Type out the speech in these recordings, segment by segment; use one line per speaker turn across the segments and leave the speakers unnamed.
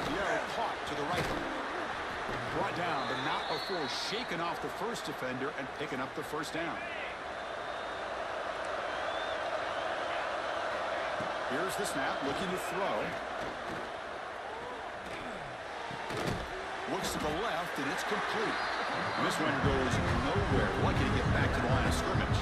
RPO caught to the right. Brought down, but not before shaking off the first defender and picking up the first down. Here's the snap, looking to throw. Looks to the left, and it's complete. This one goes nowhere. Lucky to get back to the line of scrimmage.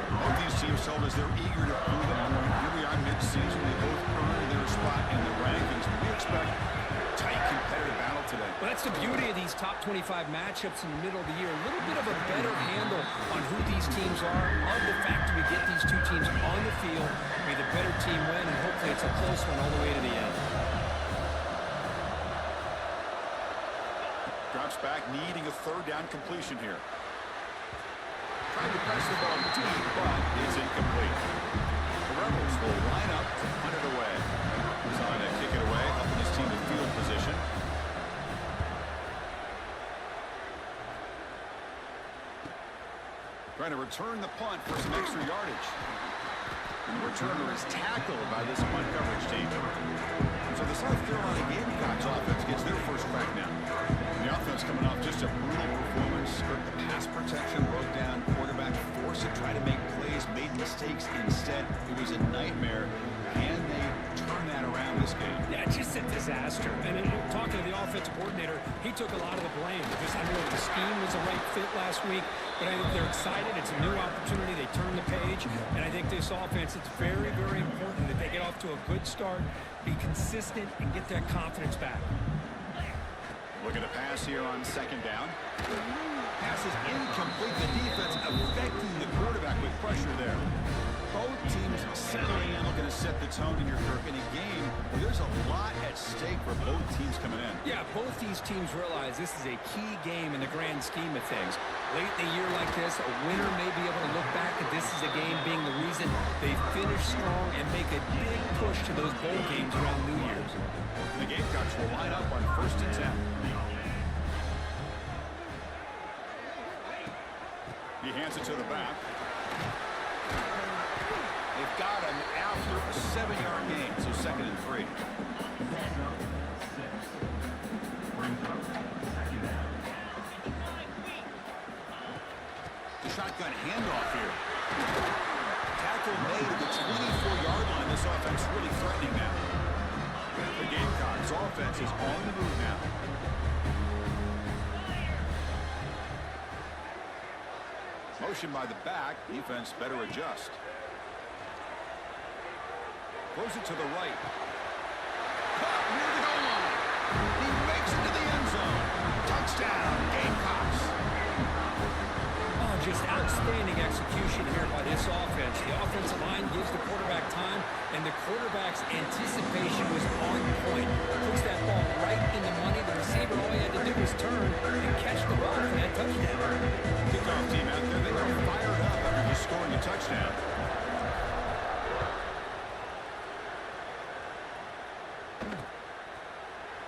Both these teams told us they're eager to prove it more. Here we are mid-season. They both earned their spot in the rankings. We expect a tight, competitive battle today.
Well, that's the beauty of these top 25 matchups in the middle of the year. A little bit of a better handle on who these teams are. Love the fact that we get these two teams on the field. May the better team win, and hopefully it's a close one all the way to the end.
Drops back, needing a third down completion here. Trying to press the ball deep, but it's incomplete. The Rebels will line up to punt it away. Trying to kick it away, helping his team in field position. Trying to return the punt for some extra yardage. And the returner is tackled by this punt coverage team. So the South Carolina Gamecocks offense gets their first crack now. The offense coming off just a brutal performance. The pass protection broke down. Quarterback forced to try to make plays, made mistakes instead. It was a nightmare. Can they turn that around this game?
Yeah, just a disaster. And talking to the offensive coordinator, he took a lot of the blame. Because I don't know if the scheme was the right fit last week, but I think they're excited. It's a new opportunity. They turn the page. And I think this offense, it's very, very important that they get off to a good start, be consistent, and get that confidence back.
Looking to pass here on second down. Pass is incomplete. The defense affecting the quarterback with pressure there. Both teams settling in, looking to set the tone in your Kirk in a game where there's a lot at stake for both teams coming in.
Yeah, both these teams realize this is a key game in the grand scheme of things. Late in a year like this, a winner may be able to look back at this as a game being the reason they finish strong and make a big push to those bowl games around New Year's.
The Gamecocks will line up on 1st and 10. He hands it to the back. They've got him after a 7-yard gain, so 2nd and 3. The shotgun handoff here. Tackle made at the 24-yard line. This offense really threatening now. The Gamecocks offense is on the move now. Motion by the back. Defense better adjust. Throws it to the right. Caught near the goal line. He makes it to the end zone. Touchdown, Gamecocks.
Oh, just outstanding execution here by this offense. The offensive line gives the quarterback time, and the quarterback's anticipation was on point. Puts that ball right in the money. The receiver, all he had to do was turn and catch the ball for that touchdown.
Kickoff team out there. They are fired up after just scoring a touchdown.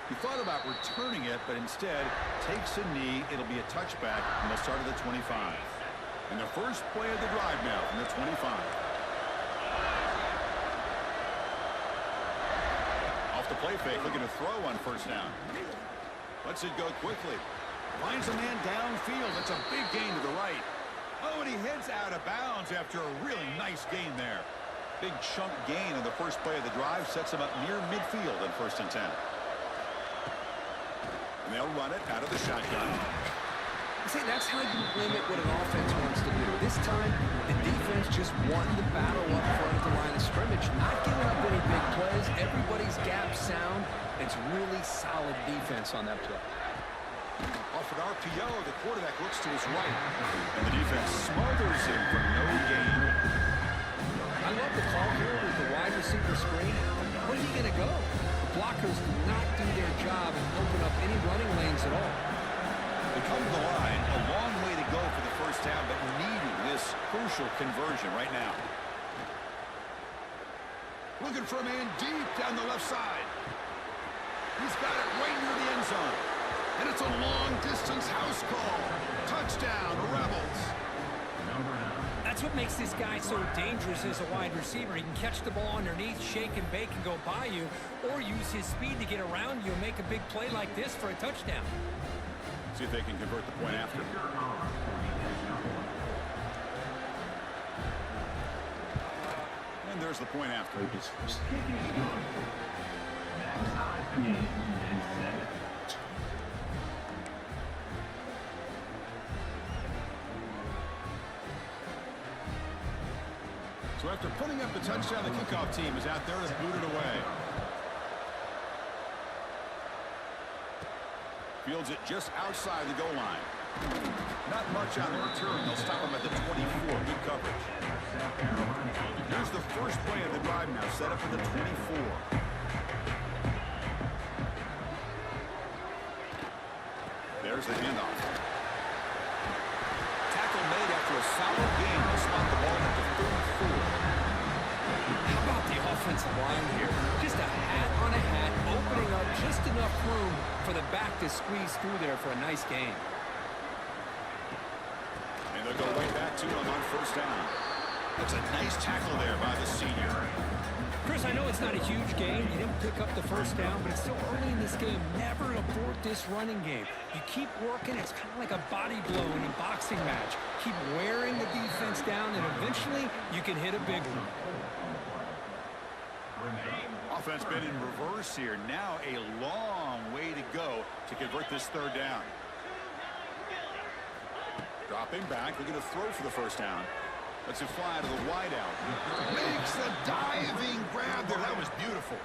He thought about returning it, but instead takes a knee. It'll be a touchback, and they'll start at the 25. And the first play of the drive now from the 25. Off the play fake, looking to throw on 1st down. Lets it go quickly. Finds a man downfield. It's a big gain to the right. Oh, and he heads out of bounds after a really nice gain there. Big chunk gain on the first play of the drive. Sets him up near midfield on 1st and 10. And they'll run it out of the shotgun.
See, that's how you limit what an offense wants to do. This time, the defense just wanting to battle up front at the line of scrimmage, not giving up any big plays. Everybody's gap sound. It's really solid defense on that play.
Off an RPO, the quarterback looks to his right. And the defense smothers him for no gain.
I love the call here with the wide receiver screen. Where's he going to go? Blockers do not do their job and open up any running lanes at all.
They come to the line, a long way to go for the first down, but needing this crucial conversion right now. Looking for a man deep down the left side. He's got it right near the end zone. And it's a long-distance house call. Touchdown, Rebels.
That's what makes this guy so dangerous as a wide receiver. He can catch the ball underneath, shake and bake and go by you, or use his speed to get around you and make a big play like this for a touchdown.
See if they can convert the point after. And there's the point after. So after putting up the touchdown, the kickoff team is out there to boot it away. Fields it just outside the goal line. Not much on the return. They'll stop him at the 24. Good coverage. Here's the first play of the drive now, set up at the 24. There's the handoff. Tackle made after a solid gain. They'll spot the ball at the 34.
How about the offensive line here? Just a hat on a hat, opening up just enough room for the back to squeeze through there for a nice gain.
And they'll go way back to him on first down. That's a nice tackle there by the senior.
Chris, I know it's not a huge gain. You didn't pick up the first down, but it's still early in this game. Never abort this running game. You keep working. It's kind of like a body blow in a boxing match. Keep wearing the defense down, and eventually you can hit a big one.
Offense been in reverse here. Now a long way to go to convert this third down. Dropping back, looking to throw for the first down. Let's it fly to the wideout. Makes the diving grab there. That was beautiful.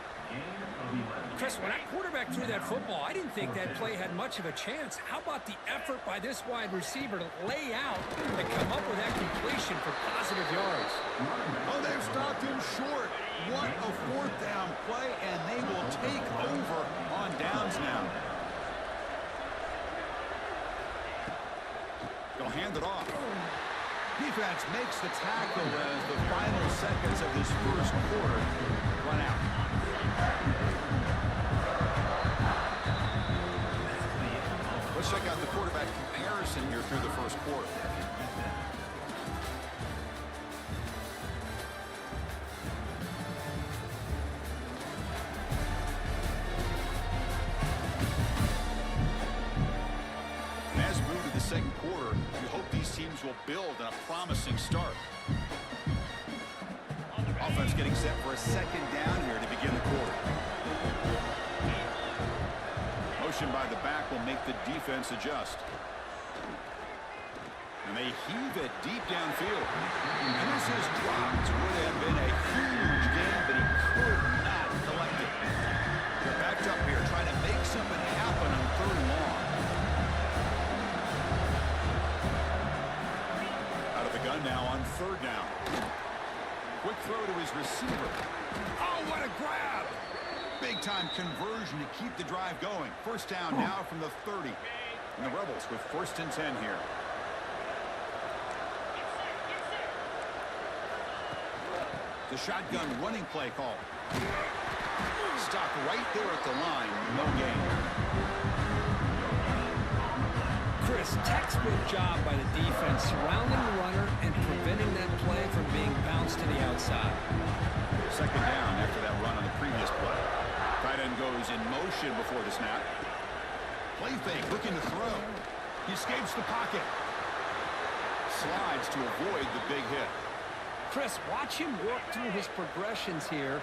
Chris, when that quarterback threw that football, I didn't think that play had much of a chance. How about the effort by this wide receiver to lay out and come up with that completion for positive yards?
Oh, they've stopped him short. What a fourth down play, and they will take over on downs now. They'll hand it off. Defense makes the tackle as the final seconds of this first quarter run out. Let's check out the quarterback comparison here through the first quarter. As we move to the second quarter, we hope these teams will build on a promising start. Offense getting set for a second down here to begin the quarter. Motion by the back will make the defense adjust. And they heave it deep downfield. And this is dropped. Would have been a huge game, but he could not collect it. They're backed up here trying to make something happen on third and long. Out of the gun now on third down. Quick throw to his receiver. Oh, what a grab! Big-time conversion to keep the drive going. First down now from the 30. And the Rebels with first and 10 here. The shotgun running play call. Stop right there at the line. No gain.
Chris, textbook job by the defense surrounding the runner and preventing that play from being bounced to the outside.
Second down after that run on the previous play. Tight end goes in motion before the snap. Play fake, looking to throw. He escapes the pocket. Slides to avoid the big hit.
Chris, watch him work through his progressions here.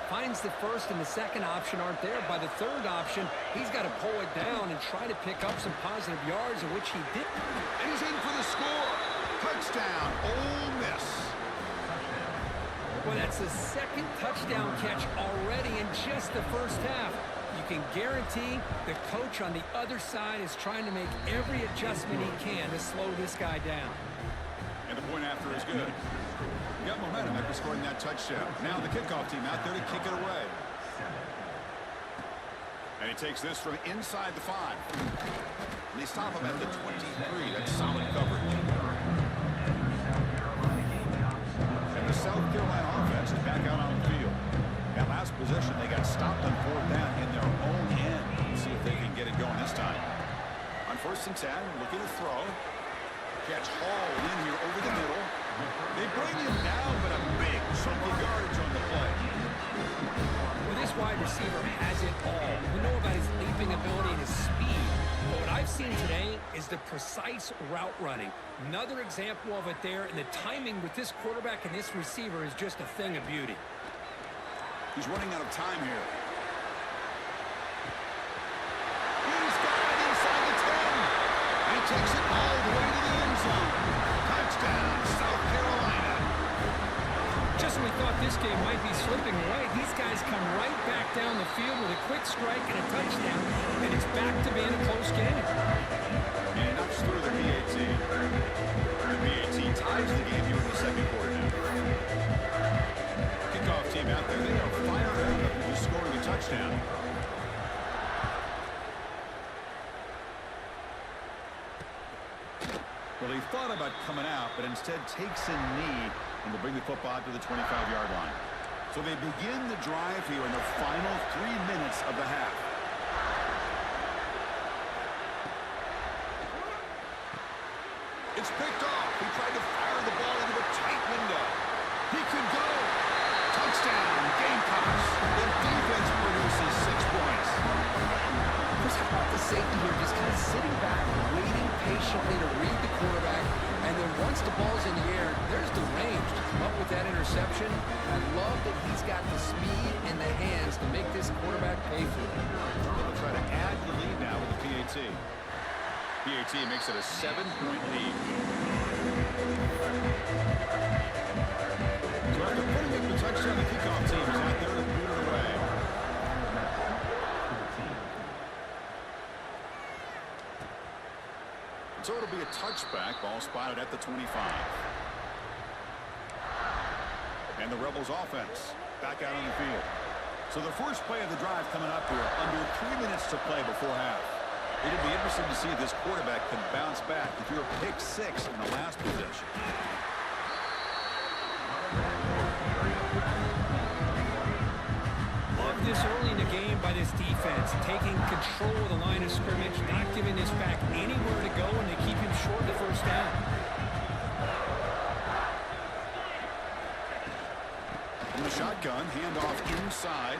Finds the first and the second option aren't there. By the third option, he's got to pull it down and try to pick up some positive yards, of which he did.
And he's in for the score. Touchdown, Ole Miss.
Well, that's the second touchdown catch already in just the first half. You can guarantee the coach on the other side is trying to make every adjustment he can to slow this guy down.
And the point after is good. Got momentum after scoring that touchdown. Now the kickoff team out there to kick it away. And he takes this from inside the 5. And they stop him at the 23. That's solid coverage. And the South Carolina offense is back out on the field. That last possession, they got stopped on fourth down in their own end. Let's see if they can get it going this time. On first and 10, looking to throw. Catch hauled in here over the middle. They bring him down, but a big chunk of yardage on the play.
Well, this wide receiver has it all. We know about his leaping ability and his speed. But what I've seen today is the precise route running. Another example of it there, and the timing with this quarterback and this receiver is just a thing of beauty.
He's running out of time here. He's got it inside the 10. And he takes it all the way to the end zone. Touchdown, South Carolina.
Just when we thought this game might be slipping away, these guys come right back down the field with a quick strike and a touchdown, and it's back to being a close game.
And knocks through the PAT. The PAT ties the game here in the second quarter now. Kickoff team out there, they are fired up after just scoring a touchdown. Well, he thought about coming out, but instead takes a knee and will bring the football to the 25-yard line. So they begin the drive here in the final 3 minutes of the half. It's picked off. He tried to fire the ball into a tight window. He could go. Touchdown, Gamecocks. The defense produces 6 points.
Chris, how about the safety here, just kind of sitting back, waiting patiently to read the quarterback, and then once the ball's in the air, there's the range to come up with that interception. I love that he's got the speed and the hands to make this quarterback pay for it.
They'll try to add the lead now with the PAT. PAT makes it a 7-point lead. So after putting up the touchdown, the kickoff team is out there to boot it away. So it'll be a touchback, ball spotted at the 25. And the Rebels offense back out on the field. So the first play of the drive coming up here, under 3 minutes to play before half. It'll be interesting to see if this quarterback can bounce back. If you're a pick 6 in the last possession.
Love this early in the game by this defense, taking control of the line of scrimmage, not giving this back anywhere to go, and they keep him short of the first down.
From the shotgun, handoff inside.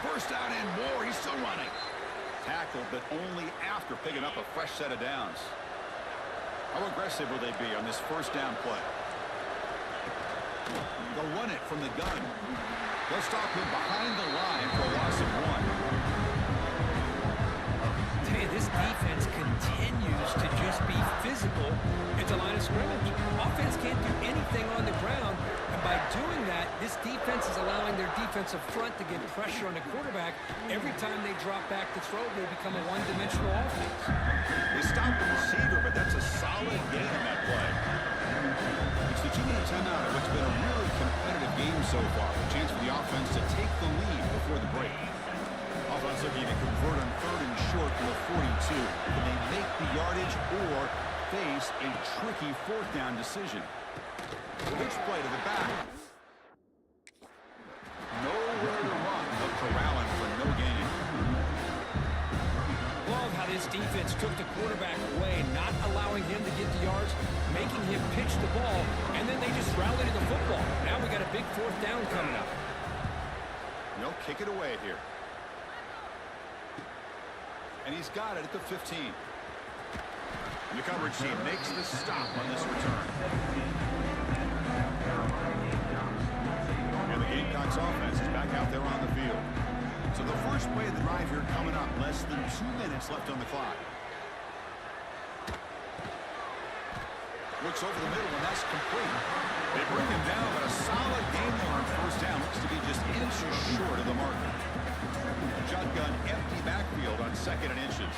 First down and more. He's still running. Tackled, but only after picking up a fresh set of downs. How aggressive will they be on this first down play? They'll run it from the gun. They'll stop him behind the line for a loss of 1.
Hey, this defense continues to just be physical at the line of scrimmage. Offense can't do anything on the ground, and by doing that, this defense is allowing their defensive front to get pressure on the quarterback. Every time they drop back to throw, they become a one-dimensional offense.
They stopped the receiver, but that's a solid gain on that play. It's the 2-minute timeout of what's been a really competitive game so far. A chance for the offense to take the lead before the break. Offense looking to convert on 3rd and short from the 42. Can they make the yardage or face a tricky 4th down decision? Pitch play to the back. Nowhere to run. They're corralling for no gain.
Love how this defense took the quarterback away, not allowing him to get the yards, making him pitch the ball, and then they just rallied to the football. Now we got a big 4th down coming up.
They'll kick it away here. And he's got it at the 15. And the coverage team makes the stop on this return. And the Gamecocks offense is back out there on the field. So the first play of the drive here coming up, less than 2 minutes left on the clock. Looks over the middle, and that's complete. They bring him down, but a solid game there on first down. Looks to be just inches short of the marker. Shotgun empty backfield on 2nd and inches.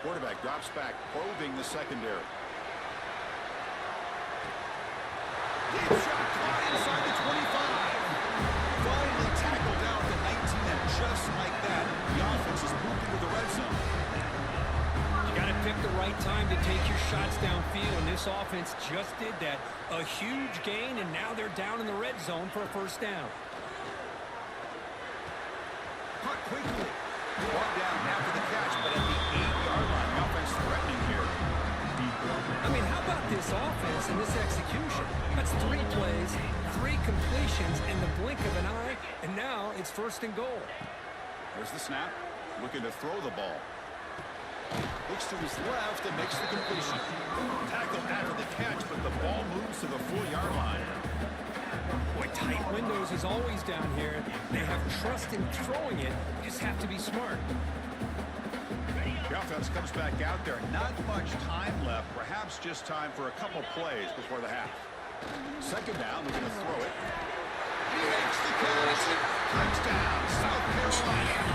Quarterback drops back, probing the secondary. Deep shot caught inside the 25. Finally tackled down at the 19, and just like that, the offense is moved into the red zone.
You got to pick the right time to take your shots downfield, and this offense just did that. A huge gain, and now they're down in the red zone for a first down.
Caught quickly. Brought down after the catch, but at the 8-yard line, the offense threatening here.
I mean, this offense and this execution. That's 3 plays, 3 completions in the blink of an eye, and now it's 1st and goal.
There's the snap. Looking to throw the ball. Looks to his left and makes the completion. Tackle after the catch, but the ball moves to the 4-yard line.
Boy, tight windows is always down here. They have trust in throwing it. You just have to be smart.
The offense comes back out there. Not much time left. Perhaps just time for a couple plays before the half. 2nd down, looking to throw it. He makes the catch. Touchdown, South Carolina.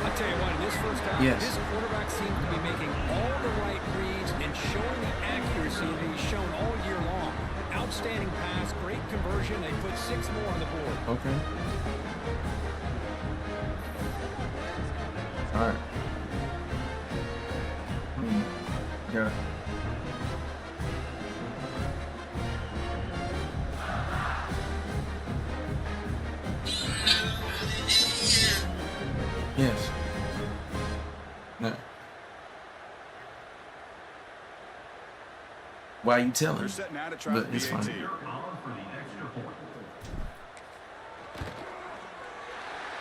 I'll tell you what, in this first half, this quarterback seems to be making all the right reads and showing the accuracy that he's shown all year long. Outstanding pass, great conversion. They put 6 more on the board.
Okay. All right. Yeah. Yes. No. Why are you telling?
They're setting out to try
But
the
it's
PAT.
fine.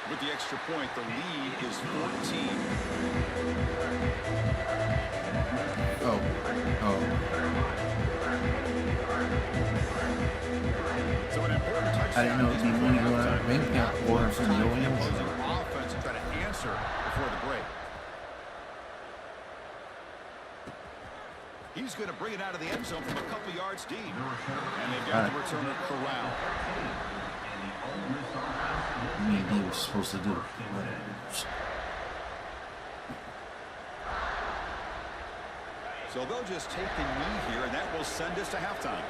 With the extra point, the lead is 14.
Oh.
So an important touchdown.
I didn't know it'd be money going out of the bank account or from the
The
OEM.
opposing offense to try to answer before the break. He's going to bring it out of the end zone from a couple yards deep. And they've got the returner corralled.
Me and D was supposed to do.
So they'll just take the knee here, and that will send us to halftime.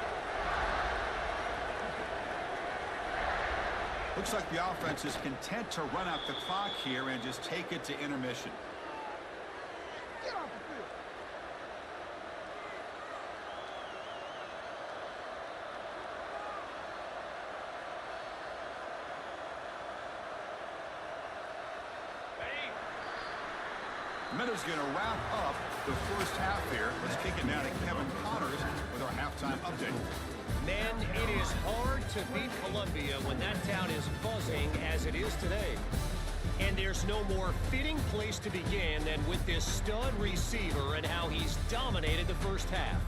Looks like the offense is content to run out the clock here and just take it to intermission. Minuta's going to wrap up the first half here. Let's kick it now to Kevin Connors with our halftime update.
Man, it is hard to beat Columbia when that town is buzzing as it is today. And there's no more fitting place to begin than with this stud receiver and how he's dominated the first half.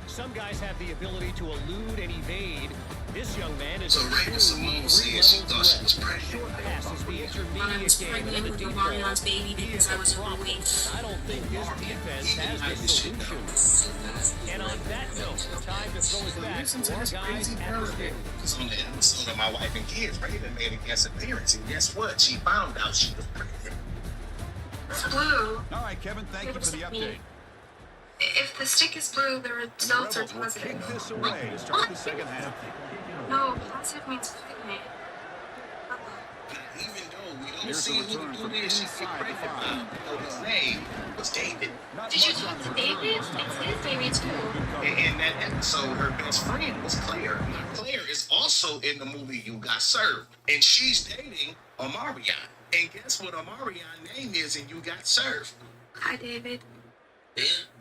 Some guys have the ability to elude and evade. This young man is
So Raven Simone said she thought she was pregnant.
Short pass is the
I was
intermediate game
pregnant
and the
with
deep ball.
Marion's baby
He
because
is
I
a
was
problem.
overweight.
I don't think this defense has the solution. And on that note, time to throw it back
Listen
to
to
our
this
guys
crazy
at the
parody.
stadium.
Because on the episode of My Wife and Kids, Raven made a guest appearance. And guess what? She found out she was pregnant.
It's blue.
All right, Kevin, thank you for the update.
If the stick is blue, the
And the
results are
Rebels will kick
positive.
this away to start the second half.
No, positive means pregnant.
Even though we don't
Here's the
see who
return
the
from
dude is she's
inside the
pregnant
five.
by, though his name was David.
Not
Did you
much on
talk
the
to
return
David?
this time.
It's his baby too.
And in that episode, her best friend was Claire. Now, Claire is also in the movie You Got Served. And she's dating Omarion. And guess what Omarion's name is in You Got Served?
Hi, David.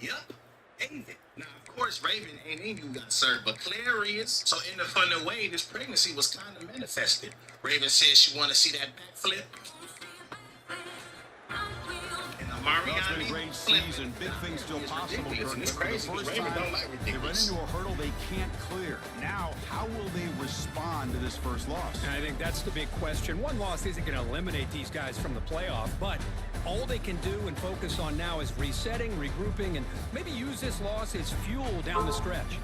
Yep. David. Now, of course, Raven ain't in You Got Served, but Claire is. So in the funny way, this pregnancy was kind of manifested. Raven said she want to see that backflip. And
Well, it's
Omarion
been a great season. Big things still possible,
ridiculous,
Curtis.
and it's
For the
crazy,
first
Raven
time,
don't like
they run
ridiculous.
into a hurdle they can't clear. Now, how will they respond to this first loss?
And I think that's the big question. One loss isn't going to eliminate these guys from the playoff, but all they can do and focus on now is resetting, regrouping, and maybe use this loss as fuel down the stretch.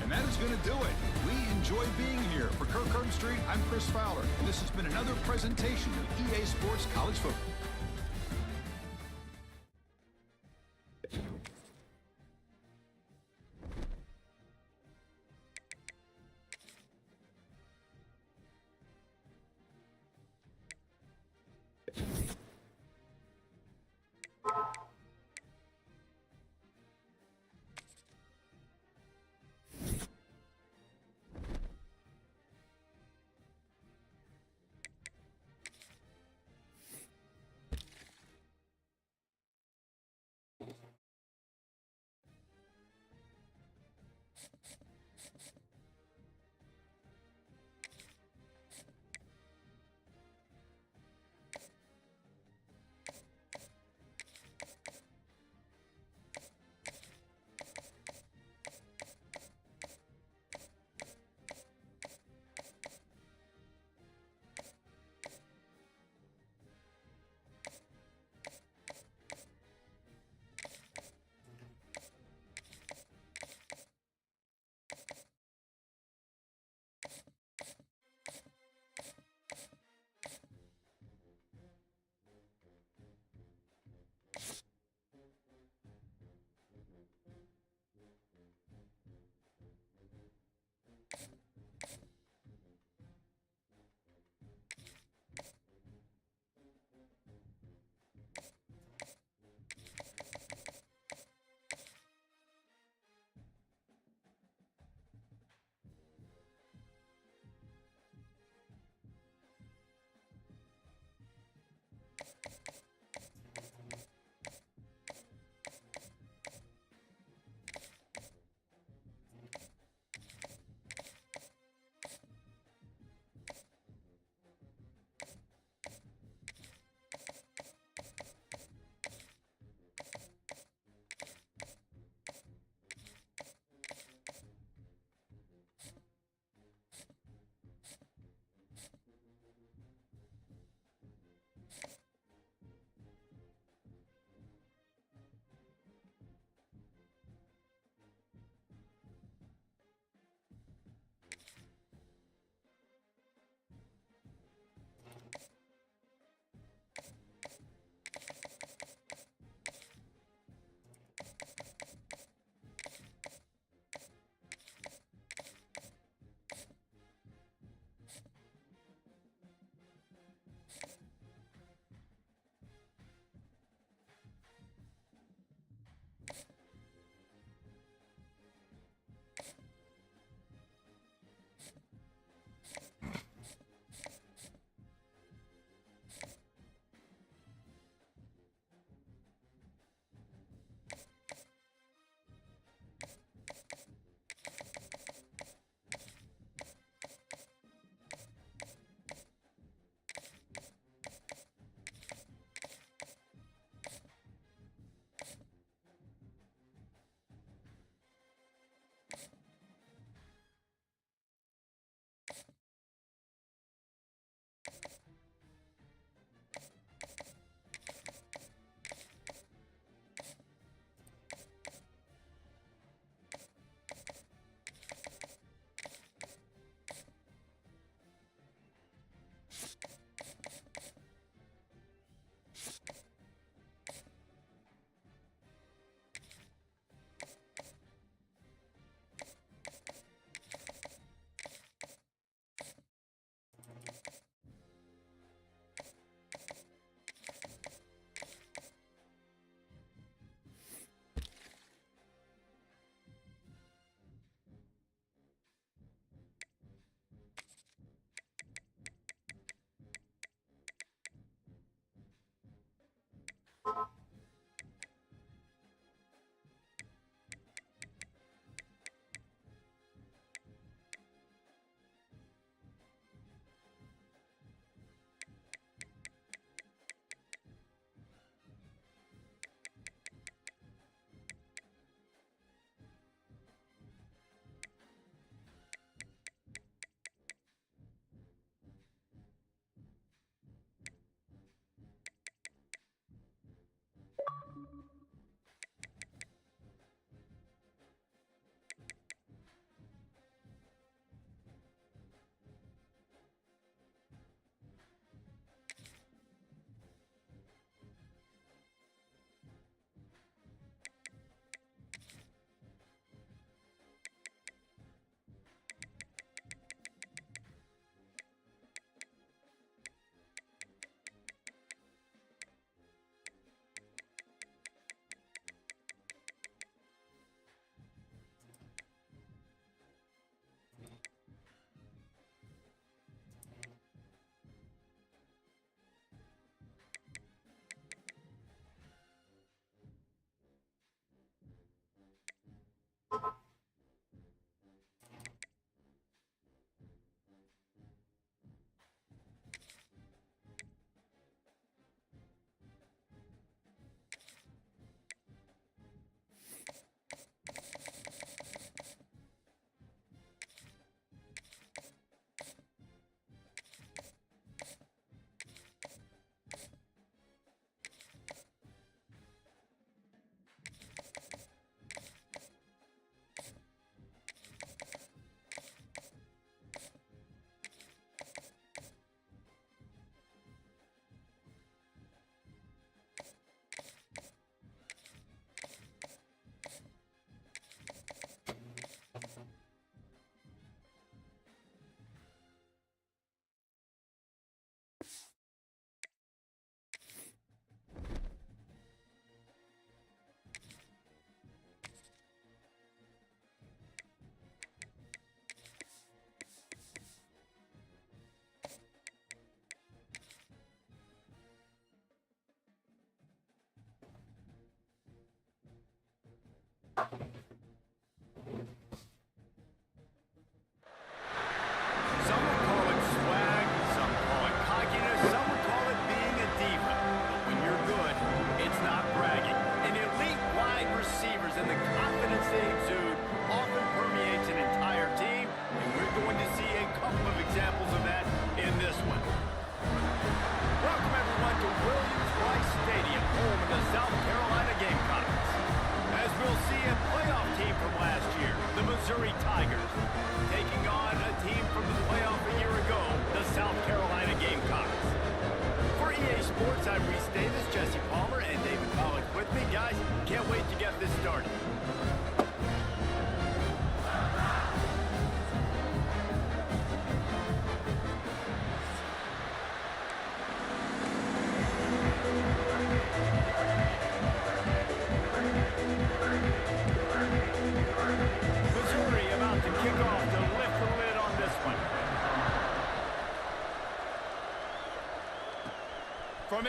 And that is going to do it. We enjoy being here. For Kirk Street, I'm Chris Fowler, and this has been another presentation of EA Sports College Football.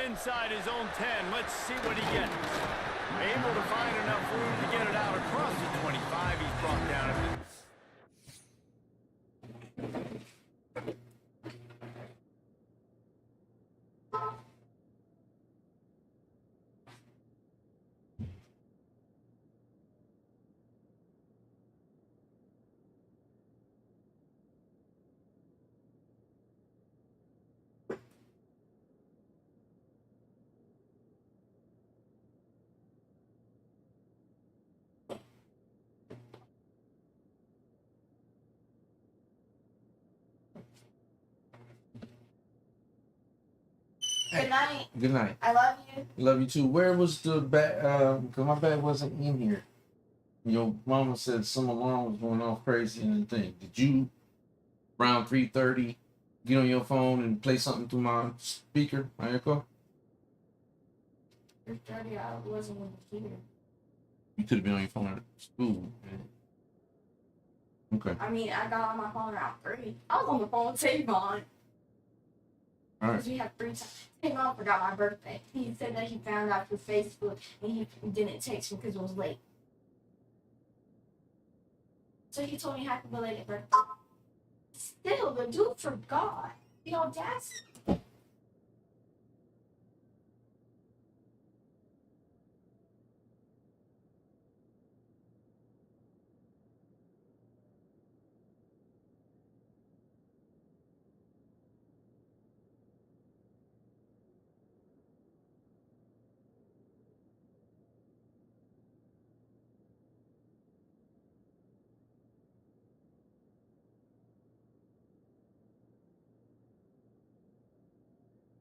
inside his own 10. Let's see what he gets. Able to find enough room to get it out across the 25. He's brought down a bit.
Good night.
Good night.
I love you.
Love you too. Where was the bag? Cause my bag wasn't in here. Your mama said some alarm was going off crazy and thing. Did you around 3:30 get on your phone and play something through my speaker, my echo?
You're 30. I wasn't even here.
You could have been on your phone at school. Okay.
I mean, I got on my phone around 3. I was on the phone with Tavon.
All right.
Because we had 3 times. Tavon forgot my birthday. He said that he found out through Facebook and he didn't text me because it was late. So he told me happy belated birthday. Still, the dude forgot. The audacity.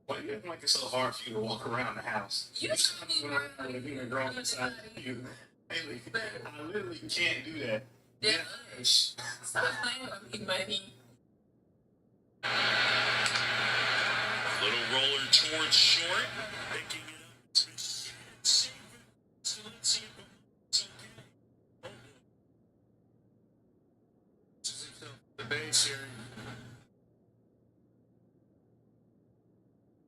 Why do you act like it's so hard for you to walk around the house?
You told me
when I'm being a grown inside you. Haley, I literally can't do that.
Yeah. Stop playing with me, buddy.
Little roller towards short. Picking it up. So let's see if it's okay.
The base here.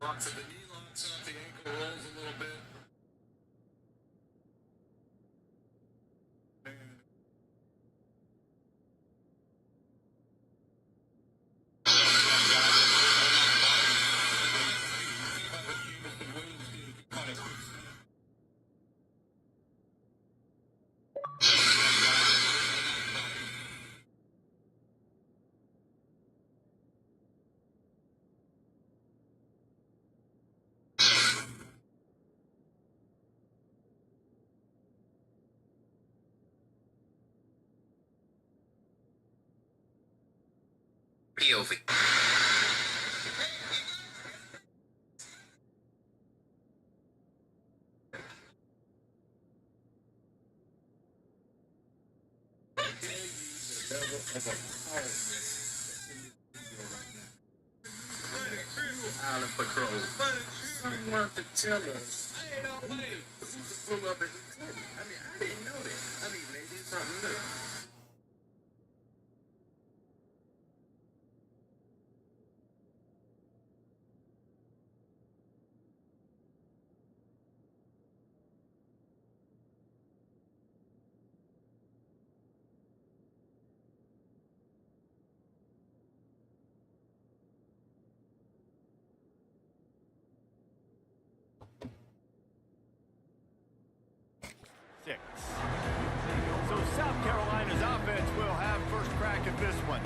Locks of the knee, locks up, the ankle rolls a little bit.
POV.
Island Patrol. Someone to tell us. Hey, no way. Pull up and I didn't know that. Maybe it's something new.
So South Carolina's offense will have first crack at this one.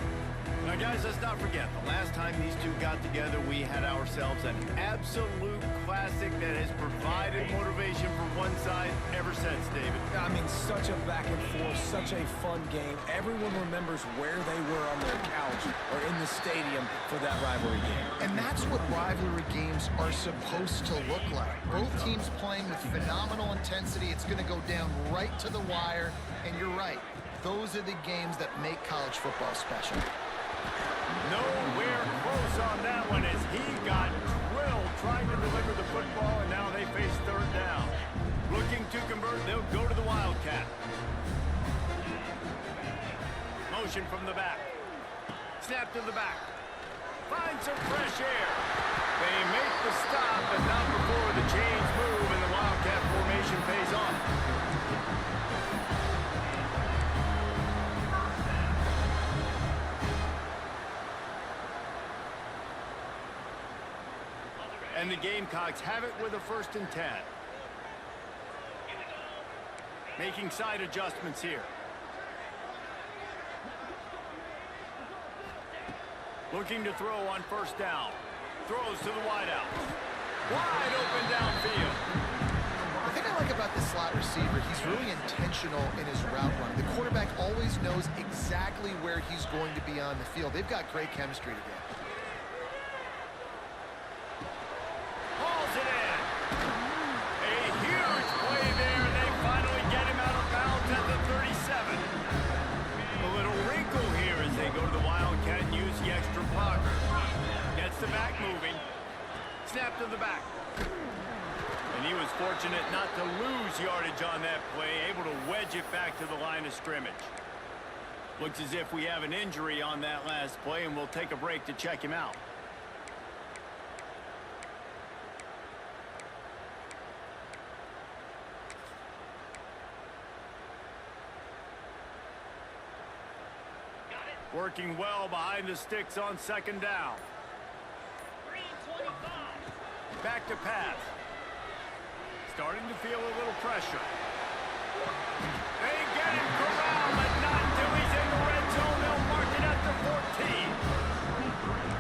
Now, guys, let's not forget, the last time these two got together, we had ourselves an absolute classic that has provided motivation for one side ever since, David.
I mean, such a back and forth, such a fun game. Everyone remembers where they were on their couch or in the stadium for that rivalry game.
And that's what rivalry games are supposed to look like. Both teams playing with phenomenal intensity. It's going to go down right to the wire. And you're right. Those are the games that make college football special.
Nowhere close on that one as he got drilled trying to deliver the football, and now they face third down. Looking to convert, they'll go to the Wildcat. Motion from the back. Snap to the back.
Find some fresh air. They make the stop, but not before the change move and the Wildcat formation pays off. And the Gamecocks have it with a 1st and 10. Making side adjustments here. Looking to throw on 1st down. Throws to the wideouts. Wide open downfield.
The thing I like about this slot receiver, he's really intentional in his route run. The quarterback always knows exactly where he's going to be on the field. They've got great chemistry together.
Hauls it in. A huge play there, and they finally get him out of bounds at the 37. A little wrinkle here as they go to the Wildcat and use the extra blocker. Gets the back moving. Snap to the back. And he was fortunate not to lose yardage on that play, able to wedge it back to the line of scrimmage. Looks as if we have an injury on that last play, and we'll take a break to check him out. Working well behind the sticks on 2nd down. Back to pass. Starting to feel a little pressure. They get him corralled, but not until he's in the red zone. They'll mark it at the 14.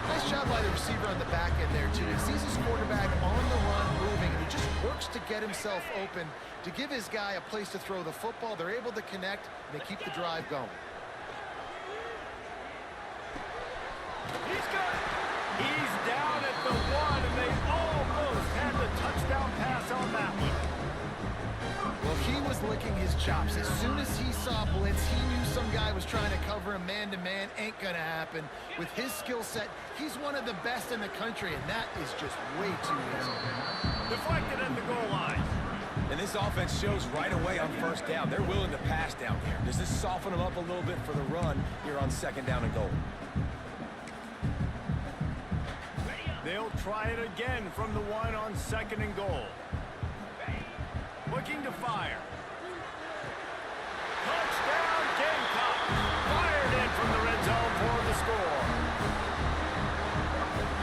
Nice job by the receiver on the back end there, too. He sees his quarterback on the run moving, and he just works to get himself open to give his guy a place to throw the football. They're able to connect, and they keep the drive going.
He's good. He's down at the 1, and they almost had the touchdown pass on that one.
Well, he was licking his chops. As soon as he saw blitz, he knew some guy was trying to cover him man-to-man. Ain't gonna happen. With his skill set, he's one of the best in the country, and that is just way too easy.
Deflected at the goal line.
And this offense shows right away on 1st down. They're willing to pass down here. Does this soften them up a little bit for the run here on 2nd down and goal?
They'll try it again from the 1 on 2nd and goal. Looking to fire. Touchdown Gamecocks. Fired in from the red zone for the score.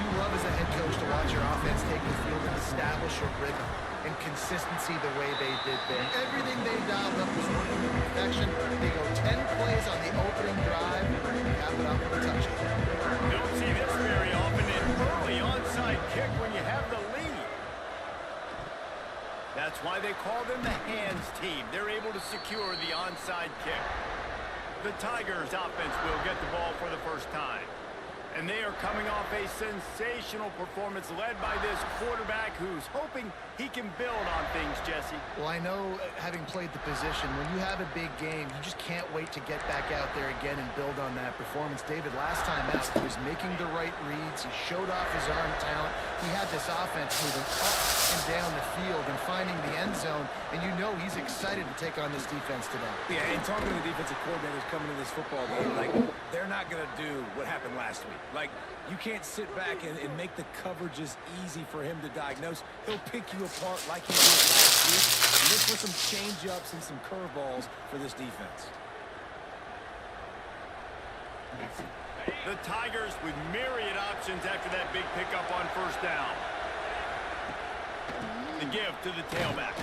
You love as a head coach to watch your offense take the field and establish a rhythm and consistency the way they did there. Everything they dialed up was working to perfection. They go 10 plays on the opening drive and cap it up with a touchdown.
Don't see this very often. An early onside kick when you have the lead. That's why they call them the hands team. They're able to secure the onside kick. The Tigers offense will get the ball for the 1st time. And they are coming off a sensational performance led by this quarterback who's hoping he can build on things, Jesse.
Well, I know, having played the position, when you have a big game, you just can't wait to get back out there again and build on that performance. David, last time out, he was making the right reads. He showed off his arm talent. He had this offense moving up and down the field and finding the end zone, and you know he's excited to take on this defense today.
Yeah, and talking to the defensive coordinators coming to this football game, like, they're not going to do what happened last week. Like, you can't sit back and make the coverages easy for him to diagnose. He'll pick you apart like he did last week. Look for some change-ups and some curveballs for this defense.
The Tigers with myriad options after that big pickup on 1st down. The give to the tailback.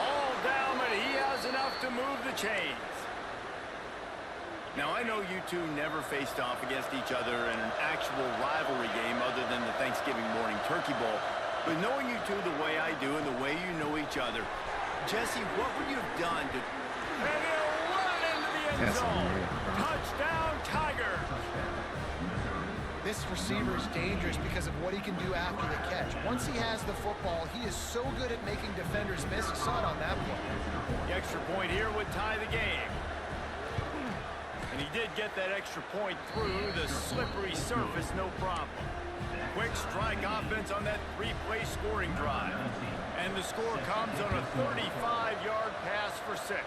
All down, but he has enough to move the chains. Now, I know you two never faced off against each other in an actual rivalry game other than the Thanksgiving morning turkey bowl. But knowing you two the way I do and the way you know each other, Jesse, what would you have done to... And he'll run into the end zone. Touchdown, Tigers.
This receiver is dangerous because of what he can do after the catch. Once he has the football, he is so good at making defenders miss. He saw it on that play.
The extra point here would tie the game. And he did get that extra point through the slippery surface, no problem. Quick strike offense on that 3-play scoring drive. And the score comes on a 35-yard pass for 6.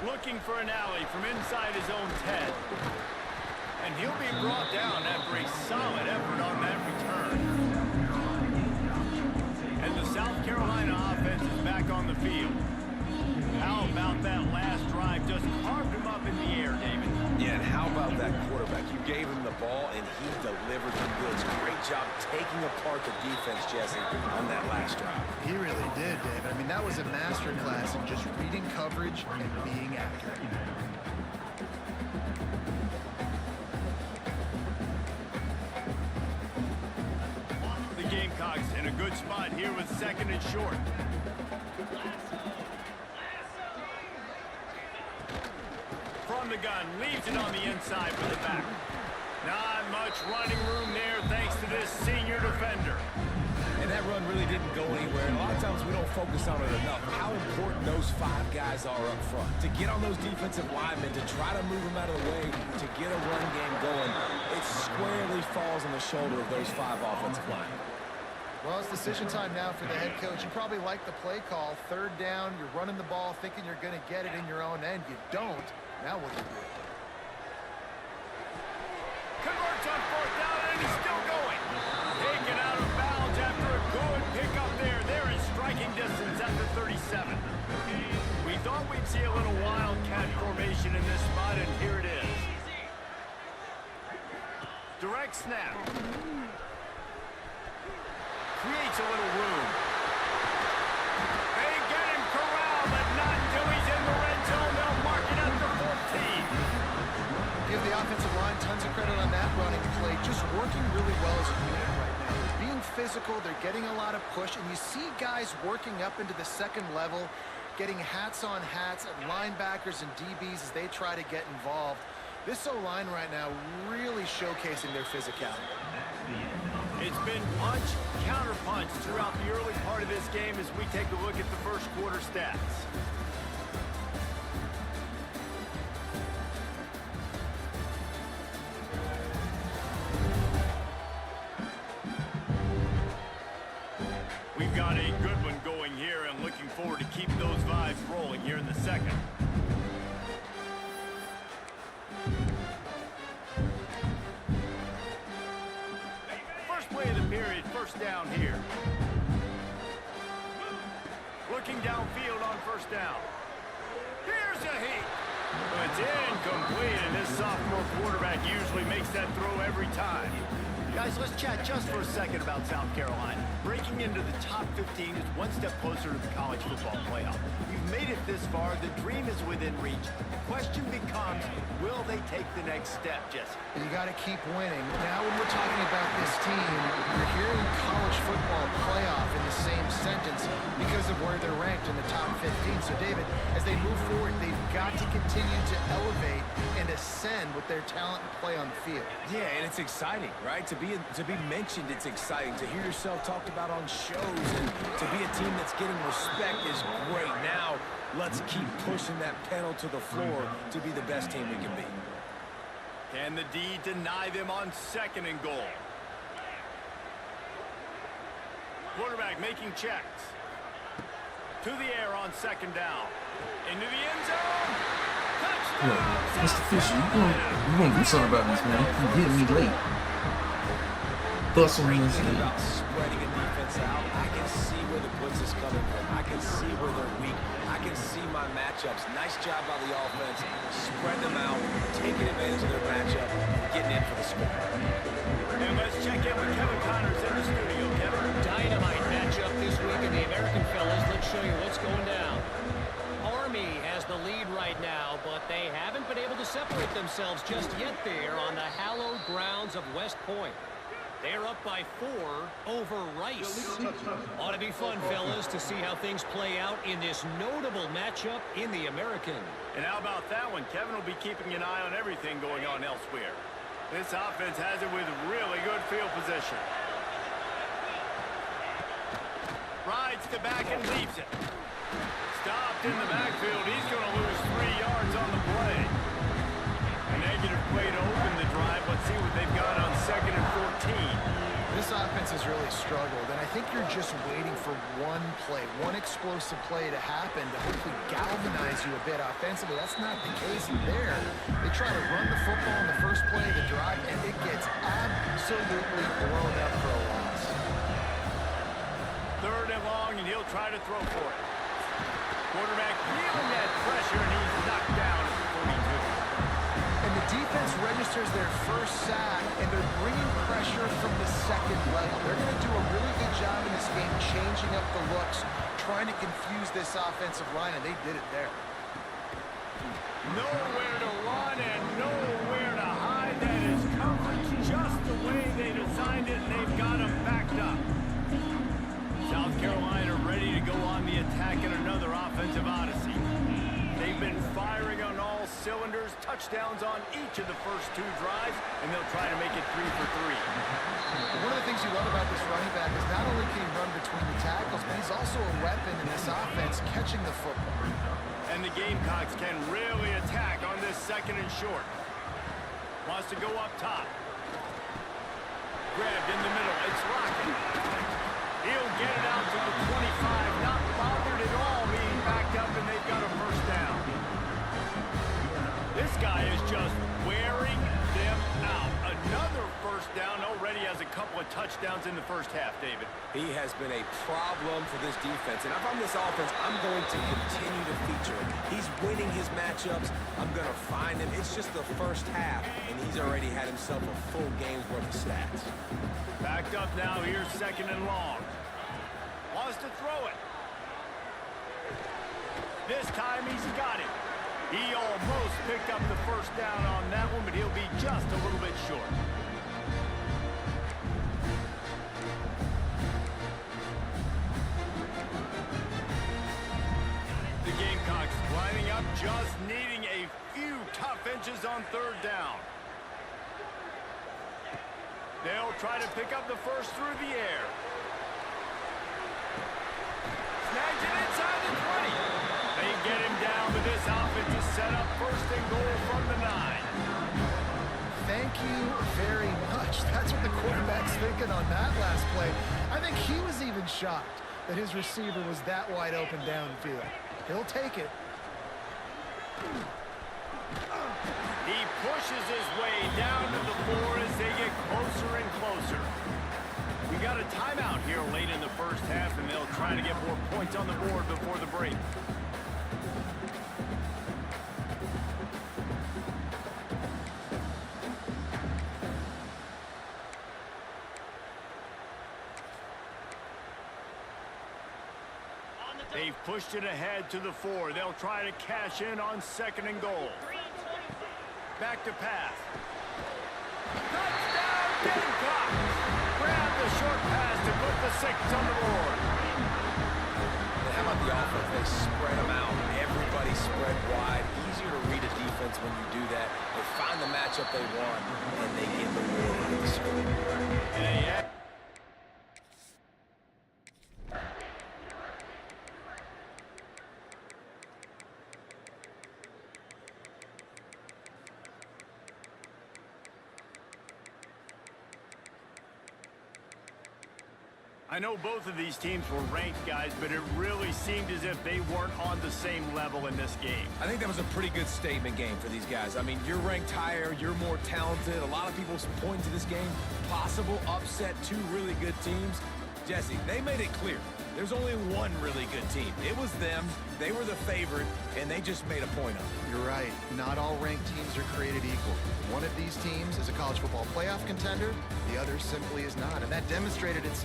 Looking for an alley from inside his own 10. And he'll be brought down after a solid effort on that return. And the South Carolina offense is back on the field. How about that last drive? Just carved him up in the air, David.
Yeah, and how about that quarterback? You gave him the ball, and he delivered the goods. Great job taking apart the defense, Jesse, on that last drive.
He really did, David. I mean, that was a masterclass in just reading coverage and being accurate.
The Gamecocks in a good spot here with 2nd and short. From the gun, leaves it on the inside for the back. Not much running room there thanks to this senior defender.
And that run really didn't go anywhere. And a lot of times we don't focus on it enough. How important those 5 guys are up front. To get on those defensive linemen, to try to move them out of the way, to get a run game going, it squarely falls on the shoulder of those 5 offensive linemen.
Well, it's decision time now for the head coach. You probably like the play call. 3rd down, you're running the ball thinking you're going to get it in your own end. You don't. Now what do you do?
Converts on 4th down, and he's still going. Taken out of bounds after a good pickup there. They're in striking distance at the 37. We thought we'd see a little wildcat formation in this spot, and here it is. Direct snap. Creates a little room. They get him corralled, but not until he's in the red zone. They'll mark it up to 14.
Give the offensive line tons of credit on that running play. Just working really well as a unit right now. They're being physical. They're getting a lot of push. And you see guys working up into the 2nd level, getting hats on hats at linebackers and DBs as they try to get involved. This O-line right now really showcasing their physicality.
It's been punch, counter-punch throughout the early part of this game as we take a look at the first quarter stats. We've got a good one going here and looking forward to keep those vibes rolling here in the 2nd. Play of the period, 1st down here. Looking downfield on 1st down. Here's a heat. It's incomplete, and this sophomore quarterback usually makes that throw every time. Guys, let's chat just for a second about South Carolina. Breaking into the top 15 is one step closer to the college football playoff. You've made it this far. The dream is within reach. The question becomes, will they take the next step, Jesse?
You got to keep winning. Now when we're talking about this team, you're hearing college football playoff in the same sentence because of where they're ranked in the top 15. So, David, as they move forward, they've got to continue to elevate and ascend with their talent and play on the field.
Yeah, and it's exciting, right? To be mentioned, it's exciting. To hear yourself talked about on shows and to be a team that's getting respect is great. Now, let's keep pushing that pedal to the floor to be the best team we can be.
Can the D deny them on 2nd and goal? Quarterback making checks. To the air on 2nd down. Into the end zone.
Look, Mr. Fisher, you gonna do something about this, man. You getting me late. Bustle me this
Thinking about spreading a defense out, I can see where the blitz is coming from. I can see where they're weak. I can see my matchups. Nice job by the offense. Spread them out, taking advantage of their matchup, getting in for the score.
And let's check in with Kevin Connors in the studio. Kevin. Dynamite matchup this week in the American, fellas. Let's show you what's going down.
Army has the lead right now, but they haven't been able to separate themselves just yet there on the hallowed grounds of West Point. They're up by 4 over Rice. Ought to be fun, fellas, to see how things play out in this notable matchup in the American.
And how about that one? Kevin will be keeping an eye on everything going on elsewhere. This offense has it with really good field position. Rides to back and leaves it. Stopped in the backfield. He's going to lose 3 yards on the play. A negative play to open the drive. Let's see what they've got on 2nd and 14.
This offense has really struggled, and I think you're just waiting for one play, one explosive play to happen to hopefully galvanize you a bit offensively. That's not the case there. They try to run the football in the first play of the drive, and it gets absolutely blown up for a loss.
3rd and long, and he'll try to throw for it. Quarterback feeling that pressure, and he's knocked down at the 42.
And the defense registers their first sack, and they're bringing pressure from the second level. They're going to do a really good job in this game changing up the looks, trying to confuse this offensive line, and they did it there.
Nowhere to run and nowhere to hide. That is coverage just the way they designed it, and they've got them backed up. South Carolina ready to go on the attack in another offensive odyssey. They've been firing on all cylinders, touchdowns on each of the first 2 drives, and they'll try to make it 3 for 3.
One of the things you love about this running back is not only can he run between the tackles, but he's also a weapon in this offense, catching the football.
And the Gamecocks can really attack on this 2nd and short. Wants to go up top. Grabbed in the middle. It's Lockett. He'll get it out to the 25. Not bothered at all being backed up, and they've got a first down. This guy is just wearing them out. Another first down. Already has a couple of touchdowns in the first half, David.
He has been a problem for this defense. And if I'm this offense, I'm going to continue to feature him. He's winning his matchups. I'm going to find him. It's just the first half, and he's already had himself a full game's worth of stats.
Backed up now. Here's 2nd and long. Wants to throw it. This time he's got it. He almost picked up the first down on that one, but he'll be just a little bit short. The Gamecocks lining up, just needing a few tough inches on 3rd down. They'll try to pick up the first through the air. Snags it inside the 20. They get him down, but this offense is set up 1st and goal from the 9.
Thank you very much. That's what the quarterback's thinking on that last play. I think he was even shocked that his receiver was that wide open downfield. He'll take it.
He pushes his way down to the floor as they get closer and closer. We got a timeout here late in the first half, and they'll try to get more points on the board before the break. They've pushed it ahead to the 4. They'll try to cash in on 2nd and goal. Back to pass. Touchdown, Gamecocks! Grab the short pass to put the 6 on the board.
And how about the offense? They spread them out. Everybody spread wide. Easier to read a defense when you do that. They find the matchup they want, and they get the reward with the score.
I know both of these teams were ranked, guys, but it really seemed as if they weren't on the same level in this game.
I think that was a pretty good statement game for these guys. I mean, you're ranked higher, you're more talented. A lot of people point to this game, possible upset, 2 really good teams. Jesse, they made it clear. There's only one really good team. It was them. They were the favorite, and they just made a point of it.
You're right. Not all ranked teams are created equal. One of these teams is a college football playoff contender. The other simply is not, and that demonstrated its...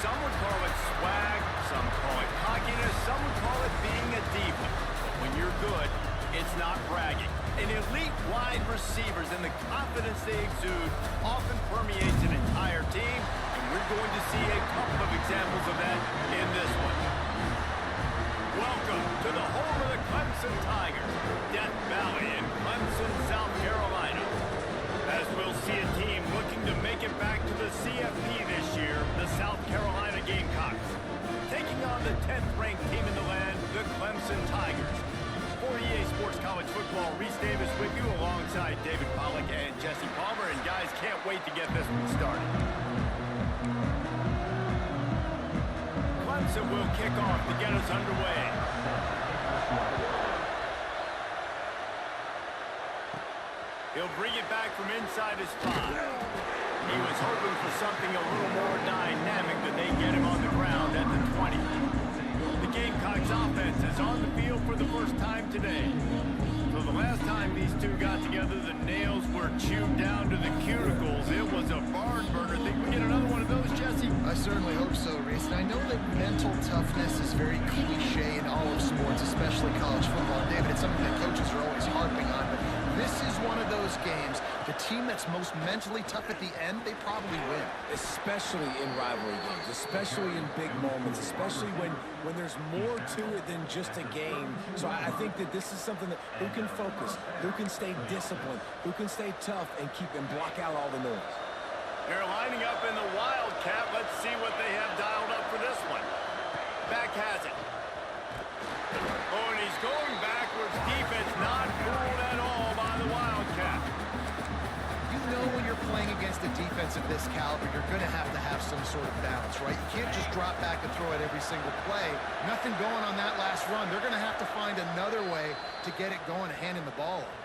Some would call it swag, some call it cockiness, some would call it being a diva. But when you're good, it's not bragging. An elite wide receivers and the confidence they exude often permeates an entire team, and we're going to see a couple of examples of that in this one. Welcome to the home of the Clemson Tigers, Death Valley in Clemson, South Carolina. As we'll see a team looking to make it back to the CFP this year, the South Carolina Gamecocks. Taking on the 10th-ranked team in the land, the Clemson Tigers. For EA Sports College Football, Reese Davis with you alongside David Pollack and Jesse Palmer. And guys, can't wait to get this one started. Clemson will kick off to get us underway. He'll bring it back from inside his 5. He was hoping for something a little more dynamic, but they get him on the ground at the 20. The Gamecocks offense is on the field for the first time today. So the last time these two got together, the nails were chewed down to the cuticles. It was a barn burner. Think we get another one of those, Jesse?
I certainly hope so, Reese. And I know that mental toughness is very cliche in all of sports, especially college football. And David, it's something that coaches are always harping on, but this is one of those games. The team that's most mentally tough at the end, they probably win.
Especially in rivalry games, especially in big moments, especially when there's more to it than just a game. So I think that this is something that who can focus, who can stay disciplined, who can stay tough and keep and block out all the noise.
They're lining up in the Wildcat. Let's see what they have dialed up for this one. Back has it. Oh, and he's going backwards. Defense not fooled at all by the Wildcat.
You know when you're playing against a defense of this caliber, you're going to have some sort of balance, right? You can't just drop back and throw it every single play. Nothing going on that last run. They're going to have to find another way to get it going, handing the ball off.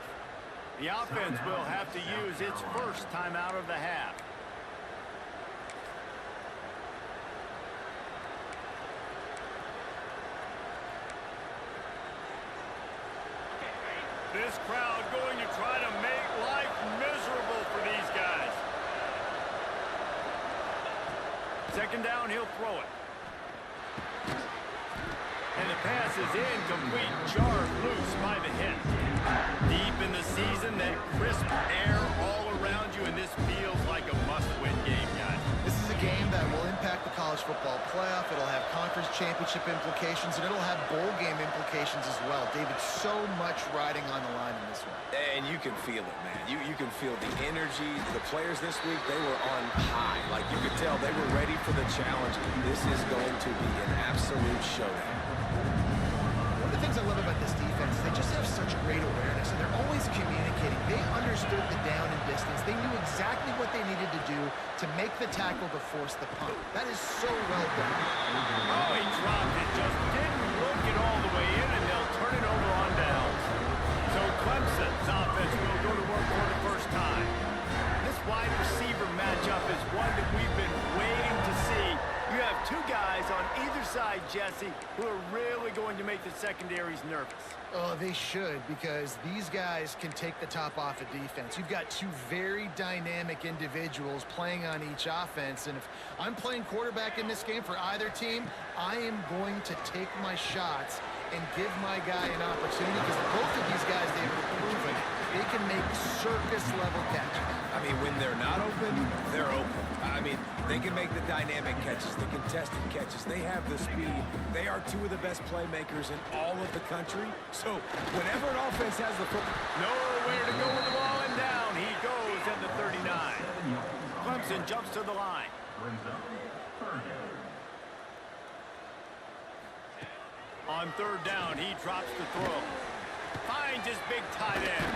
The offense will have to use its first time out of the half. This crowd going to try to make life miserable for these guys. Second down, he'll throw it. And the pass is incomplete, jarred loose by the hit. Deep in the season, that crisp air all around you, and this feels like a must-win game, guys.
This is a game that will impact the college football playoff. It'll have conference championship implications, and it'll have bowl game implications as well. David, so much riding on the line in this one.
And you can feel it, man. You can feel the energy. The players this week, they were on high. Like, you could tell they were ready for the challenge. This is going to be an absolute showdown.
One of the things I love about this defense is they just have such great awareness, and they're always communicating. They understood the down and distance. They knew exactly what they needed to do to make the tackle to force the punt. That is so well done.
Oh, he dropped it. Just didn't look it all the way in, and they'll turn it over on downs. So Clemson's offense will go to work for the first time. This wide receiver matchup is one that we've been waiting to see. You have two guys on either side, Jesse, who are really going to make the secondaries nervous.
Oh, they should, because these guys can take the top off of defense. You've got two very dynamic individuals playing on each offense, and if I'm playing quarterback in this game for either team, I am going to take my shots and give my guy an opportunity, because both of these guys, they've proven they can make circus-level catches.
I mean, when they're not open, they're open. I mean, they can make the dynamic catches, the contested catches. They have the speed. They are two of the best playmakers in all of the country. So whenever an offense has the football,
nowhere to go with the ball, and down he goes at the 39. Clemson jumps to the line. On third down, he drops the throw. Finds his big tight end.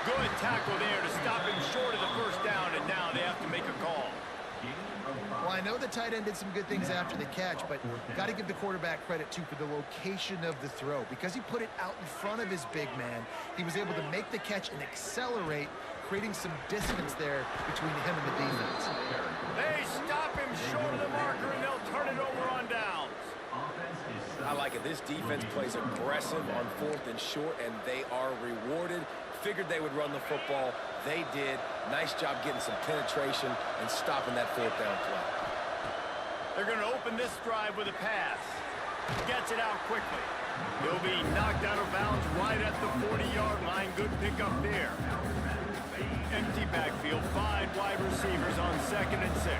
Good tackle there to stop him short of the first down, and now they have to make a call.
Well, I know the tight end did some good things after the catch, but got to give the quarterback credit, too, for the location of the throw. Because he put it out in front of his big man, he was able to make the catch and accelerate, creating some distance there between him and the defense.
They stop him short of the marker, and they'll turn it over on downs.
I like it. This defense plays aggressive on fourth and short, and they are rewarded. Figured they would run the football. They did. Nice job getting some penetration and stopping that fourth down play.
They're going to open this drive with a pass. Gets it out quickly. He'll be knocked out of bounds right at the 40-yard line. Good pickup there. Empty backfield, 5 wide receivers on 2nd and 6.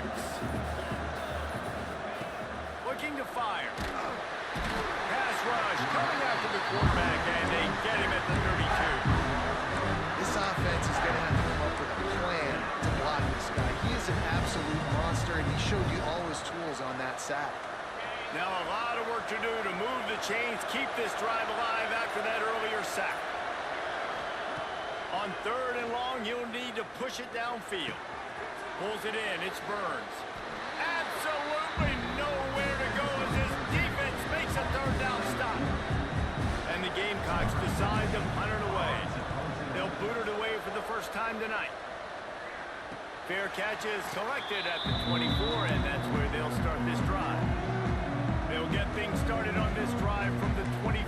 Looking to fire. Pass rush coming after the quarterback, and they get him at the 32.
This offense is going to have to come up with a plan to block this guy. He is an absolute monster, and he showed you all his tools on that sack.
Now a lot of work to do to move the chains, keep this drive alive after that earlier sack. On 3rd and long, you'll need to push it downfield. Pulls it in, it's Burns. Absolutely nowhere to go as his defense makes a 3rd down stop. And the Gamecocks decide to punt it away. They'll boot it away for the first time tonight. Fair catch is collected at the 24, and that's where they'll start this drive. They'll get things started on this drive from the 24.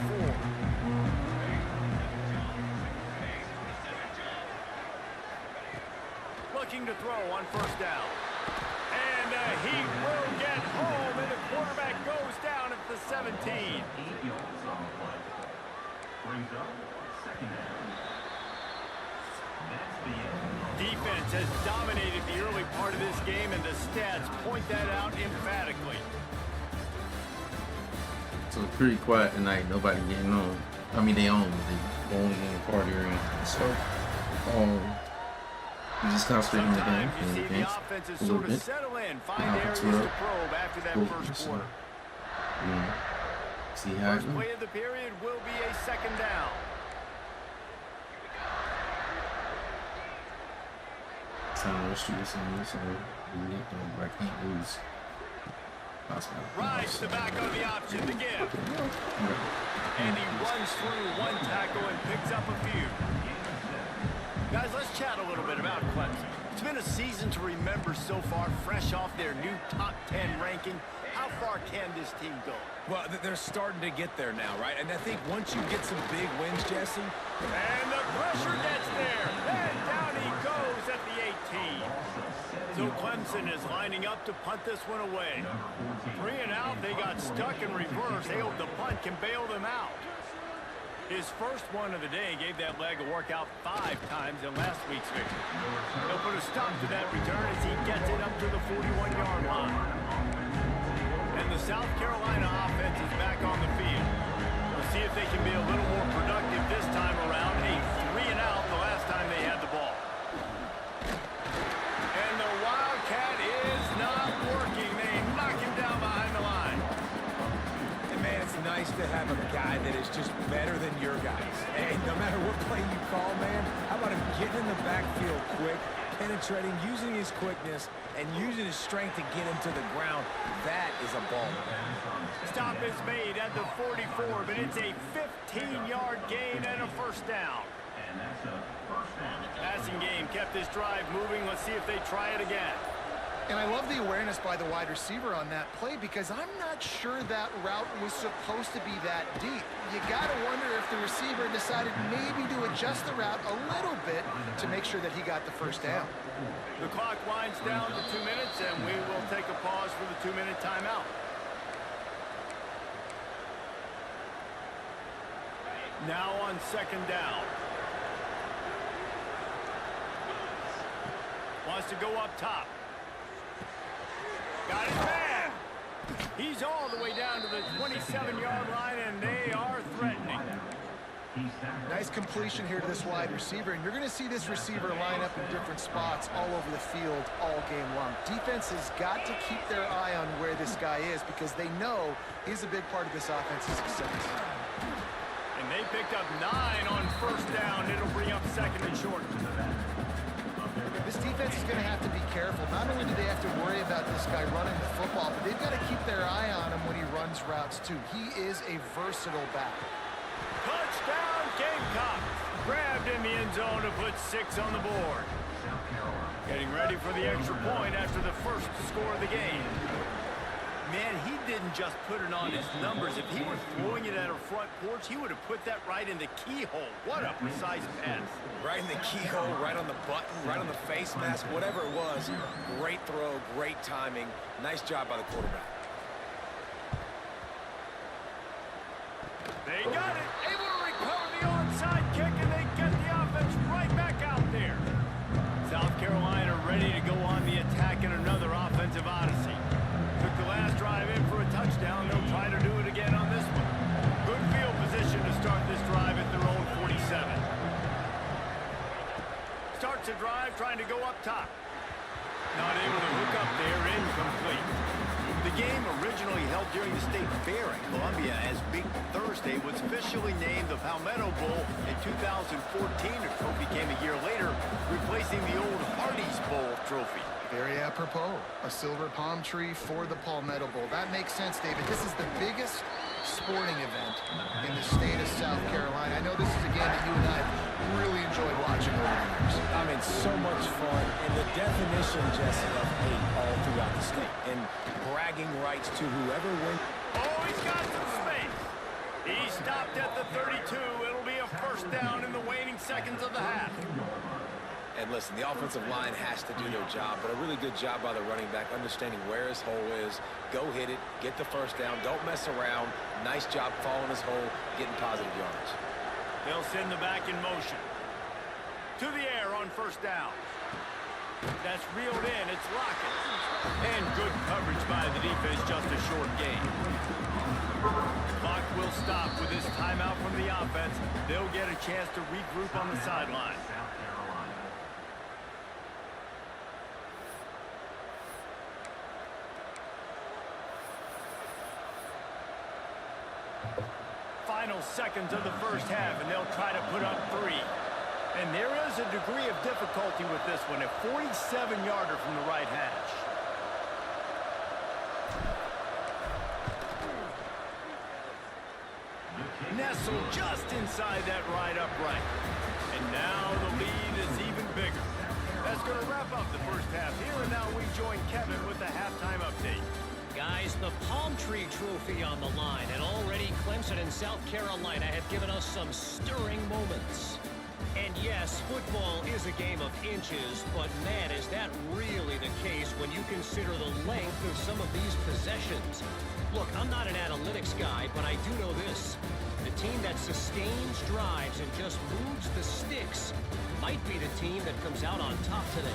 Looking to throw on 1st down. And he will get home, and the quarterback goes down at the 17. Defense has dominated the early part of this game, and the stats point that out emphatically.
So it's pretty quiet tonight. Nobody getting on. I mean, they on, but they only getting a party or anything. So, you just concentrate on the game.
You see the offense is sort of settle in, find areas to probe after that first quarter.
See how
First play of the period will be a 2nd down.
I can't lose.
Rides the back on the option to give. And he runs through 1 tackle and picks up a few. Guys, let's chat a little bit about Clemson. It's been a season to remember so far, fresh off their new top 10 ranking. How far can this team go?
Well, they're starting to get there now, right? And I think once you get some big wins, Jesse.
And the pressure gets there. And down he goes at the 18. So Clemson is lining up to punt this one away. 3 and out, they got stuck in reverse. They hope the punt can bail them out. His first one of the day gave that leg a workout 5 times in last week's victory. He'll put a stop to that return as he gets it up to the 41-yard line. And the South Carolina offense is back on the field. We'll see if they can be a little more productive this time around. A 3 and out the last time they had the ball. And the Wildcat is not working. They knock him down behind the line.
And man, it's nice to have a guy that is just better than your guys. And no matter what play you call, man, how about him getting in the backfield quick, penetrating, using his quickness, and using his strength to get him to the ground. That is a ball.
Stop is made at the 44, but it's a 15-yard gain and a 1st down. Passing game kept this drive moving. Let's see if they try it again.
And I love the awareness by the wide receiver on that play because I'm not sure that route was supposed to be that deep. You got to wonder if the receiver decided maybe to adjust the route a little bit to make sure that he got the 1st down.
The clock winds down to 2 minutes, and we will take a pause for the 2-minute timeout. Now on 2nd down. Wants to go up top. Got his man. He's all the way down to the 27-yard line, and they are threatening.
Nice completion here to this wide receiver, and you're going to see this receiver line up in different spots all over the field all game long. Defense has got to keep their eye on where this guy is because they know he's a big part of this offense's success.
And they picked up 9 on 1st down. It'll bring up 2nd and short.
This defense is going to have to be careful. Not only do they have to worry about this guy running the football, but they've got to keep their eye on him when he runs routes too. He is a versatile back.
Touchdown Gamecocks. Grabbed in the end zone to put 6 on the board. Getting ready for the extra point after the first score of the game. Man, he didn't just put it on his numbers. If he were throwing it at a front porch, he would have put that right in the keyhole. What a precise pass.
Right in the keyhole, right on the button, right on the face mask, whatever it was. Great throw, great timing. Nice job by the quarterback.
They got it. Able to recover the onside kick, and they get the offense right back out there. South Carolina ready to go on the attack in another offensive odyssey. Took the last drive in for a touchdown. They'll try to do it again on this one. Good field position to start this drive at their own 47. Starts a drive trying to go up top. Not able to hook up there, incomplete. The game, originally held during the State Fair in Columbia as Big Thursday, was officially named the Palmetto Bowl in 2014. The trophy came a year later, replacing the old Hardee's Bowl trophy.
Very apropos. A silver palm tree for the Palmetto Bowl. That makes sense, David. This is the biggest sporting event in the state of South Carolina. I know this is a game that you and I really enjoyed watching over the years.
I mean, so much fun, and the definition, Jesse, of hate all throughout the state, and bragging rights to whoever wins.
Oh, he's got some space. He stopped at the 32. It'll be a first down in the waning seconds of the half.
And listen, the offensive line has to do their job, but a really good job by the running back, understanding where his hole is. Go hit it, get the first down, don't mess around. Nice job following his hole, getting positive yards.
They'll send the back in motion. To the air on first down. That's reeled in, it's Lockett. And good coverage by the defense, just a short gain. Clock will stop with this timeout from the offense. They'll get a chance to regroup on the sideline. Final seconds of the first half, and they'll try to put up 3. And there is a degree of difficulty with this one, a 47-yarder from the right hash. Nestled just inside that right upright. And now the lead is even bigger. That's going to wrap up the first half here, and now we join Kevin with the halftime update.
Guys, the Palm Tree Trophy on the line, and already Clemson and South Carolina have given us some stirring moments. And yes, football is a game of inches, but man, is that really the case when you consider the length of some of these possessions. Look, I'm not an analytics guy, but I do know this. The team that sustains drives and just moves the sticks might be the team that comes out on top today.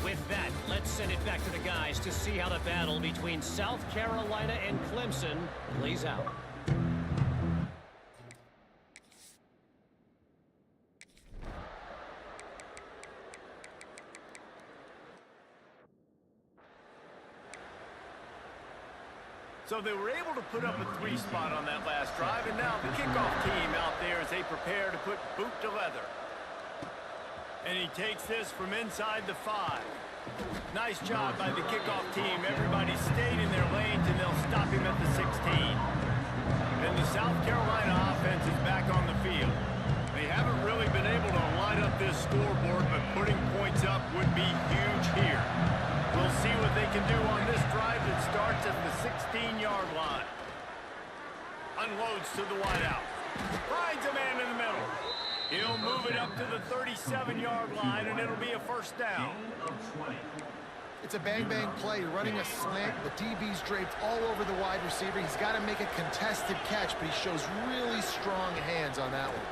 With that, let's send it back to the guys to see how the battle between South Carolina and Clemson plays out.
So they were able to put up a 3 spot on that last drive, and now the kickoff team out there as they prepare to put boot to leather. And he takes this from inside the 5. Nice job by the kickoff team. Everybody stayed in their lanes, and they'll stop him at the 16. And the South Carolina offense is back on the field. They haven't really been able to light up this scoreboard, but putting points up would be huge here. We'll see what they can do on this drive that starts at the 16-yard line. Unloads to the wideout. Finds a man in the middle. He'll move it up to the 37-yard line, and it'll be a first down.
It's a bang-bang play. You're running a slant. The DB's draped all over the wide receiver. He's got to make a contested catch, but he shows really strong hands on that one.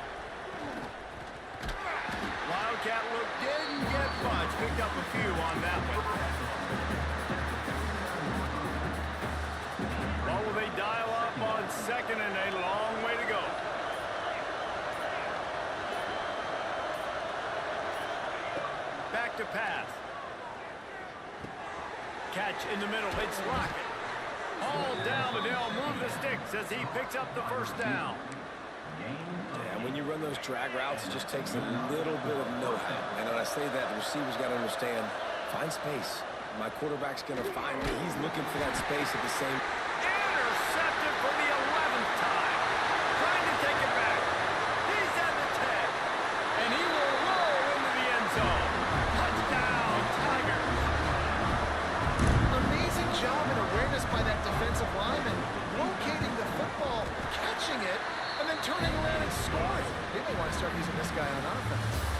Wildcat look didn't get much. Picked up a few on that one. What will they dial up on second and a long way to go? Back to pass. Catch in the middle. It's Lockett. All down, but they'll move the sticks as he picks up the first down.
Yeah, when you run those drag routes, it just takes a little bit of know-how. And when I say that, the receiver's got to understand, find space. My quarterback's going to find me. He's looking for that space at the same.
Intercepted for the 11th time. Trying to take it back. He's at the 10. And he will roll into the end zone. Touchdown, Tigers.
Amazing job and awareness by that defensive lineman. Locating the football, catching it, and then turning around and scoring. They may want to start using this guy on offense.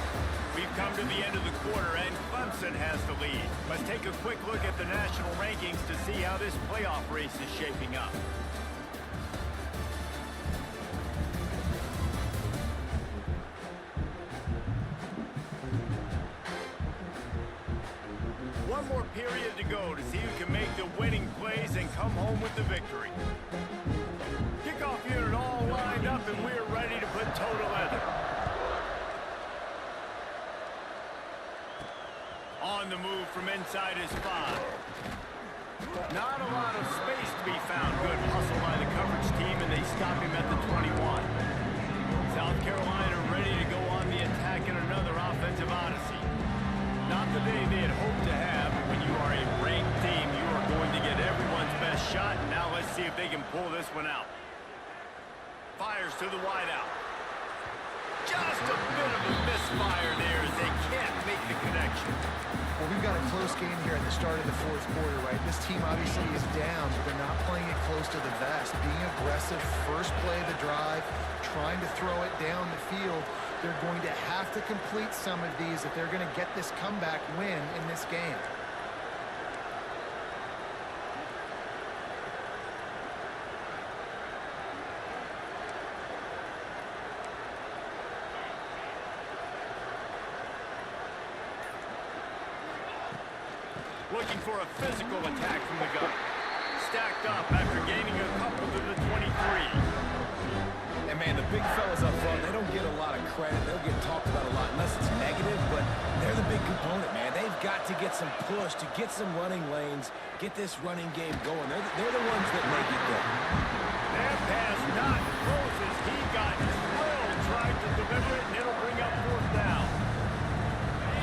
We've come to the end of the quarter, and Clemson has the lead. Let's take a quick look at the national rankings to see how this playoff race is shaping up. one more period to go to see who can make the winning plays and come home with the victory. Kickoff unit all lined up, and we're ready to put toe to leather. On the move from inside his 5. Not a lot of space to be found. Good hustle by the coverage team, and they stop him at the 21. South Carolina ready to go on the attack in another offensive odyssey. Not the day they had hoped to have. When you are a ranked team, you are going to get everyone's best shot. Now let's see if they can pull this one out. Fires to the wideout. Just a bit of a misfire there as they can't make the connection.
Well, we've got a close game here at the start of the fourth quarter, right? This team obviously is down, but they're not playing it close to the vest. Being aggressive, first play of the drive, trying to throw it down the field. They're going to have to complete some of these if they're going to get this comeback win in this game.
Looking for a physical attack from the gun. Stacked up after gaining a couple to the 23.
And man, the big fellas up front, they don't get a lot of credit. They'll get talked about a lot unless it's negative, but they're the big component, man. They've got to get some push, to get some running lanes, get this running game going. They're the ones that make it go.
That pass not closes. He got drilled, tried to deliver it, and it'll bring up 4th down.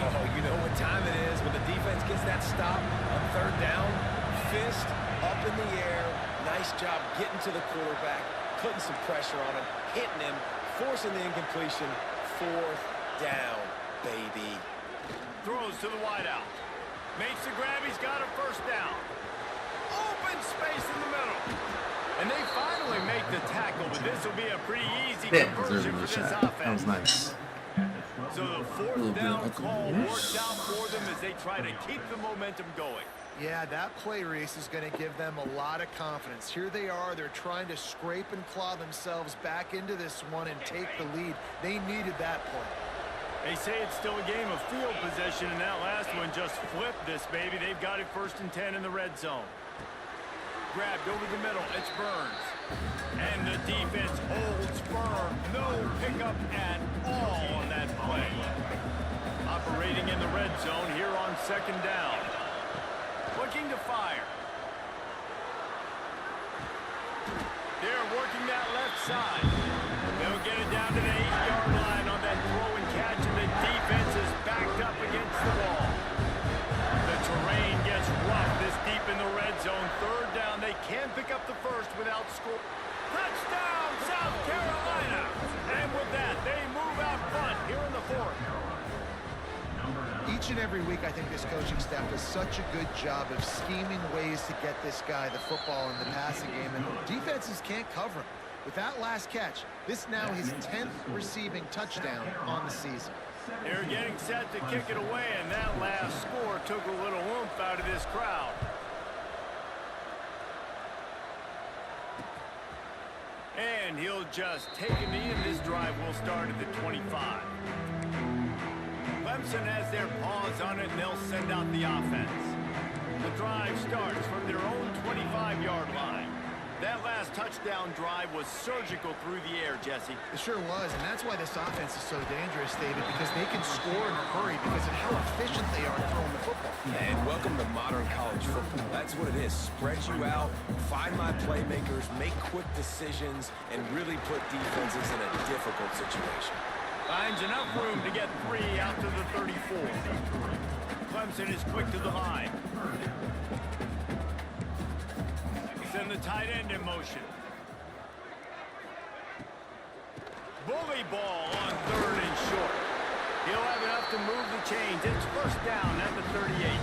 Oh, you know what time it is when the defense gets that stop on 3rd down. Fist up in the air. Nice job getting to the quarterback, putting some pressure on him, hitting him, forcing the incompletion. 4th down, baby.
Throws to the wideout. Makes the grab. He's got a 1st down. Open space in the middle. And they finally make the tackle, but this will be a pretty easy conversion for this offense.
That was nice.
So the 4th down call worked out for them as they try to keep the momentum going.
Yeah, that play race is going to give them a lot of confidence. Here they are. They're trying to scrape and claw themselves back into this one and take the lead. They needed that play.
They say it's still a game of field possession, and that last one just flipped this baby. They've got it 1st and 10 in the red zone. Grabbed over the middle. It's Burns. And the defense holds firm. No pickup at all on that play. Operating in the red zone here on 2nd down. Looking to fire. They're working that left side. They'll get it down to the 8-yard line on that throw and catch, and the defense is backed up against the wall. The terrain gets rough this deep in the red zone. 3rd down. They can pick up the 1st without score. Touchdown, South Carolina! And with that, they move out front here in the 4th.
Each and every week, I think this coaching staff does such a good job of scheming ways to get this guy the football in the passing game, and defenses can't cover him. With that last catch, this now his 10th receiving touchdown on the season.
They're getting set to kick it away, and that last score took a little oomph out of this crowd. And he'll just take a knee, and this drive will start at the 25. Clemson has their paws on it, and they'll send out the offense. The drive starts from their own 25-yard line. That last touchdown drive was surgical through the air, Jesse.
It sure was, and that's why this offense is so dangerous, David, because they can score in a hurry because of how efficient they are throwing the football.
And welcome to modern college football. That's what it is. Spread you out, find my playmakers, make quick decisions, and really put defenses in a difficult situation.
Finds enough room to get 3 out to the 34. Clemson is quick to the line. Send the tight end in motion. Bully ball on 3rd and short. He'll have enough to move the chains. It's 1st down at the 38.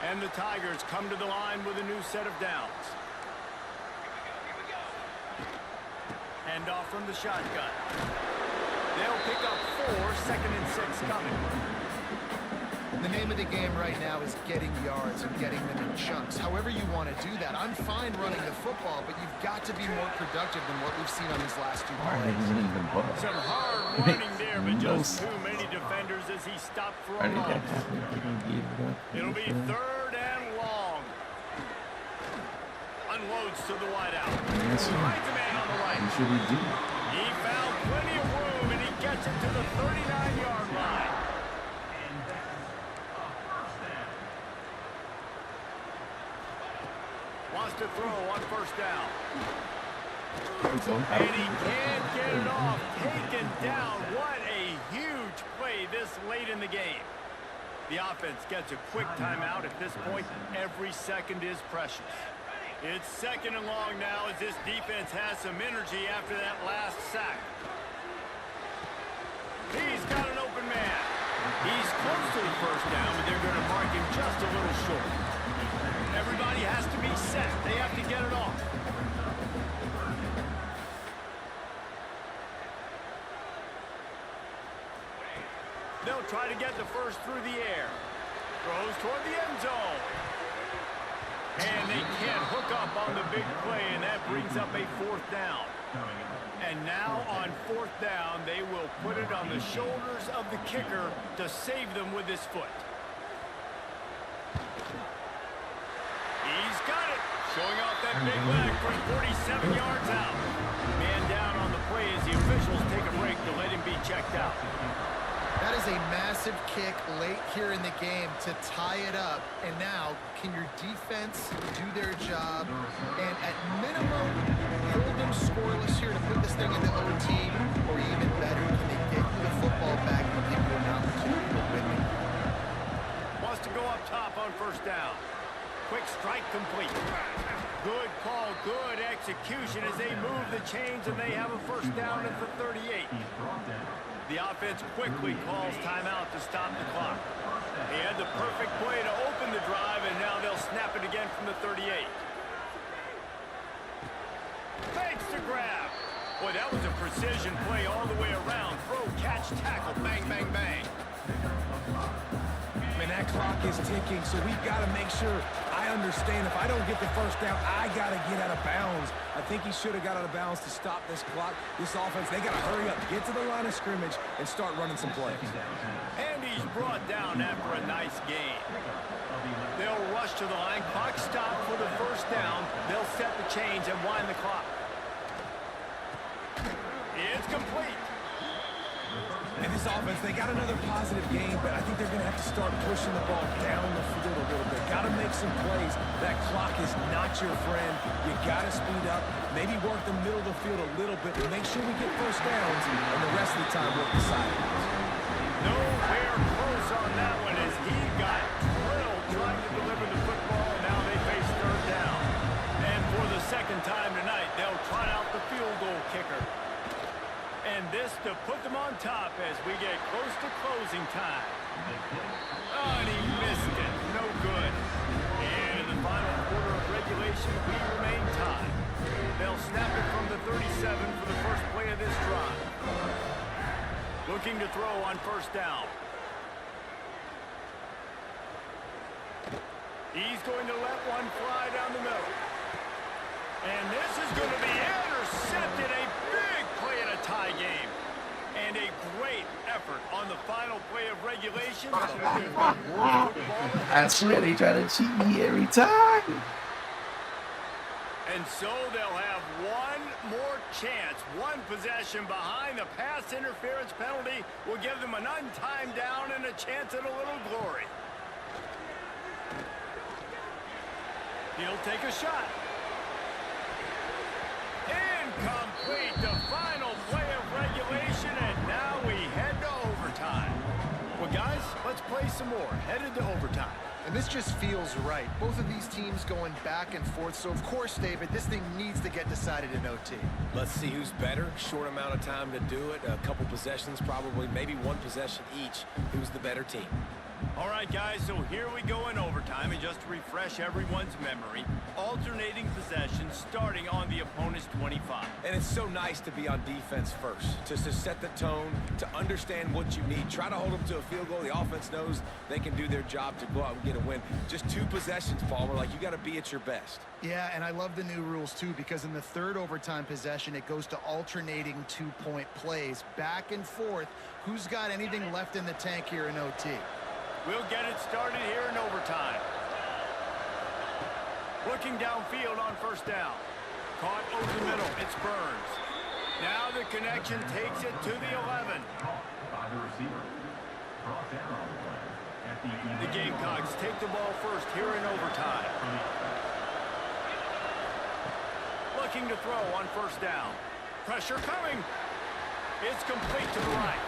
And the Tigers come to the line with a new set of downs. Hand off from the shotgun. They'll pick up 4, 2nd and 6 coming.
The name of the game right now is getting yards and getting them in chunks. However you want to do that. I'm fine running the football, but you've got to be more productive than what we've seen on these last 2 plays.
Some hard running there, but just too many defenders as
as he stopped for a loss. It'll be 3rd and long. Unloads to the wideout. Finds a man on the right. He found plenty of room, and he gets it to the 39-yard line. Wants to throw on 1st down. And he can't get it off. Taken down. What a huge play this late in the game. The offense gets a quick timeout at this point. Every second is precious. It's 2nd and long now as this defense has some energy after that last sack. He's got an open man. He's close to the 1st down, but they're going to mark him just a little short. Everybody has to be set. They have to get it off. They'll try to get the 1st through the air. Throws toward the end zone. And they can't hook up on the big play, and that brings up a 4th down. And now on 4th down, they will put it on the shoulders of the kicker to save them with his foot. He's got it. Showing off that big leg from 47 yards out. Man down on the play as the officials take a break to let him be checked out.
That is a massive kick late here in the game to tie it up. And now, can your defense do their job? And at minimum, hold them scoreless here to put this thing into OT. Or even better, can they get you the football back and give you an opportunity to win it?
Wants to go up top on 1st down. Quick strike complete. Good call, good execution as they move the chains and they have a 1st down at the 38. The offense quickly calls timeout to stop the clock. They had the perfect play to open the drive, and now they'll snap it again from the 38. Fakes to grab. Boy, that was a precision play all the way around. Throw, catch, tackle, bang, bang, bang.
Man, that clock is ticking, so we've got to make sure. I understand if I don't get the 1st down, I got to get out of bounds. I think he should have got out of bounds to stop this clock. This offense, they got to hurry up, get to the line of scrimmage, and start running some plays.
And he's brought down after a nice gain. They'll rush to the line. Clock stopped for the 1st down. They'll set the chains and wind the clock. It's complete.
And this offense, they got another positive game, but I think they're going to have to start pushing the ball down the field a little bit. Got to make some plays. That clock is not your friend. You got to speed up, maybe work the middle of the field a little bit, and make sure we get 1st downs, and the rest of the time work the sidelines.
Nowhere close on that one as he got drilled trying to deliver the football, and now they face 3rd down. And for the 2nd time tonight, they'll try out the field goal kicker. And this to put them on top as we get close to closing time. Oh, and he missed it. No good. And in the final quarter of regulation, we remain tied. They'll snap it from the 37 for the 1st play of this drive. Looking to throw on 1st down. He's going to let one fly down the middle. And this is going to be intercepted. A big play in a tie game. And a great effort on the final play of regulation.
I swear they try to cheat me every time.
And so they'll have one more chance. One possession behind the pass interference penalty will give them an untimed down and a chance at a little glory. He'll take a shot. Incomplete, the final play of regulation, and now we head to overtime. Well, guys, let's play some more. Headed to overtime.
And this just feels right. Both of these teams going back and forth. So, of course, David, this thing needs to get decided in OT.
Let's see who's better. Short amount of time to do it. A couple possessions probably, maybe one possession each. Who's the better team?
All right, guys, so here we go in overtime, and just to refresh everyone's memory, alternating possessions starting on the opponent's 25.
And it's so nice to be on defense first, just to set the tone, to understand what you need. Try to hold them to a field goal. The offense knows they can do their job to go out and get a win. Just 2 possessions, Paul. We're like, you got to be at your best.
Yeah, and I love the new rules, too, because in the third overtime possession, it goes to alternating 2-point plays, back and forth. Who's got anything left in the tank here in OT?
We'll get it started here in overtime. Looking downfield on first down. Caught over the middle. It's Burns. Now the connection takes it to the 11. The Gamecocks take the ball first here in overtime. Looking to throw on first down. Pressure coming. It's complete to the right.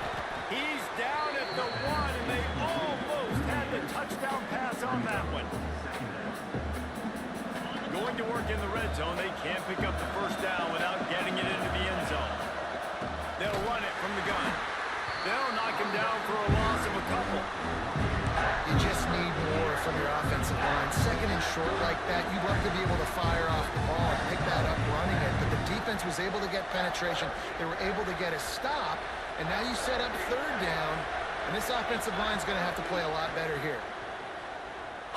He's down at the 1, and they almost had the touchdown pass on that one. Going to work in the red zone. They can't pick up the first down without getting it into the end zone. They'll run it from the gun. They'll knock him down for a loss of a couple.
You just need more from your offensive line. Second and short like that, you'd love to be able to fire off the ball and pick that up running it. But the defense was able to get penetration. They were able to get a stop. And now you set up third down, and this offensive line's going to have to play a lot better here.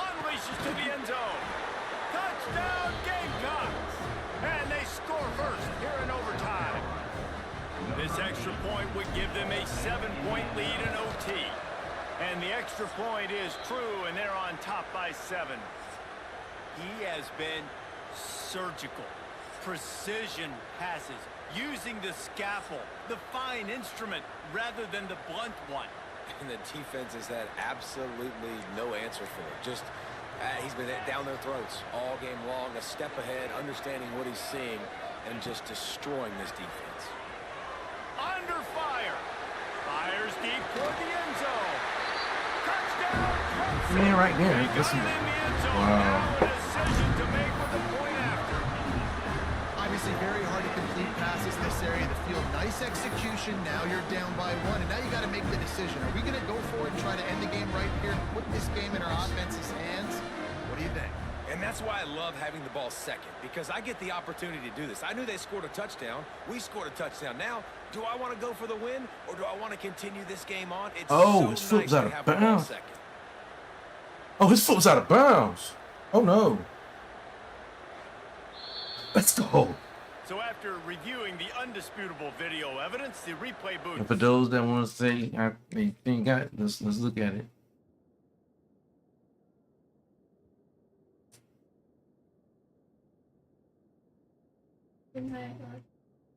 Unleashes to the end zone. Touchdown, Gamecocks! And they score first here in overtime. This extra point would give them a 7-point lead in OT. And the extra point is true, and they're on top by 7. He has been surgical. Precision passes. Using the scalpel, the fine instrument, rather than the blunt one.
And the defense has had absolutely no answer for it. Just, he's been down their throats all game long, a step ahead, understanding what he's seeing, and just destroying this defense.
Under fire. Fires deep toward the end zone. Touchdown.
Man, right there. Listen.
Wow. A decision to make with the point after.
Obviously very hard to complete passes in this area of the field. Nice execution. Now you're down by 1, and now you got to make the decision. Are we going to go for it and try to end the game right here, put this game in our offense's hands? What do you think?
And that's why I love having the ball second, because I get the opportunity to do this. I knew they scored a touchdown. We scored a touchdown. Now, do I want to go for the win, or do I want to continue this game on? It's
his foot's out of bounds. Oh, his foot's out of bounds. Oh, no. Let's go.
So after reviewing the undisputable video evidence, the replay booth.
And for those that want to say they ain't got it, let's look at it.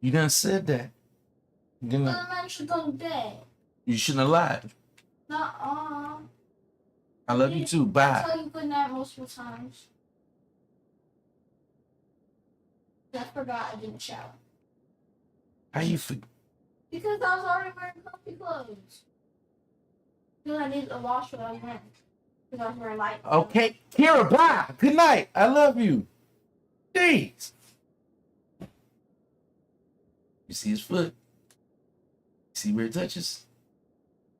You done said that. You
Man should go to bed.
You shouldn't have lied.
Nuh-uh.
I love you too. Bye.
I tell you good night multiple times. I forgot I didn't shower.
How you forget?
Because I was already wearing comfy clothes. Because I needed to wash what I was wearing. Because I was wearing light clothes.
Okay, Kira, bye. Good night. I love you. Jeez. You see his foot? See where it touches?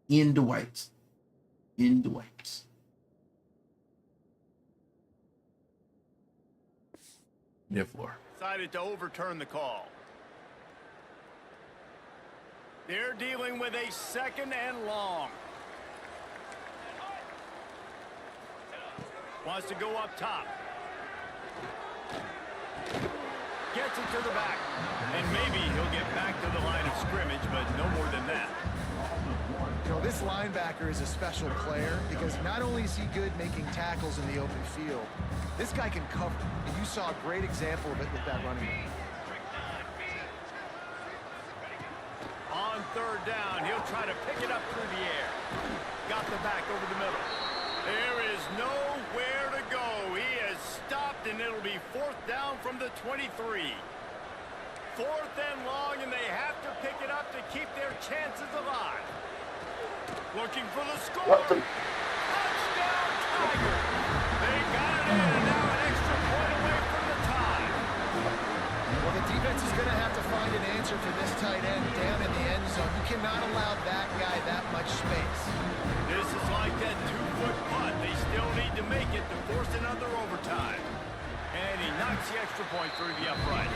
In the whites. In the whites. Therefore.
Decided to overturn the call. They're dealing with a second and long. Wants to go up top. Gets it to the back. And maybe he'll get back to the line of scrimmage, but no more than that.
You know, this linebacker is a special player because not only is he good making tackles in the open field, this guy can cover. And you saw a great example of it with that running back.
On third down, he'll try to pick it up through the air. Got the back over the middle. There is nowhere to go. He has stopped, and it'll be fourth down from the 23. Fourth and long, and they have to pick it up to keep their chances alive. Looking for the score. Touchdown, Tiger. They got it in, and now an extra point away from the tie.
Well, the defense is going to have to find an answer for this tight end down in the end zone. You cannot allow that guy that much space.
This is like that 2 attempts the extra point through the uprights.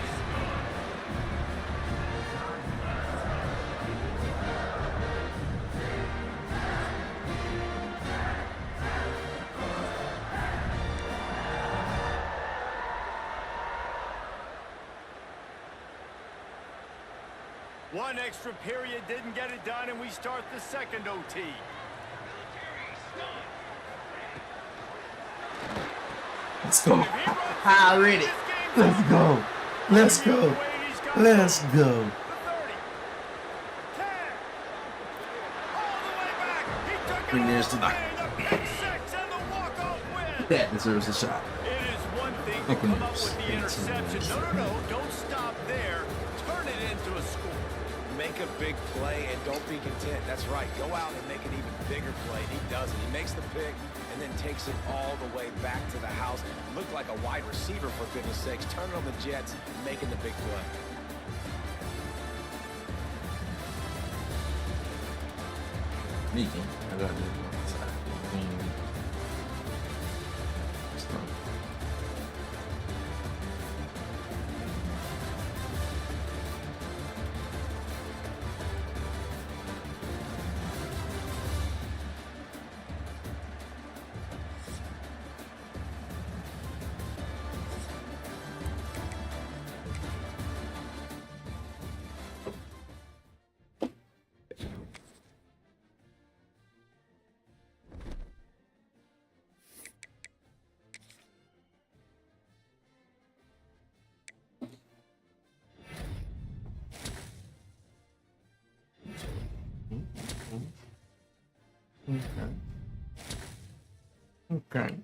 One extra period didn't get it done, and we start the second OT.
Let's go. Already. Let's go. Let's go. Let's go. Bring this to the. That deserves a shot.
It is one thing to come up with the interception. No, don't stop there. Turn it into a score.
Make a big play and don't be content. That's right. Go out and make an even bigger play. And he does it. He makes the pick and then takes it all the way back to the house. Looked like a wide receiver, for goodness sakes. Turning on the Jets, making the big play.
Sneaking. I gotta do it on the side. Okay.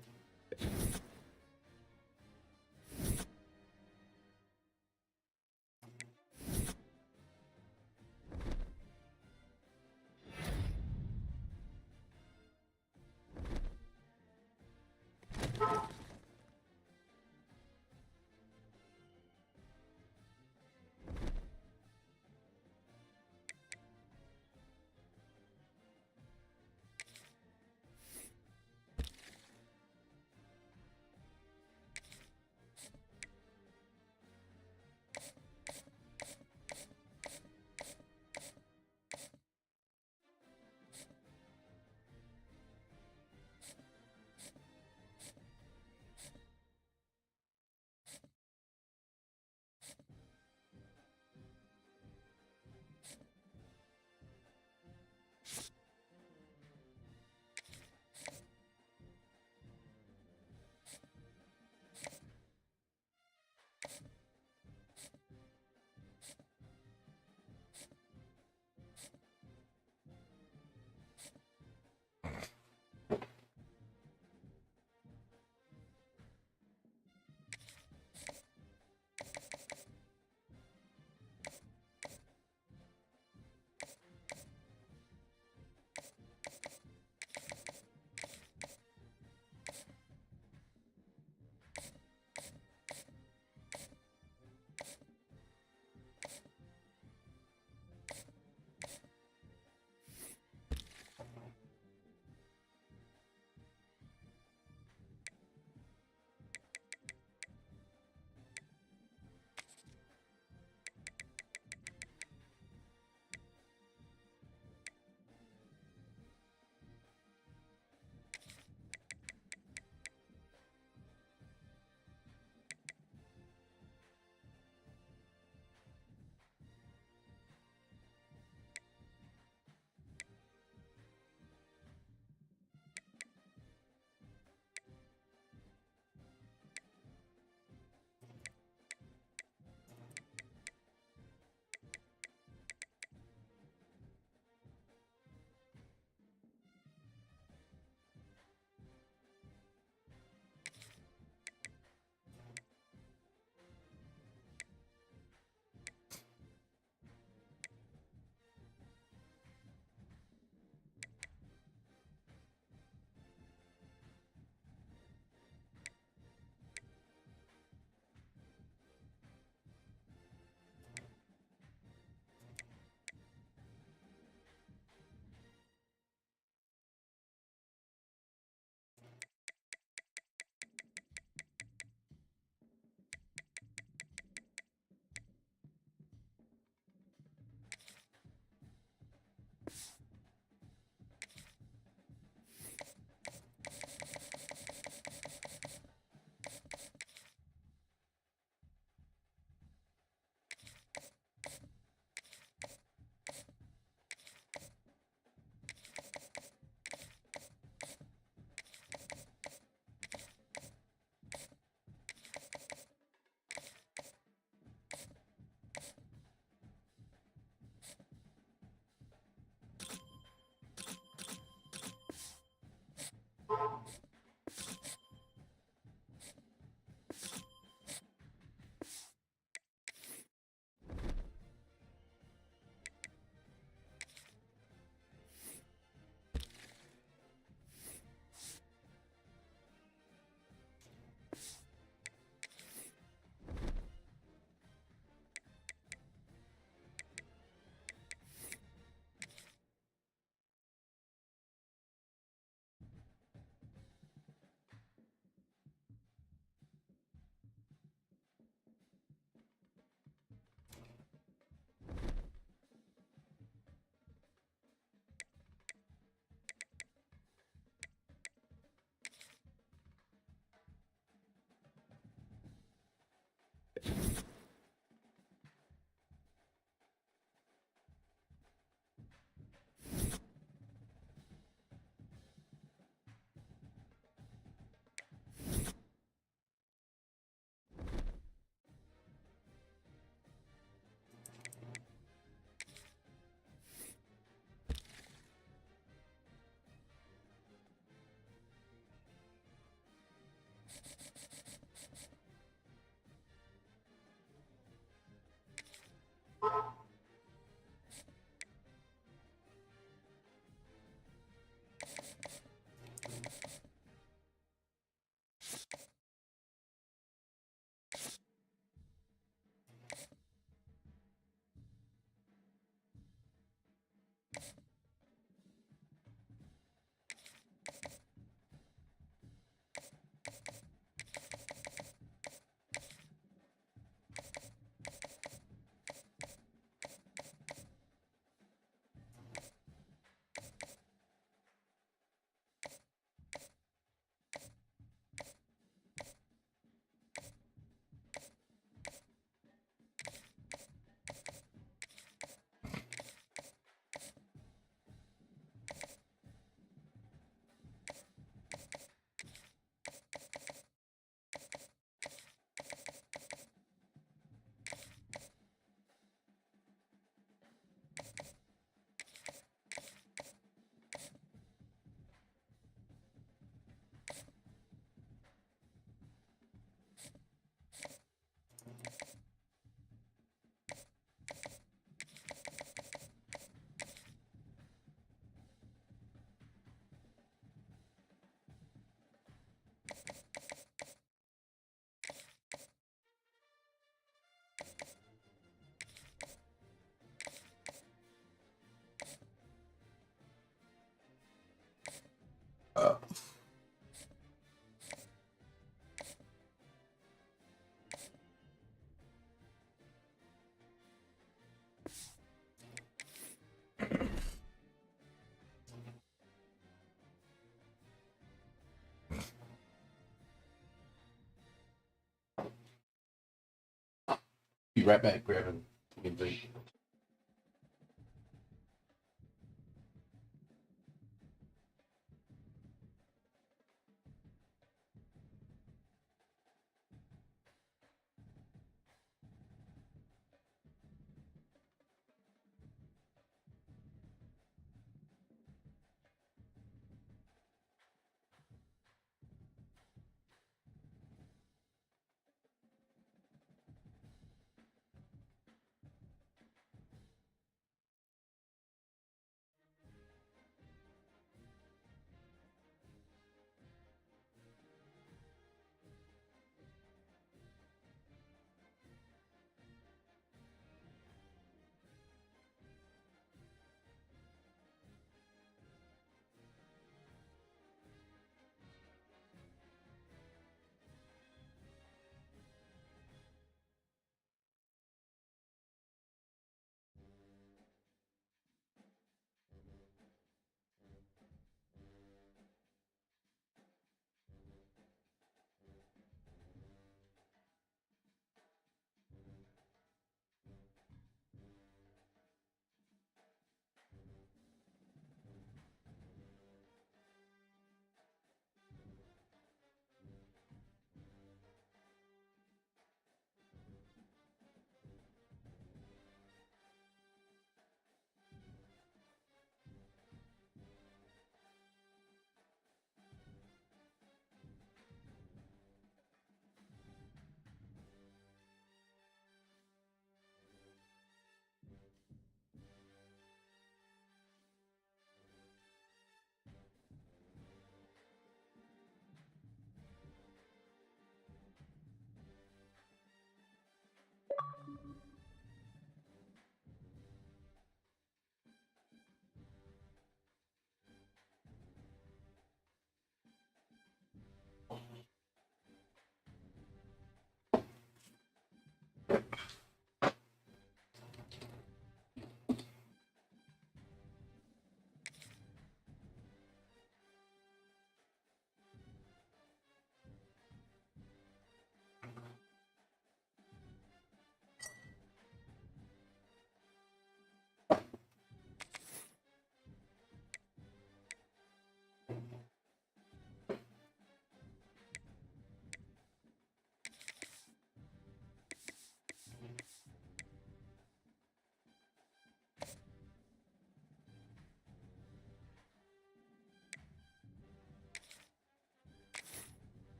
right back grabbing a drink.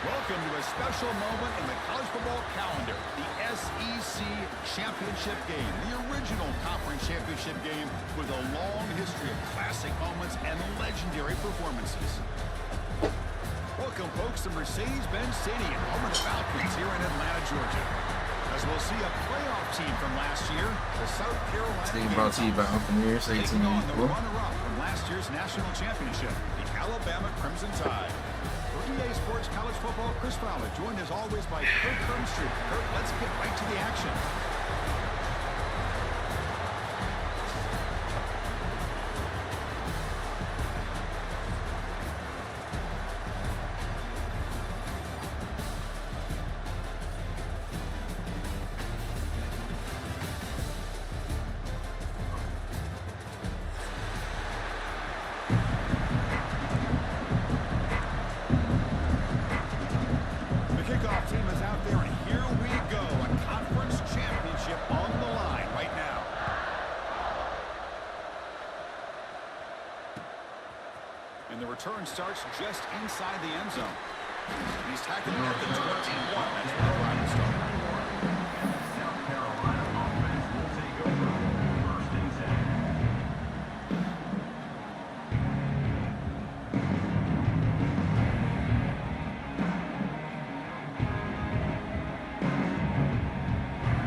Welcome to a special moment in the college football calendar, the SEC Championship Game, the original conference championship game with a long history of classic moments and legendary performances. Welcome, folks, to Mercedes-Benz Stadium, home of the Falcons here in Atlanta, Georgia. As we'll see a playoff team from last year, the South Carolina
Stadium brought to you by Uncle Mears,
taking on the runner-up from last year's national championship, the Alabama Crimson Tide. For EA Sports College Football, Chris Fowler, joined as always by Kurt Hermstreet. Kurt, let's get right to the action. And the return starts just inside the end zone. He's tackling at the 21. That's where the ride will start. South Carolina offense will take over. First and 10.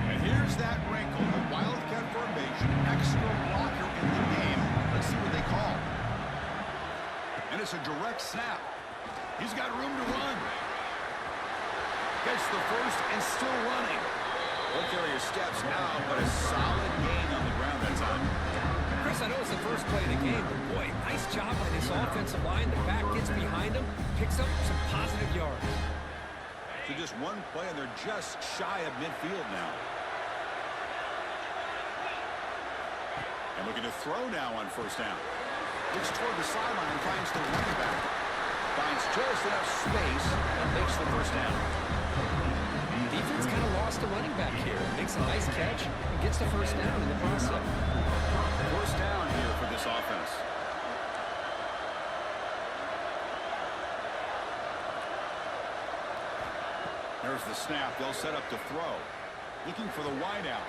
And here's that wrinkle, the Wildcat formation, extra blocker in the game. Let's see what they call. And it's a direct snap. He's got room to run. Gets the first and still running. Won't carry his steps now, but a solid gain on the ground that time.
Chris, I know it's the first play of the game, but boy, nice job by this offensive line. The back gets behind him, picks up some positive yards.
So just one play, and they're just shy of midfield now. And looking to throw now on first down. Looks toward the sideline and finds the running back. Finds just enough space and makes the first down.
Defense kind of lost the running back here. Makes a nice catch and gets the first down in the process.
First down here for this offense. There's the snap. They'll set up to throw. Looking for the wideout.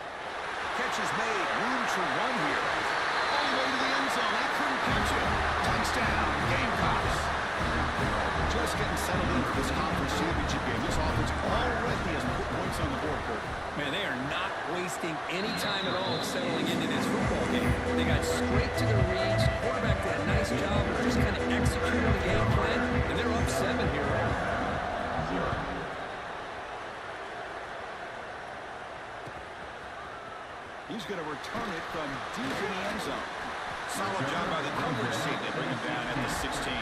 Catch is made. Room to run here. All the way to the end zone. They couldn't catch it. Touchdown, Gamecocks. Just getting settled in for this conference championship game. This offense already has put points on the board, Kurt.
Man, they are not wasting any time at all settling into this football game. They got straight to their reads. Quarterback did a nice job of just kind of executing the game plan, and they're up 7 here.
He's going to return it from deep in the end zone. Solid job by the coverage team. They bring him down at the 16.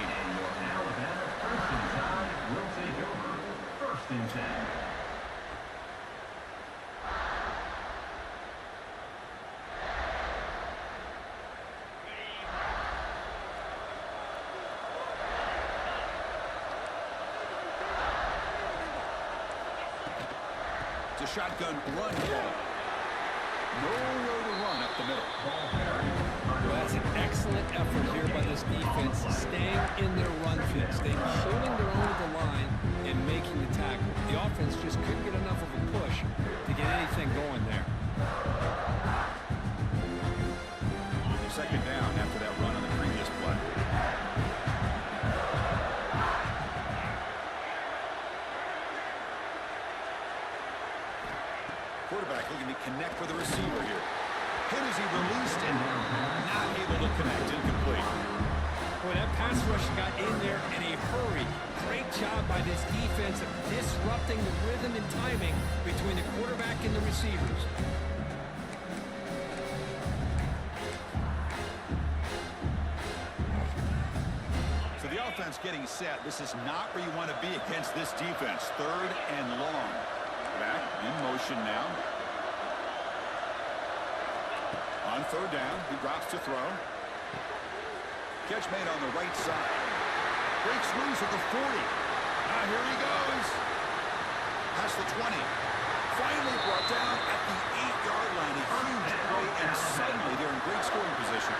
Will take over first and 10.
It's a shotgun run ball. Nowhere to run up the middle.
Well, that's an excellent effort here by this defense, staying in their run fits. They're holding their own at the line and making the tackle. The offense just couldn't get enough of a push to get anything going there.
Second down after that run on the previous play. Quarterback looking to connect with the receiver here. Hit as he released and not able to connect. Incomplete.
Boy, that pass rush got in there in a hurry. Great job by this defense of disrupting the rhythm and timing between the quarterback and the receivers.
So the offense getting set. This is not where you want to be against this defense. Third and long. Back in motion now. On third down, he drops to throw. Catch made on the right side. Breaks loose at the 40. Now here he goes. Past the 20. Finally brought down at the 8-yard line. A huge play, and suddenly they're in great scoring position.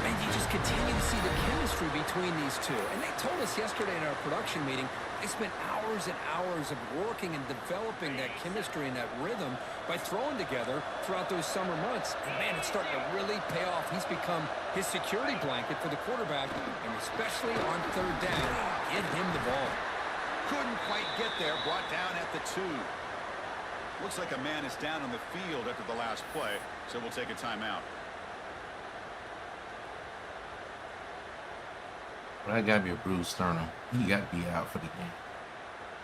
And you just continue to see the chemistry between these two. And they told us yesterday in our production meeting, they spent hours and hours of working and developing that chemistry and that rhythm by throwing together throughout those summer months. And man, it's starting to really pay off. He's become his security blanket for the quarterback, and especially on third down, get him the ball.
Couldn't quite get there. Brought down at the 2. Looks like a man is down on the field after the last play, so we'll take a timeout.
But I gotta be a bruised sternum. He got to be out for the game.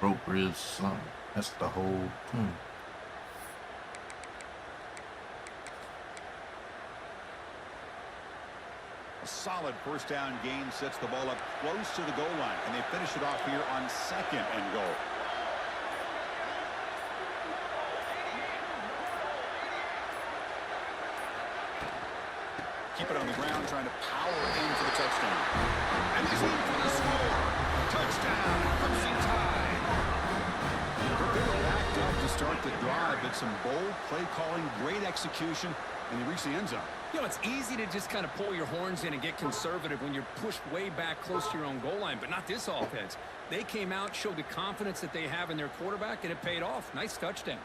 Broke ribs, something. That's the whole thing.
A solid first down gain sets the ball up close to the goal line, and they finish it off here on second and goal. Keep it on the ground, trying to power in for the touchdown. And he's in for the score. Touchdown, Crimson Tide. They're really backed up to start the drive, but some bold play calling, great execution, and they reach the end zone.
You know, it's easy to just kind of pull your horns in and get conservative when you're pushed way back close to your own goal line, but not this offense. They came out, showed the confidence that they have in their quarterback, and it paid off. Nice touchdown.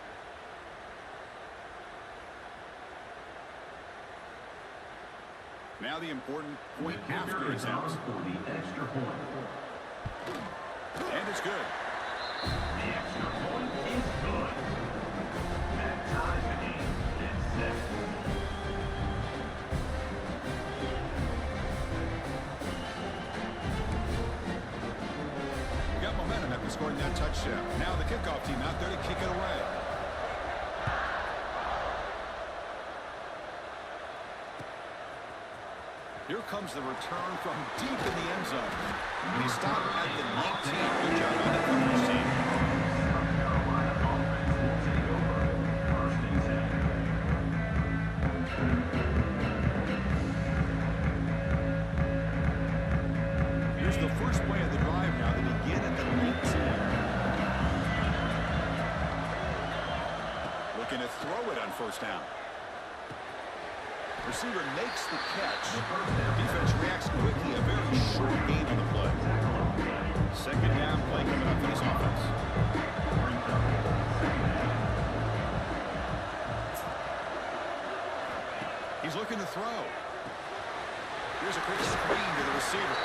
Now the important point after attempt. And it's good.
The extra point is good. That ties the game at 7.
Got momentum at after scoring that touchdown. Now the kickoff team out there to kick it away. Here comes the return from deep in the end zone. And he stopped at the 19. Good job by the coverage team. Here's the first play of the drive now. They begin at the 19. Looking to throw it on first down. Receiver makes the catch. Defense reacts quickly. A very short gain on the play. Second down play coming up for this offense. He's looking to throw. Here's a quick screen to the receiver.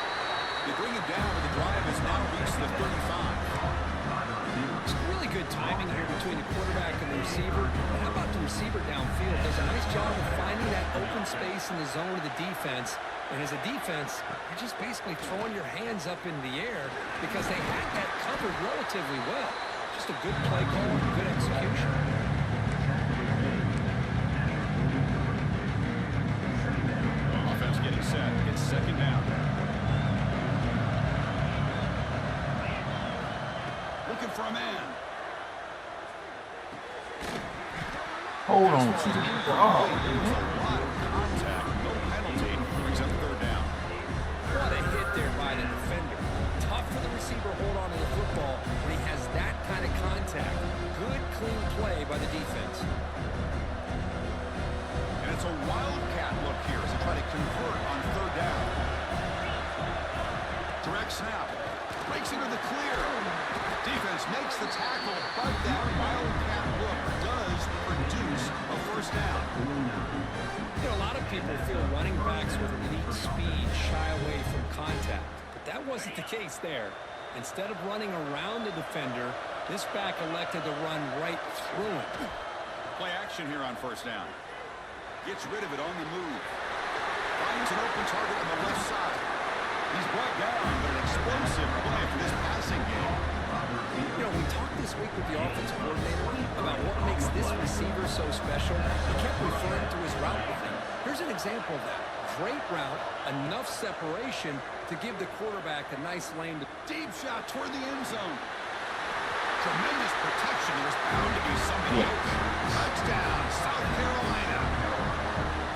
They bring him down, but the drive has now reached the 35.
It's really good timing here between the quarterback and the receiver. And how about the receiver downfield? Does a nice job of finding that open space in the zone of the defense. And as a defense, you're just basically throwing your hands up in the air because they had that covered relatively well. Just a good play call and good execution.
Offense getting set. It's second down. Looking for a man.
Hold on to the ball.
Contact, no penalty. Brings up third down.
What a hit there by the defender. Tough for the receiver to hold on to the football when he has that kind of contact. Good, clean play by the defense.
And it's a wildcat look here as they try to convert on third down. Direct snap. Breaks into the clear. Defense makes the tackle, but that wildcat look does produce a first down.
You know, a lot of people feel running backs with elite speed shy away from contact, but that wasn't the case there. Instead of running around the defender, this back elected to run right through him.
Play action here on first down. Gets rid of it on the move. Finds an open target on the left side. He's brought down, but an explosive play for this passing game.
You know, we talked this week with the offensive coordinator about what makes this receiver so special. He kept referring to his route running. Here's an example of that. Great route, enough separation to give the quarterback a nice lane.
Deep shot toward the end zone. Tremendous protection. There was bound to be somebody open. Touchdown, South Carolina.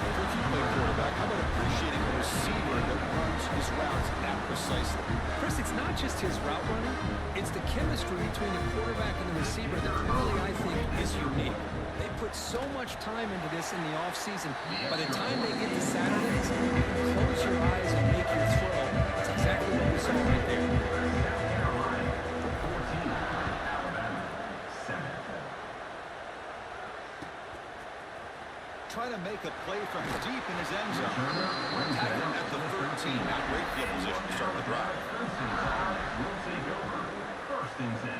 If you play quarterback, how about appreciating a receiver that runs his routes that precisely?
Chris, it's not just his route running. It's the chemistry between the quarterback and the receiver that really, I think, is unique. They put so much time into this in the offseason. By the time they get to Saturdays, close your eyes and make your throw. That's exactly what we saw right there.
Try to make a play from deep in his end zone. Tackling at the 13. Not great field position to start the drive.
Will take over. First and 10.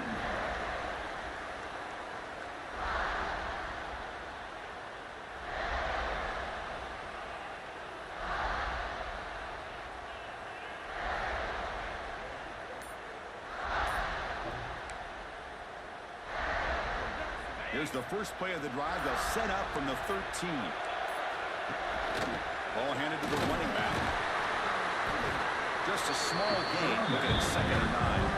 Here's the first play of the drive. They'll set up from the 13. Ball handed to the running back. Just a small gain. Looking at second and
9.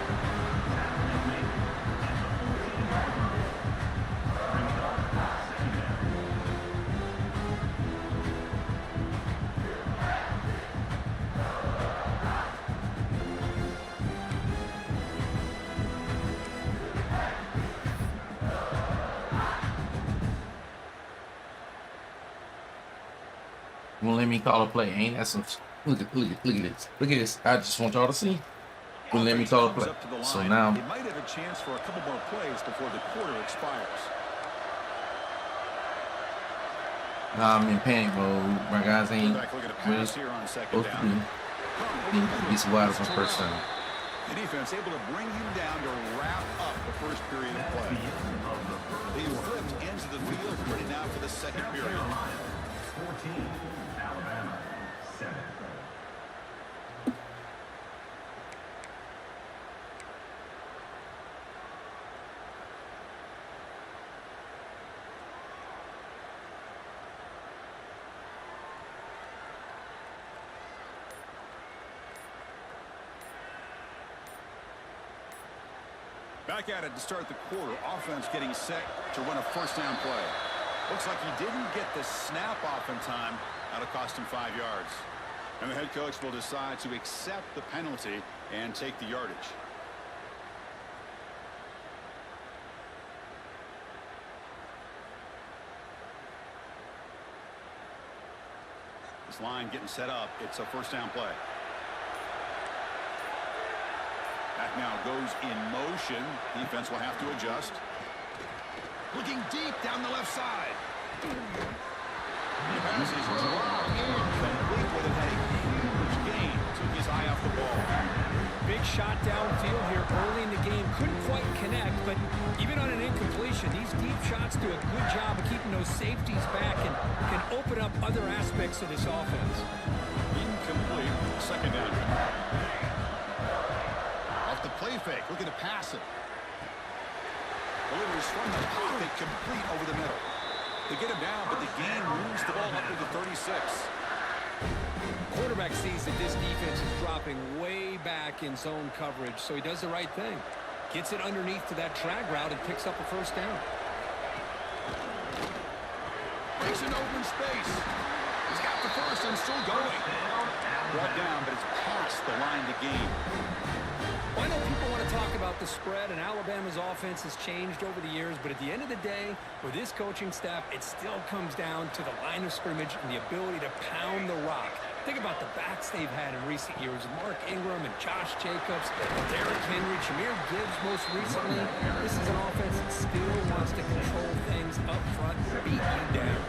Won't let me call a play. Ain't that some? Look at this. Look at this. I just want y'all to see. Won't let me call a play. So now
they might have a chance for a couple more plays before the quarter expires.
nah, I'm in panic mode. My guys ain't
Back looking to
really
pass here on second
supposed to
down.
be. He's wide open first time.
The defense able to bring him down to wrap up the first period of play. They flipped into the field, ready now for the second period.
14, Alabama 7.
Back at it to start the quarter. Offense getting set to run a first down play. Looks like he didn't get the snap off in time. That'll cost him 5 yards. And the head coach will decide to accept the penalty and take the yardage. This line getting set up. It's a first down play. That now goes in motion. Defense will have to adjust. Looking deep down the left side. The pass is dropped. Incomplete with it. Had a huge gain. Took his eye off the ball.
Big shot downfield here early in the game. Couldn't quite connect, but even on an incompletion, these deep shots do a good job of keeping those safeties back and can open up other aspects of this offense.
Incomplete. Second down. Off the play fake. Looking to pass it. Delivers from the pocket, complete over the middle. They get him down, but the gain moves the ball up to the 36.
Quarterback sees that this defense is dropping way back in zone coverage, so he does the right thing. Gets it underneath to that drag route and picks up a first down.
Makes an open space. He's got the first and still going. Brought down, but it's past the line to gain.
Well, I know people want to talk about the spread, and Alabama's offense has changed over the years, but at the end of the day, with this coaching staff, it still comes down to the line of scrimmage and the ability to pound the rock. Think about the backs they've had in recent years. Mark Ingram and Josh Jacobs, Derrick Henry, Jahmyr Gibbs most recently. This is an offense that still wants to control things up front and beat you down.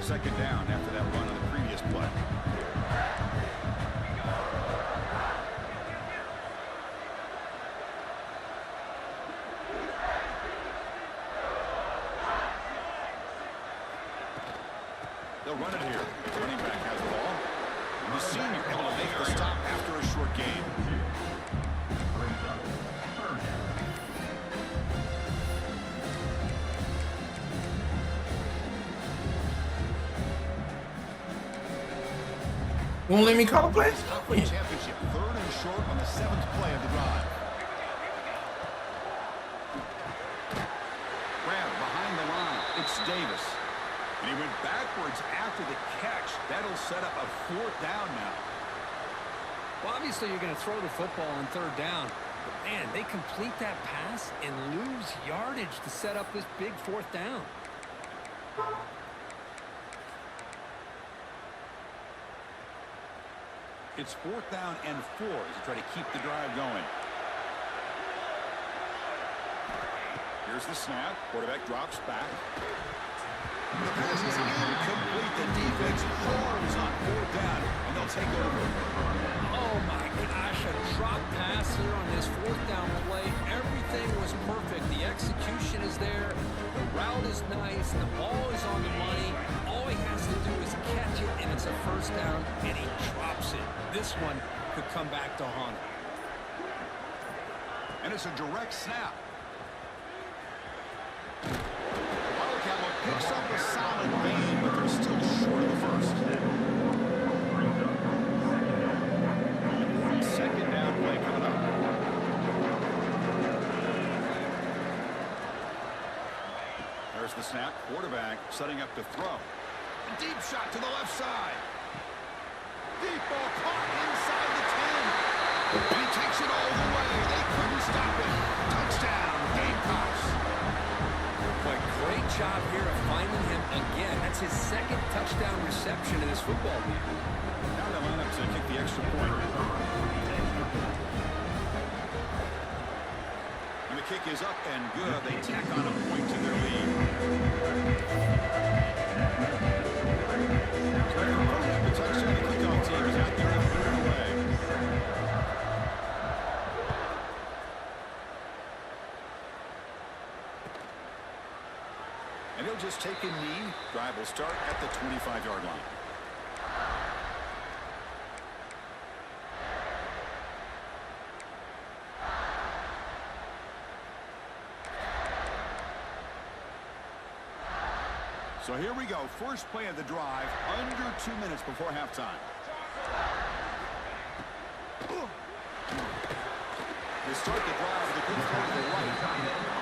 Second down after that run on the previous play. They'll run it here. The running back has the ball. And the senior able to make the stop after a short gain.
Won't let me call a play.
Championship, third and short on the 7th play of the drive. Grab behind the line. It's Davis. And he went backwards after the catch. That'll set up a fourth down now.
Well, obviously you're going to throw the football on third down. But, man, they complete that pass and lose yardage to set up this big fourth down.
It's fourth down and 4 as you try to keep the drive going. Here's the snap. Quarterback drops back. The pass is incomplete. The defense forms on fourth down, and they'll take over.
Oh, my gosh, a drop pass here on this fourth down play. Everything was perfect. The execution is there. The route is nice. The ball is on the money. All he has to do is catch it, and it's a first down, and he drops it. This one could come back to haunt him.
And it's a direct snap. Wildcat picks up a solid gain, but they're still short of the first. Second down play coming up. There's the snap. Quarterback setting up to throw. A deep shot to the left side. Deep ball caught inside the 10. And he takes it all the way. They couldn't stop it. Touchdown, Gamecocks.
But great job here of finding him again. That's his second touchdown reception in this football game.
Now they line up to kick the extra point. And the kick is up and good. They tack on a point to their lead. The touchdown, the kickoff team is out there and put it away. And he'll just take a knee. Drive will start at the 25-yard line. So here we go. First play of the drive, under 2 minutes before halftime. To start the drive with a good throw to the right.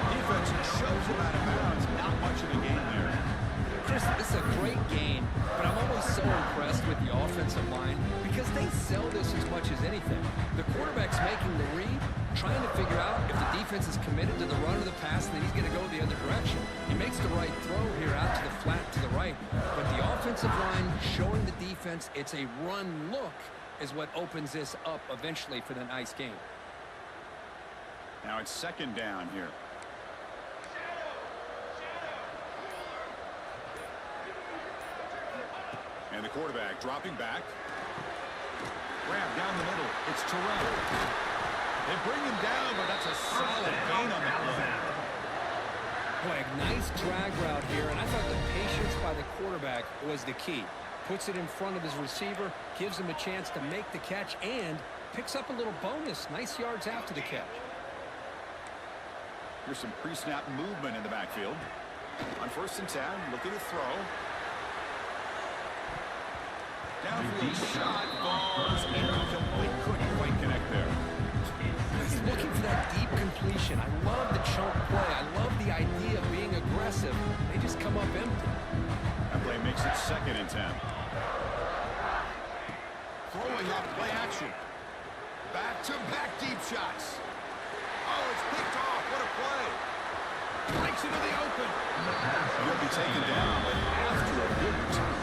Defense shoves him out of bounds. Not much of a gain there.
Chris, this is a great game, but I'm always so impressed with the offensive line because they sell this as much as anything. The quarterback's making the read, trying to figure out if the defense is committed to the run or the pass, and then he's going to go the other direction. He makes the right throw here out to the flat to the right, but the offensive line showing the defense it's a run look is what opens this up eventually for the nice game.
Now it's second down here. And the quarterback dropping back. Grab down the middle. It's Terrell. They bring him down, but that's a solid gain on that play.
Boy, a nice drag route here, and I thought the patience by the quarterback was the key. Puts it in front of his receiver, gives him a chance to make the catch, and picks up a little bonus. Nice yards after the catch.
Here's some pre-snap movement in the backfield. On 1st and 10, looking to throw. Downfield shot, falls incomplete. Couldn't quite connect there.
He's looking for that deep completion. I love the chunk play. I love the idea of being aggressive. They just come up empty.
That play makes it 2nd and 10. Throwing up play action. Back-to-back deep shots. Oh, it's picked off. What a play. Breaks into the open. He'll be taken down, but after a good return.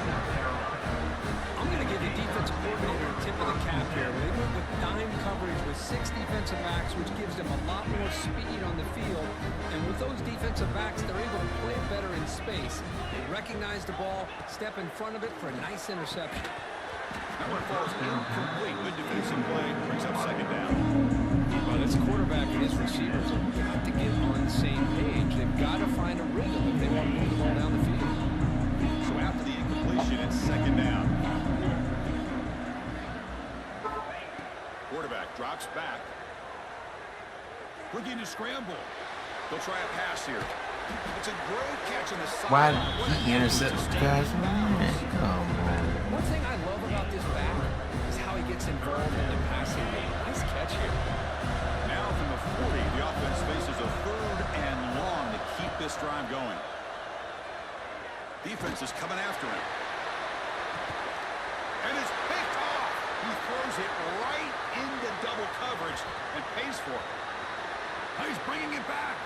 I'm going to give the defensive coordinator a tip of the cap here. They move with dime coverage with 6 defensive backs, which gives them a lot more speed on the field. And with those defensive backs, they're able to play better in space. They recognize the ball, step in front of it for a nice interception.
That one falls incomplete. Good defensive play. Brings up 2nd down.
Well, this quarterback and his receivers have got to get on the same page. They've got to find a rhythm if they want to move the ball down the field.
So after the incompletion, it's 2nd down. Quarterback drops back. Looking to scramble. They'll try a pass here. It's a great catch on the side.
Why did he intercept the pass? Man, come on.
One thing I love about this back is how he gets involved in the passing game. Nice catch here.
Now from the 40, the offense faces a 3rd and long to keep this drive going. Defense is coming after him. And it's picked off. He throws it right into double coverage and pays for it. He's bringing it back.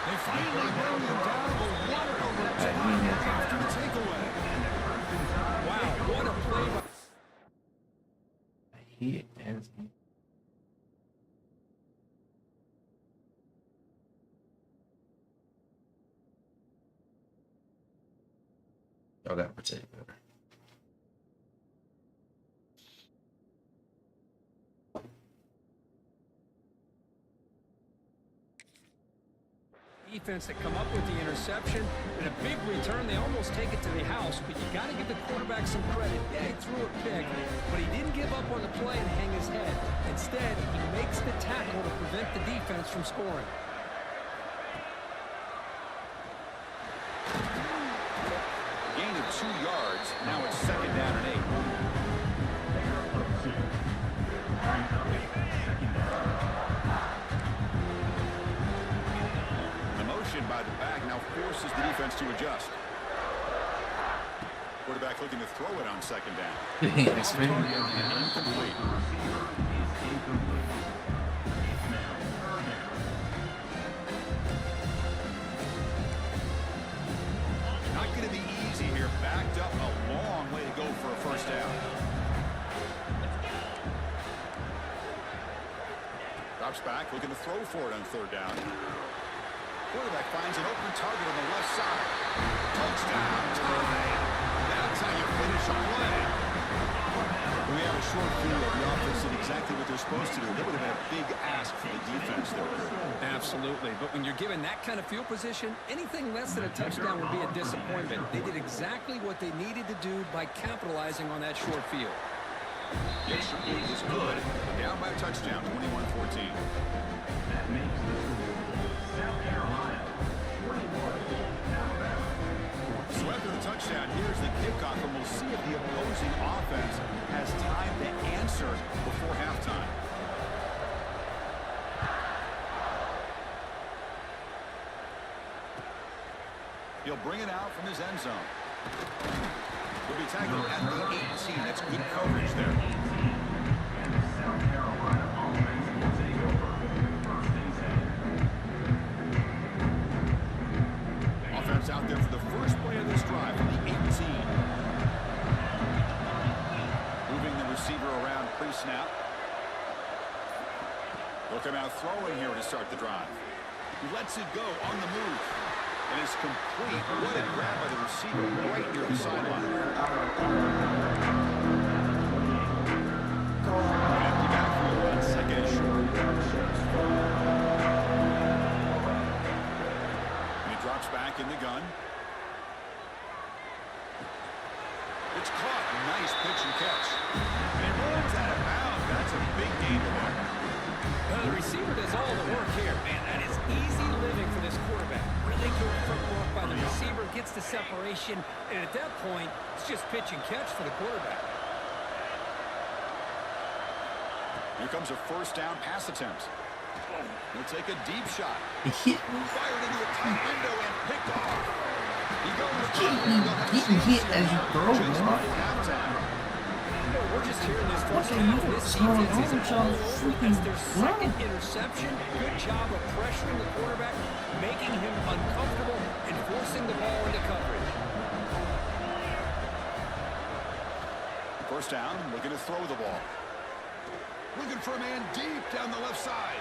They finally bring him down, but what a return after the takeaway.
Wow, what a play by...
He is. Y'all got to protect better.
Defense that come up with the interception and a big return. They almost take it to the house, but you got to give the quarterback some credit. Yeah, he threw a pick, but he didn't give up on the play and hang his head. Instead, he makes the tackle to prevent the defense from scoring.
Gain of 2 yards. Now it's 2nd down and 8. The motion by the back now forces the defense to adjust. Quarterback looking to throw it on 2nd down.
It's been
incomplete. Not going to be easy here. Backed up a long way to go for a 1st down. Drops back, looking to throw for it on 3rd down. Quarterback finds an open target on the left side. Touchdown, tie! That's how you finish a play. We have a short field. The offense did exactly what they're supposed to do. That would have been a big ask for the defense there.
Absolutely, but when you're given that kind of field position, anything less than a touchdown would be a disappointment. They did exactly what they needed to do by capitalizing on that short field.
The extra point is good. Down by a touchdown, 21-14.
That makes the score South Carolina 21.
So after the touchdown, here's the kickoff, and we'll see if the opposing offense has time to answer before halftime. He'll bring it out from his end zone. He'll be tackled at the 18. That's good coverage there.
And the South Carolina offense will take over. First and 10.
Offense out there for the first play of this drive from the 18. Moving the receiver around pre-snap. They'll come out throwing here to start the drive. He lets it go on the move. And it's complete. What a grab by the receiver right near the sideline. Empty backfield on second and short. And he drops back in the gun. It's caught. Nice pitch and catch. And it runs out of bounds. That's a big gain there.
Well, the receiver does all the work here. Man, that is easy living for this quarterback. Really good footwork by the receiver, gets the separation, and at that point, it's just pitch and catch for the quarterback.
Here comes a first down pass attempt. He'll take a deep shot.
Hit.
Fired into a tight window and picked off. He goes
Getting hit as you throw, man.
We're just hearing this
What
first
the
half.
hell
This
is going
defense is
on with y'all
all over.
freaking
That's their second
run?
interception. Good job of pressuring the quarterback, making him uncomfortable, and forcing the ball into coverage.
First down, looking to throw the ball. Looking for a man deep down the left side.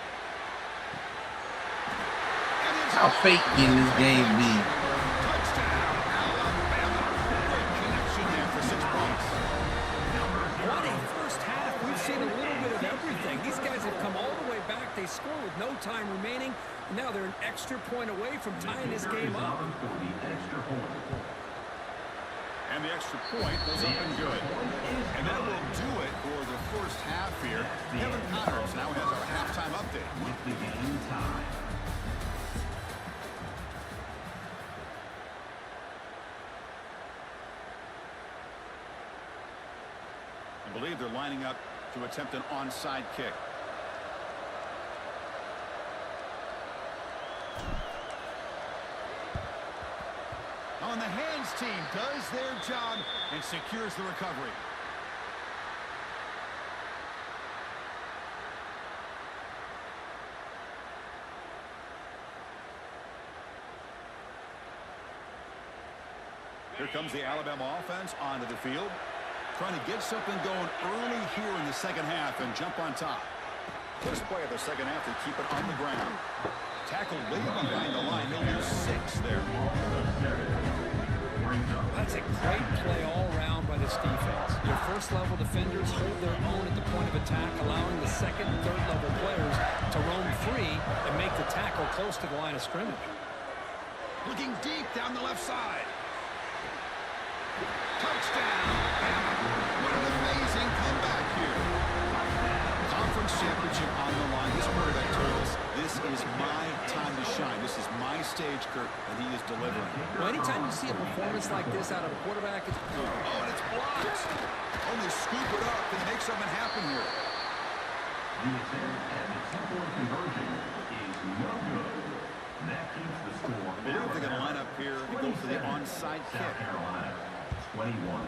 How fake can this game be?
Touchdown, Alabama. Great connection there for 6 points.
What a first half. We've seen a little bit of everything. These guys have come all the way back. They score with no time remaining. Now they're an extra point away from tying this game up.
And the extra point was up and good. And that will do it for the first half here. Kevin Connors now has our halftime update.
With the game time.
I believe they're lining up to attempt an onside kick. On the hands team does their job and secures the recovery. Here comes the Alabama offense onto the field. Trying to get something going early here in the second half and jump on top. First play of the second half, they keep it on the ground. Tackled way behind the line. He'll lose 6 there.
That's a great play all around by this defense. Your first-level defenders hold their own at the point of attack, allowing the second and third-level players to roam free and make the tackle close to the line of scrimmage.
Looking deep down the left side. Touchdown! What an amazing comeback here. Conference championship on the line. This quarterback told us, this is my time to shine. This is my stage, Kirk, and he is delivering.
Well, anytime you see a performance like this out of a quarterback, it's good.
Oh, and it's blocked. Only scoop it up and make something happen here.
The attempt at the two-point conversion is no good. That keeps the score.
I believe they're going to line up here and go for the onside kick.
South Carolina, 21.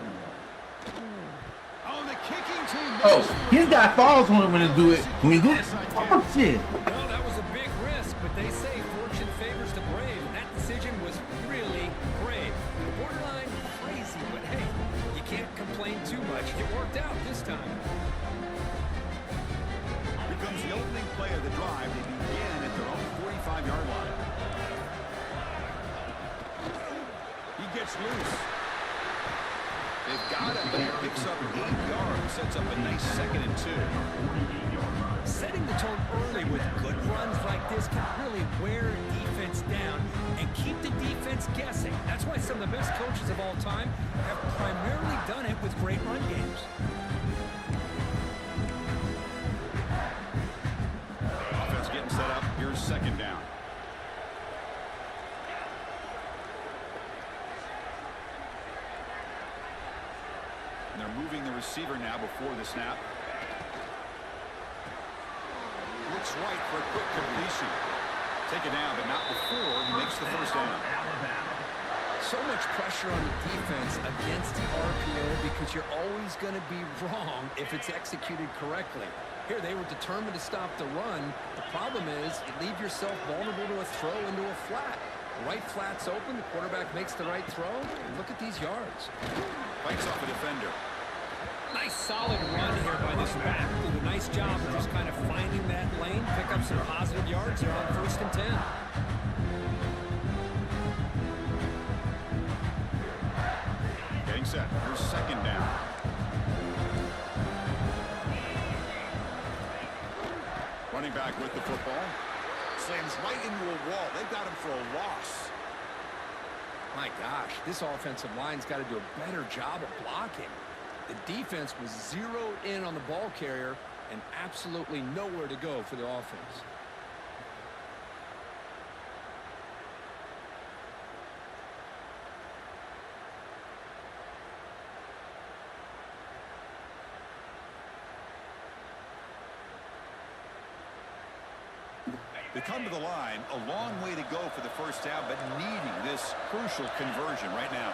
Oh, the kicking team.
Oh, his guy falls when he do it. When he do it. Oh, shit.
Well, that was a big risk, but they say fortune favors the brave, and that decision was really brave. Borderline crazy, but hey, you can't complain too much. It worked out this time.
Here comes the opening play of the drive. They begin at their own 45-yard line. He gets loose. They've got him, but he picks up 8 yards, sets up a nice 2nd and 2.
Setting the tone early with good runs like this can really wear defense down and keep the defense guessing. That's why some of the best coaches of all time have primarily done it with great run games.
Offense getting set up. Here's 2nd down. And they're moving the receiver now before the snap. Looks right for a quick completion. Take it down, but not before he makes the first down.
So much pressure on the defense against the RPO because you're always going to be wrong if it's executed correctly. Here, they were determined to stop the run. The problem is you leave yourself vulnerable to a throw into a flat. The right flat's open, the quarterback makes the right throw, and look at these yards.
Fights off a defender.
Nice solid run here by this back. Did a nice job of just kind of finding that lane, pick up some positive yards here on 1st and 10.
Getting set. Here's 2nd down. Running back with the football. Slams right into a wall. They've got him for a loss.
My gosh, this offensive line's got to do a better job of blocking. The defense was zeroed in on the ball carrier and absolutely nowhere to go for the offense.
They come to the line, a long way to go for the 1st down, but needing this crucial conversion right now.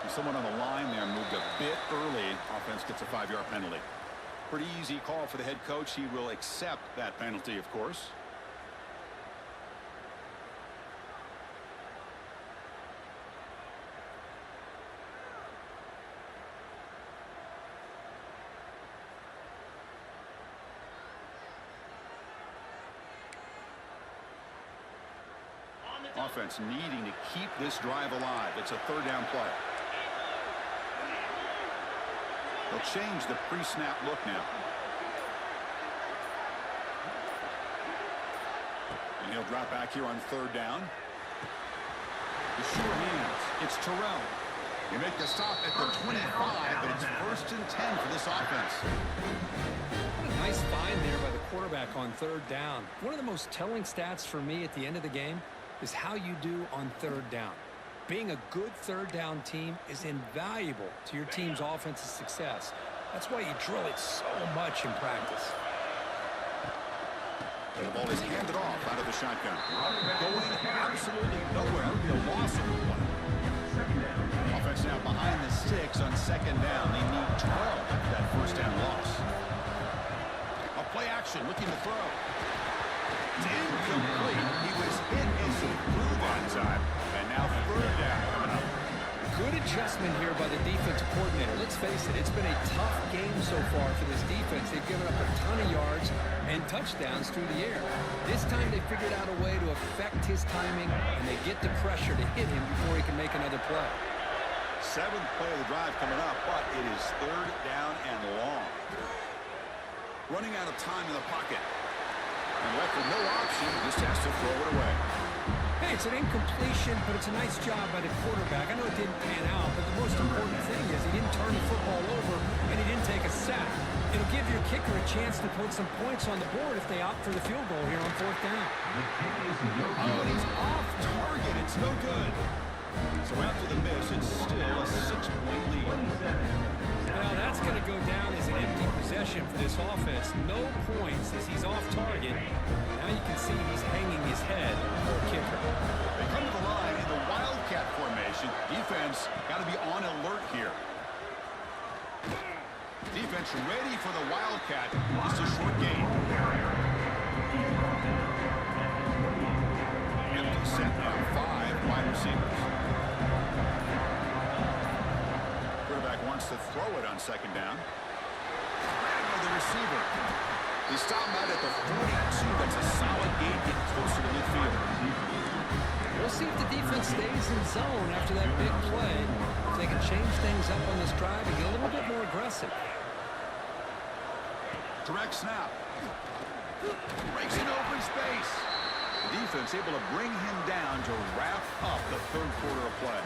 Someone on the line there moved a bit early. Offense gets a 5-yard penalty. Pretty easy call for the head coach. He will accept that penalty, of course. Offense needing to keep this drive alive. It's a 3rd down play. They'll change the pre-snap look now. And he'll drop back here on 3rd down. The sure hands. It's Terrell. You make the stop at the 25, but it's 1st and 10 for this offense.
What a nice find there by the quarterback on 3rd down. One of the most telling stats for me at the end of the game is how you do on 3rd down. Being a good 3rd down team is invaluable to your team's offensive success. That's why you drill it so much in practice.
And the ball is handed off out of the shotgun. Going absolutely nowhere. That would be a loss of the play. Offense now behind the sticks on 2nd down. They need 12 after that 1st down loss. A play action looking to throw. It's incomplete. He was hit as he flew that time. And now 3rd down coming up.
Good adjustment here by the defensive coordinator. Let's face it, it's been a tough game so far for this defense. They've given up a ton of yards and touchdowns through the air. This time they figured out a way to affect his timing, and they get the pressure to hit him before he can make another play.
7th play of the drive coming up, but it is 3rd down and long. Running out of time in the pocket. And left with no option, just has to throw it away.
Hey, it's an incompletion, but it's a nice job by the quarterback. I know it didn't pan out, but the most important thing is he didn't turn the football over and he didn't take a sack. It'll give your kicker a chance to put some points on the board if they opt for the field goal here on 4th down.
Oh, and he's off target. It's no good. So after the miss, it's still a 6-point lead.
Well, that's going to go down as an empty possession for this offense. No points as he's off target. Now you can see he's hanging his head for a kicker.
They come to the line in the Wildcat formation. Defense got to be on alert here. Defense ready for the Wildcat. It's a short gain. Empty set now. 5 wide receivers. Quarterback wants to throw it on 2nd down. By the receiver. They stop him out at the 42. That's a solid gain, getting closer to midfield.
We'll see if the defense stays in zone after that big play. If they can change things up on this drive and get a little bit more aggressive.
Direct snap. Breaks in open space. The defense able to bring him down to wrap up the 3rd quarter of play.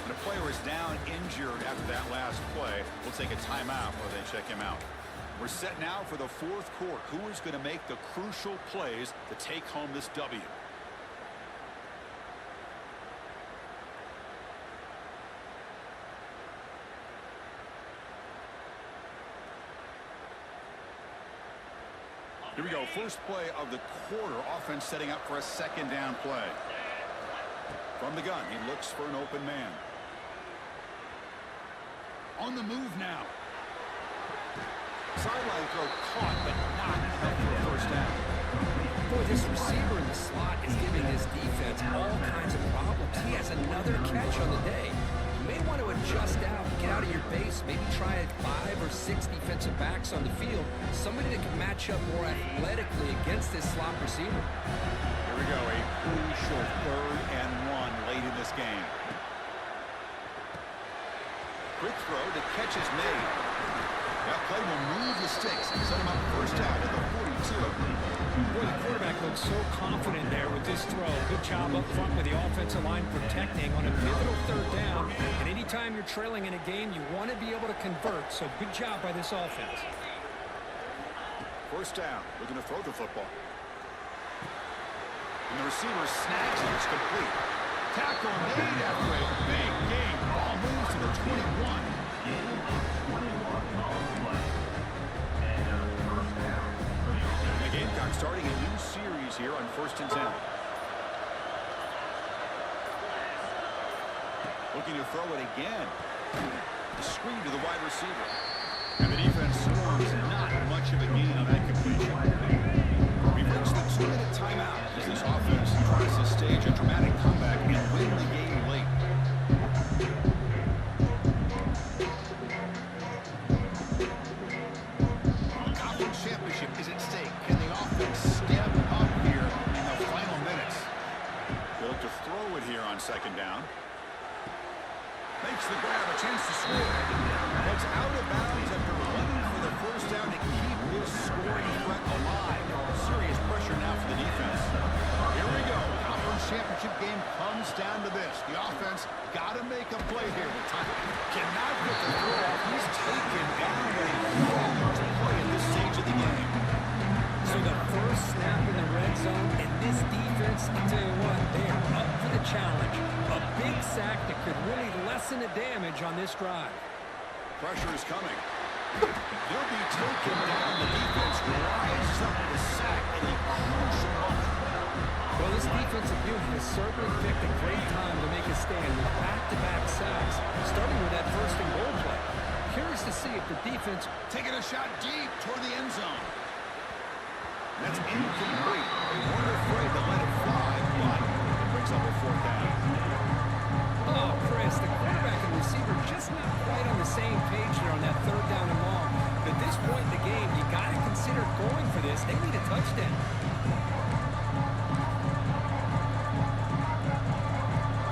And a player is down injured after that last play. We'll take a timeout while they check him out. We're set now for the 4th quarter. Who is going to make the crucial plays to take home this W? Here we go. First play of the quarter. Offense setting up for a second down play. From the gun, he looks for an open man. On the move now. Sideline throw caught, but not enough for a first down.
Boy, this receiver in the slot is giving this defense all kinds of problems. He has another catch on the day. You may want to adjust out, get out of your base, maybe try 5 or 6 defensive backs on the field. Somebody that can match up more athletically against this slot receiver.
Here we go, a crucial 3rd and 1 late in this game. Quick throw, the catch is made. That play will move the sticks and set him up first down at the 42.
Boy, the quarterback looks so confident there with this throw. Good job up front with the offensive line protecting on a pivotal 3rd down. And anytime you're trailing in a game, you want to be able to convert. So good job by this offense.
First down, looking to throw the football. And the receiver snags it, it's complete. Tackle made after a big gain. Ball moves to the 21. The Gamecocks starting a new series here on 1st and 10. Looking to throw it again. The screen to the wide receiver. And the defense swarms not much of a gain on that completion. We've reached the 2-minute timeout as this offense tries to stage a dramatic comeback and win the game late. The conference championship is at stake. Can the offense step up here in the final minutes? They'll look to throw it here on 2nd down. Makes the grab, a chance to score. That's out of bounds after running for the first down to keep this scoring threat alive. Serious pressure now for the defense. Here we go. Conference championship game comes down to this. The offense got to make a play here. The time cannot get the throw off. He's taken down a huge play at this stage of the game.
So the first snap in the red zone, and this defense, I tell you what, they are up for the challenge. A big sack that could really lessen the damage on this drive.
Pressure is coming. He'll be taken down. The defense rises up the sack in a crucial moment.
Well, this defensive unit has certainly picked a great time to make a stand with back-to-back sacks, starting with that 1st and goal play. Curious to see if the defense
taking a shot deep toward the end zone. That's incomplete. They weren't afraid to let it fly, but it brings up a 4th down.
Oh, Chris, the quarterback and receiver just not quite on the same page there on that 3rd down and long. At this point in the game, you got to consider going for this. They need a touchdown.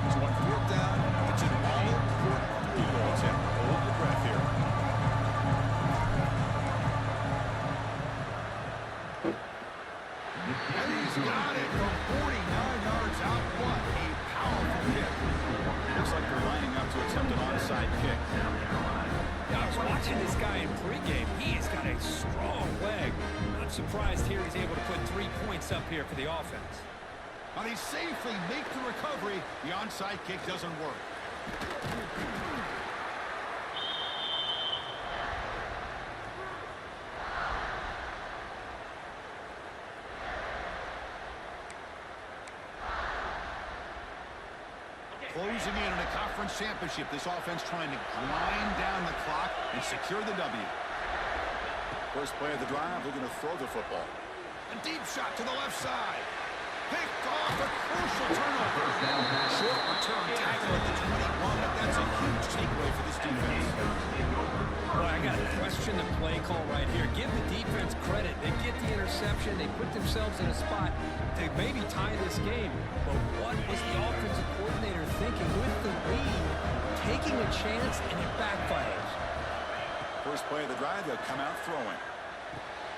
So on 4th down, it's an all-important 3-ball attempt. Hold your breath here. And he's got it from 49 yards out front. A powerful kick. Looks like they're lining up to attempt an onside kick.
Yeah, I was watching this guy in pregame. He has got a strong leg. I'm surprised here he's able to put 3 points up here for the offense.
And he safely makes the recovery. The onside kick doesn't work. Closing in on a conference championship, this offense trying to grind down the clock and secure the W. First play of the drive, looking to throw the football. A deep shot to the left side. Picked off, a crucial turnover. Short return tackle at the 21, but that's a huge takeaway for this defense.
Boy, I got to question the play call right here. Give the defense credit. They get the interception. They put themselves in a spot to maybe tie this game. But what was the offensive coordinator thinking with the lead? Taking a chance, and it backfires.
First play of the drive, they'll come out throwing.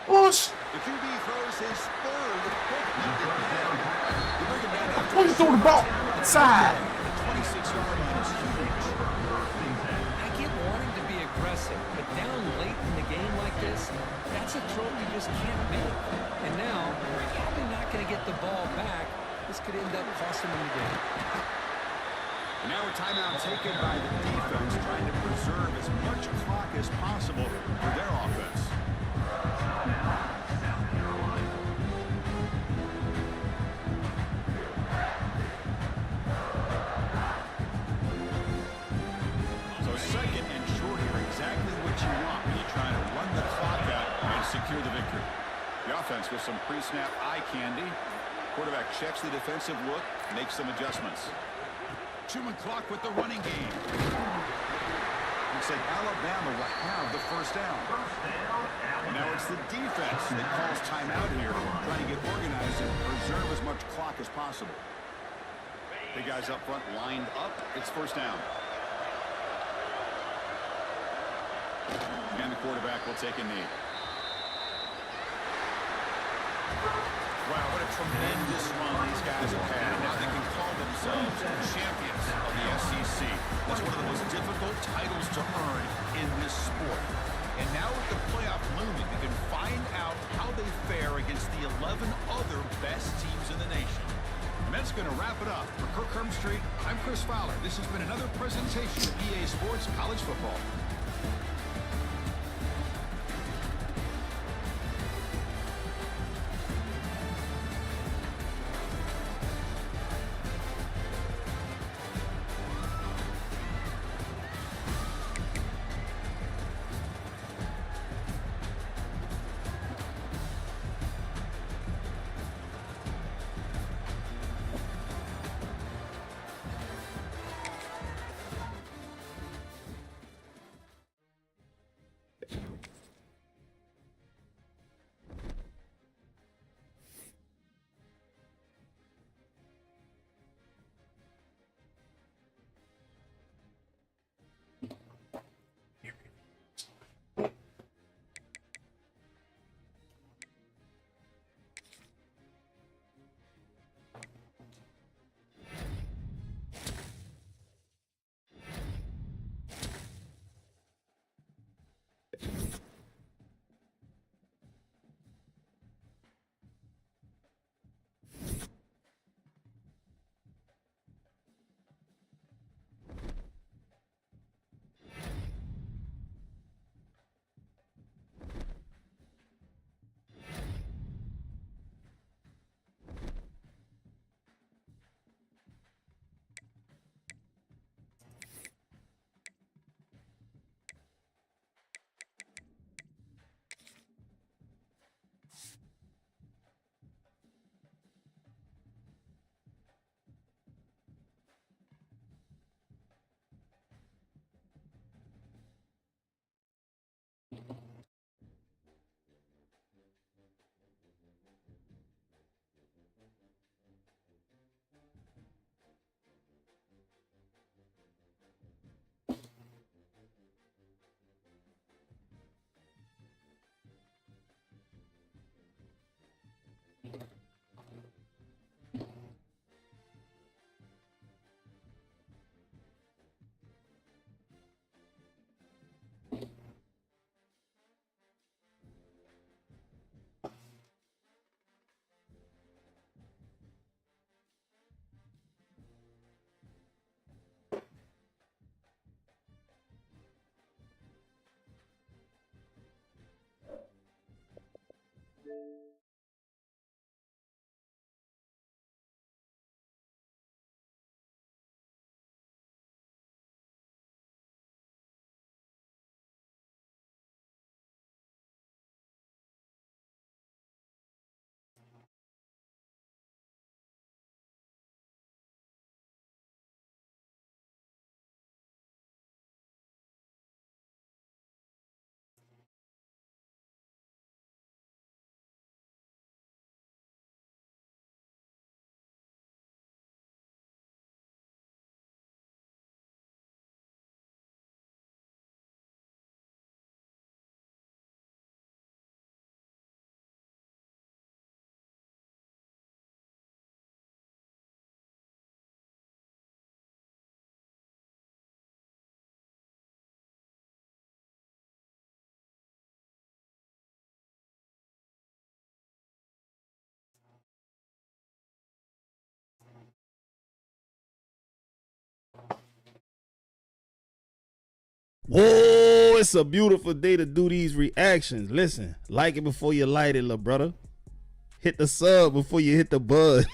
Push.
The QB throws his 3rd.
Oh, you throw the ball inside.
The 26-yard line is huge.
I get wanting to be aggressive, but down late in the game like this, that's a throw you just can't make. And now, we're probably not going to get the ball back. This could end up costing them the game.
And now a timeout taken by the defense, trying to preserve as much clock as possible for their offense.
South Carolina.
with some pre-snap eye candy. Quarterback checks the defensive look, makes some adjustments. Chewing clock with the running game. Looks like Alabama will have the first down. Now it's the defense that calls timeout here, trying to get organized and preserve as much clock as possible. The guys up front lined up. It's first down. And the quarterback will take a knee. Wow, what a tremendous run these guys have had. Now they can call themselves champions of the SEC. That's one of the most difficult titles to earn in this sport. And now with the playoff looming, they can find out how they fare against the 11 other best teams in the nation. And that's going to wrap it up. For Kirk Herbstreit, I'm Chris Fowler. This has been another presentation of EA Sports College Football.
Whoa, it's a beautiful day to do these reactions. Listen, like it before you light it, little brother. Hit the sub before you hit the bud.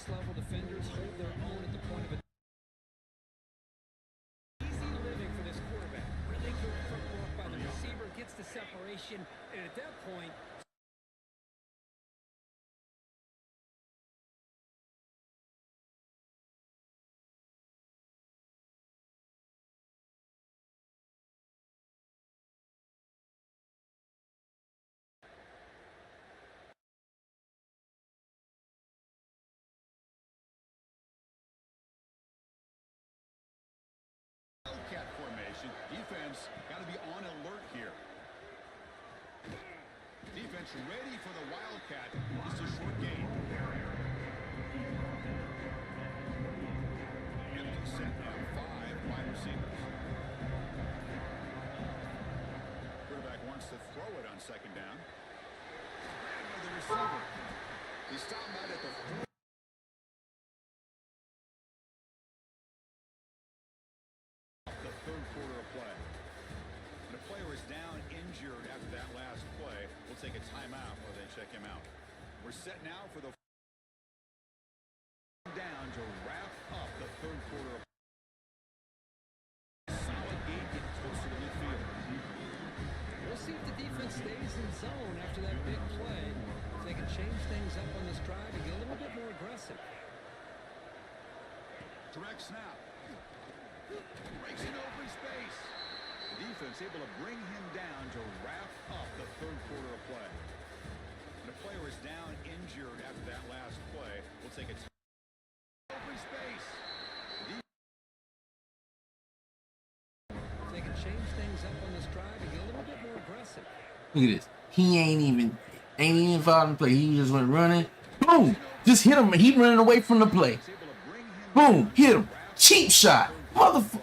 level defenders hold their own at the point of a easy living for this quarterback. Really good footwork by the receiver, gets the separation, and at that point,
Wildcat formation. Defense got to be on alert here. Defense ready for the Wildcat. It's a short gain. Empty set of 5 wide receivers. Quarterback wants to throw it on second down. And the receiver. He stopped out at the 4. The third quarter of play. The player is down injured after that last play. We'll take a timeout while they check him out. We're set now for the down to wrap up the third quarter of solid gain getting close to the midfield.
we'll see if the defense stays in zone after that big play. If they can change things up on this drive and get a little bit more aggressive.
Direct snap. Breaks in open space. The defense able to bring him down to wrap up the third quarter of play. The player is down injured after that last play. We'll take it. Open space.
If they can change things up on this drive and get a little bit more aggressive.
Look at this. He ain't even involved in the play. He just went running. Boom. Just hit him. He running away from the play. Boom. Hit him. Cheap shot. Motherfucker.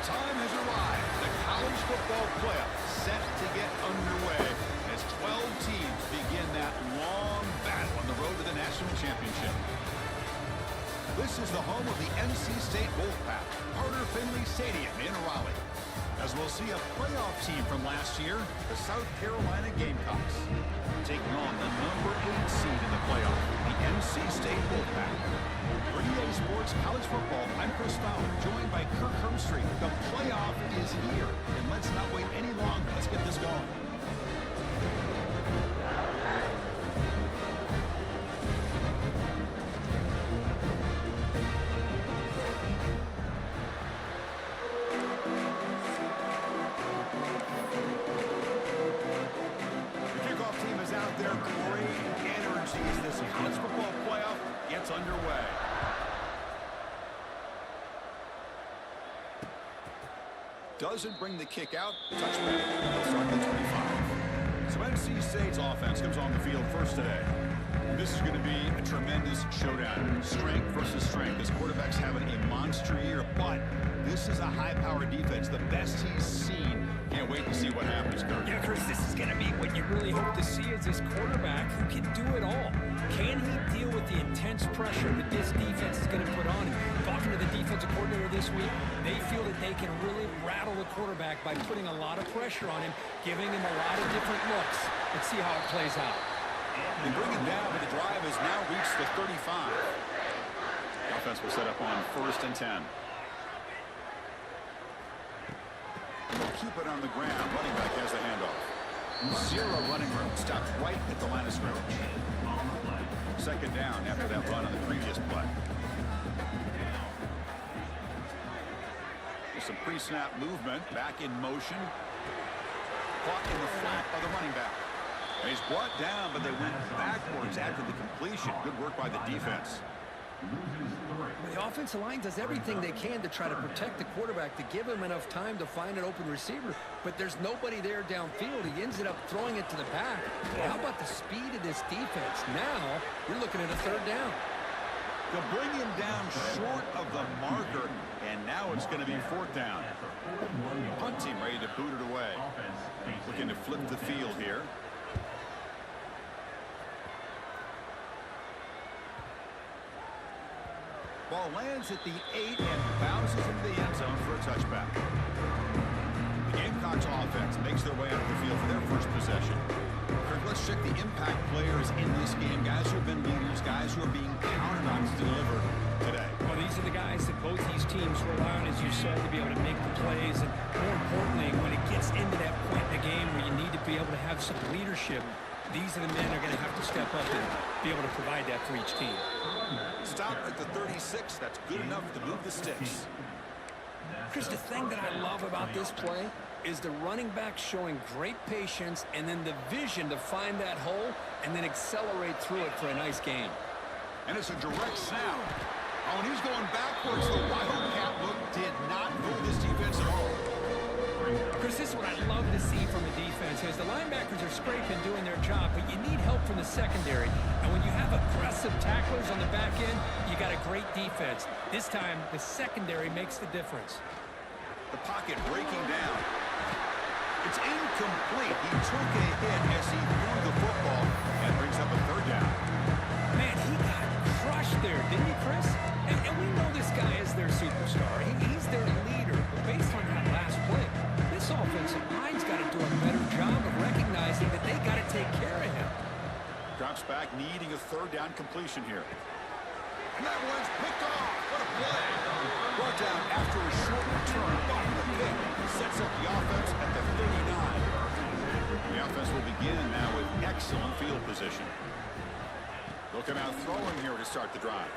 time has arrived. The college football playoff set to get underway as 12 teams begin that long battle on the road to the national championship. This is the home of the NC State Wolfpack, Carter Finley Stadium in Raleigh. As we'll see a playoff team from last year, the South Carolina Gamecocks, taking on the number 8 seed in the playoff, the NC State Wolfpack. For EA Sports College Football, I'm Chris Fowler, joined by Kirk Herbstreit. The playoff is here, and let's not wait any longer. Let's get this going. Underway. Doesn't bring the kick out. Touchback. They'll start the 25. So NC State's offense comes on the field first today. This is going to be a tremendous showdown. Strength versus strength. This quarterback's having a monster year, but this is a high-powered defense, the best he's seen. Can't wait to see what happens, Kirk.
Yeah, Chris, this is going to be what you really hope to see is this quarterback who can do it all. Can he deal with the intense pressure that this defense is going to put on him? Talking to the defensive coordinator this week, they feel that they can really rattle the quarterback by putting a lot of pressure on him, giving him a lot of different looks. Let's see how it plays out.
They bring it down, but the drive has now reached the 35. The offense will set up on 1st and 10. They'll keep it on the ground. Running back has the handoff. Zero running room. Stopped right at the line of scrimmage. 2nd down after that run on the previous play. There's some pre-snap movement. Back in motion. Caught in the flat of the running back. And he's brought down, but they went backwards after the completion. Good work by the defense.
The offensive line does everything they can to try to protect the quarterback, to give him enough time to find an open receiver, but there's nobody there downfield. He ends up throwing it to the back. How about the speed of this defense? Now, you're looking at a 3rd down.
They'll bring him down short of the marker, and now it's going to be 4th down. Punt team ready to boot it away. Looking to flip the field here. Ball lands at the 8 and bounces into the end zone for a touchback. The Gamecocks offense makes their way onto the field for their first possession. Kirk, let's check the impact players in this game. Guys who have been leaders, guys who are being counted on to deliver today.
Well, these are the guys that both these teams rely on, as you said, to be able to make the plays. And more importantly, when it gets into that point in the game where you need to be able to have some leadership, these are the men that are going to have to step up and be able to provide that for each team.
Stop at the 36. That's good enough to move the sticks.
Chris, the thing that I love about this play is the running back showing great patience and then the vision to find that hole and then accelerate through it for a nice gain.
And it's a direct snap. Oh, and he's going backwards. The wildcat look did not move this defense at all.
Chris, this is what I love to see from the defense is the linebackers are scraping, doing their job, but you need help from the secondary. And when you have aggressive tacklers on the back end, you got a great defense. This time, the secondary makes the difference.
The pocket breaking down. It's incomplete. He took a hit as he threw the football and brings up a 3rd down.
Man, he got crushed there, didn't he, Chris? And we know this guy is their superstar. He's their leader. But based on that last play, this offensive line's got to do a better job of recognizing that they got to take care of him.
Drops back, needing a 3rd down completion here. And that one's picked off. What a play. Brought down after a short return. Bottom of the pick. Sets up the offense at the 39. The offense will begin now with excellent field position. They'll come out throwing here to start the drive.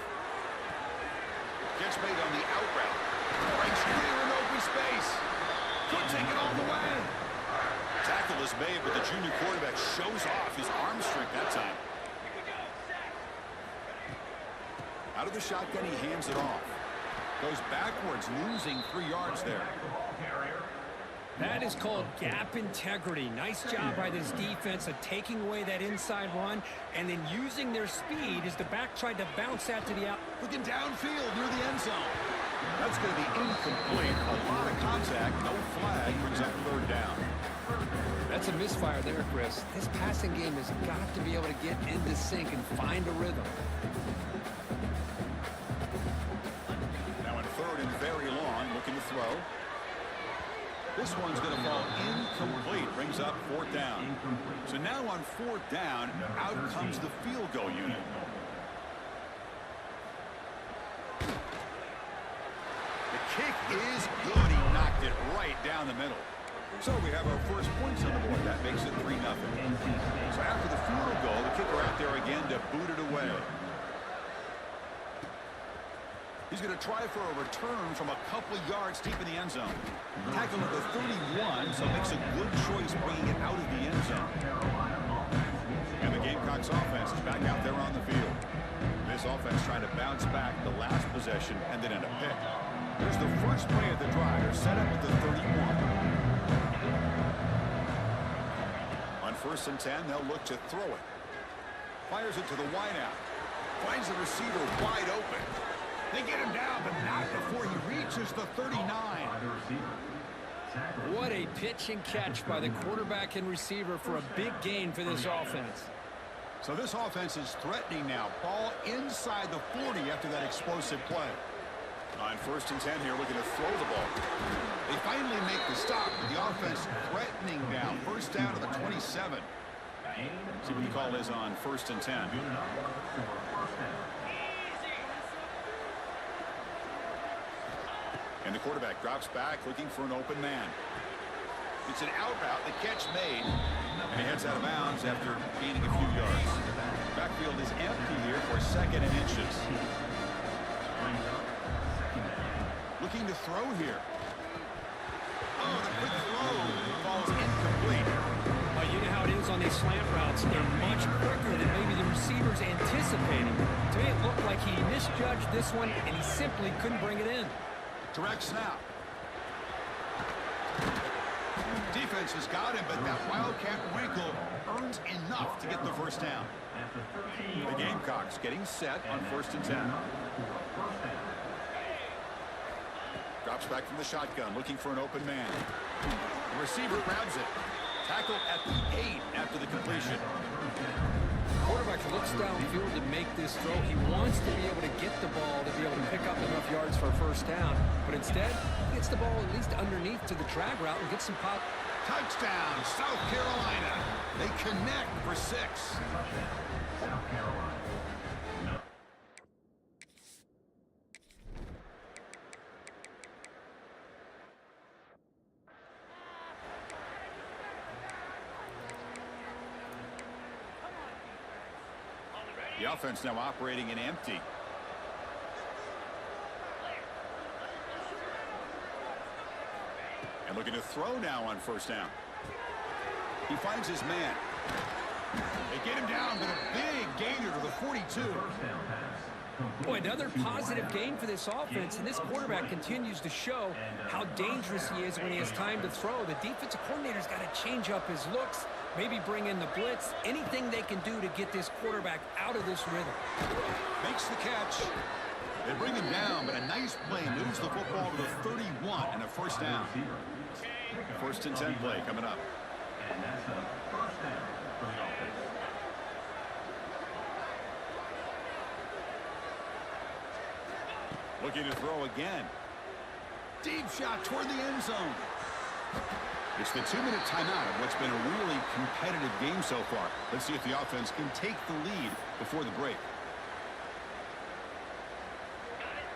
Gets made on the out route. Breaks clear in open space. Could take it all the way. Tackle is made, but the junior quarterback shows off his arm strength that time. Out of the shotgun, he hands it off. Goes backwards, losing 3 yards there.
That is called gap integrity. Nice job by this defense of taking away that inside run and then using their speed as the back tried to bounce that to the out.
Looking downfield near the end zone. That's going to be incomplete. A lot of contact, no flag, brings up third down.
That's a misfire there, Chris. This passing game has got to be able to get into sync and find a rhythm.
Now in third and very long, looking to throw. This one's going to fall incomplete. Brings up fourth down. So now on fourth down, out comes the field goal unit. The kick is good. He knocked it right down the middle. So we have our first points on the board. That makes it 3-0. So after the field goal, the kicker out there again to boot it away. He's going to try for a return from a couple of yards deep in the end zone. Tackle at the 31, so makes a good choice bringing it out of the end zone. And the Gamecocks offense is back out there on the field. This offense trying to bounce back the last possession and then in a pick. There's the first play of the drive. They're set up at the 31. On 1st and 10, they'll look to throw it. Fires it to the wideout. Finds the receiver wide open. They get him down, but not before he reaches the 39.
What a pitch and catch by the quarterback and receiver for a big gain for this offense.
So this offense is threatening now. Ball inside the 40 after that explosive play. On 1st and 10 here, looking to throw the ball. They finally make the stop, but the offense threatening now. First down to the 27. See what the call is on 1st and 10. And the quarterback drops back, looking for an open man. It's an out route, the catch made, and he heads out of bounds after gaining a few yards. Backfield is empty here for 2nd and inches. Looking to throw here. Oh, the quick throw falls incomplete.
Well, you know how it is on these slant routes. They're much quicker than maybe the receivers anticipating. To me, it looked like he misjudged this one, and he simply couldn't bring it in.
Direct snap. Defense has got him, but that Wildcat wrinkle earns enough to get the first down. The Gamecocks getting set on 1st and 10. Drops back from the shotgun, looking for an open man. The receiver grabs it. Tackle at the 8 after the completion.
Quarterback looks downfield to make this throw. He wants to be able to get the ball to be able to pick up enough yards for a first down. But instead, he gets the ball at least underneath to the drag route and gets some pop.
Touchdown, South Carolina. They connect for 6.
South Carolina.
The offense now operating in empty. And looking to throw now on 1st down. He finds his man. They get him down, but a big gainer to the 42.
Boy, another positive game for this offense, and this quarterback continues to show how dangerous he is when he has time to throw. The defensive coordinator's got to change up his looks, maybe bring in the blitz, anything they can do to get this quarterback out of this rhythm.
Makes the catch. They bring him down, but a nice play moves the football to the 31 and a first down. 1st and 10 play coming up.
And that's a first down for the offense.
Looking to throw again. Deep shot toward the end zone. It's the 2-minute timeout of what's been a really competitive game so far. Let's see if the offense can take the lead before the break.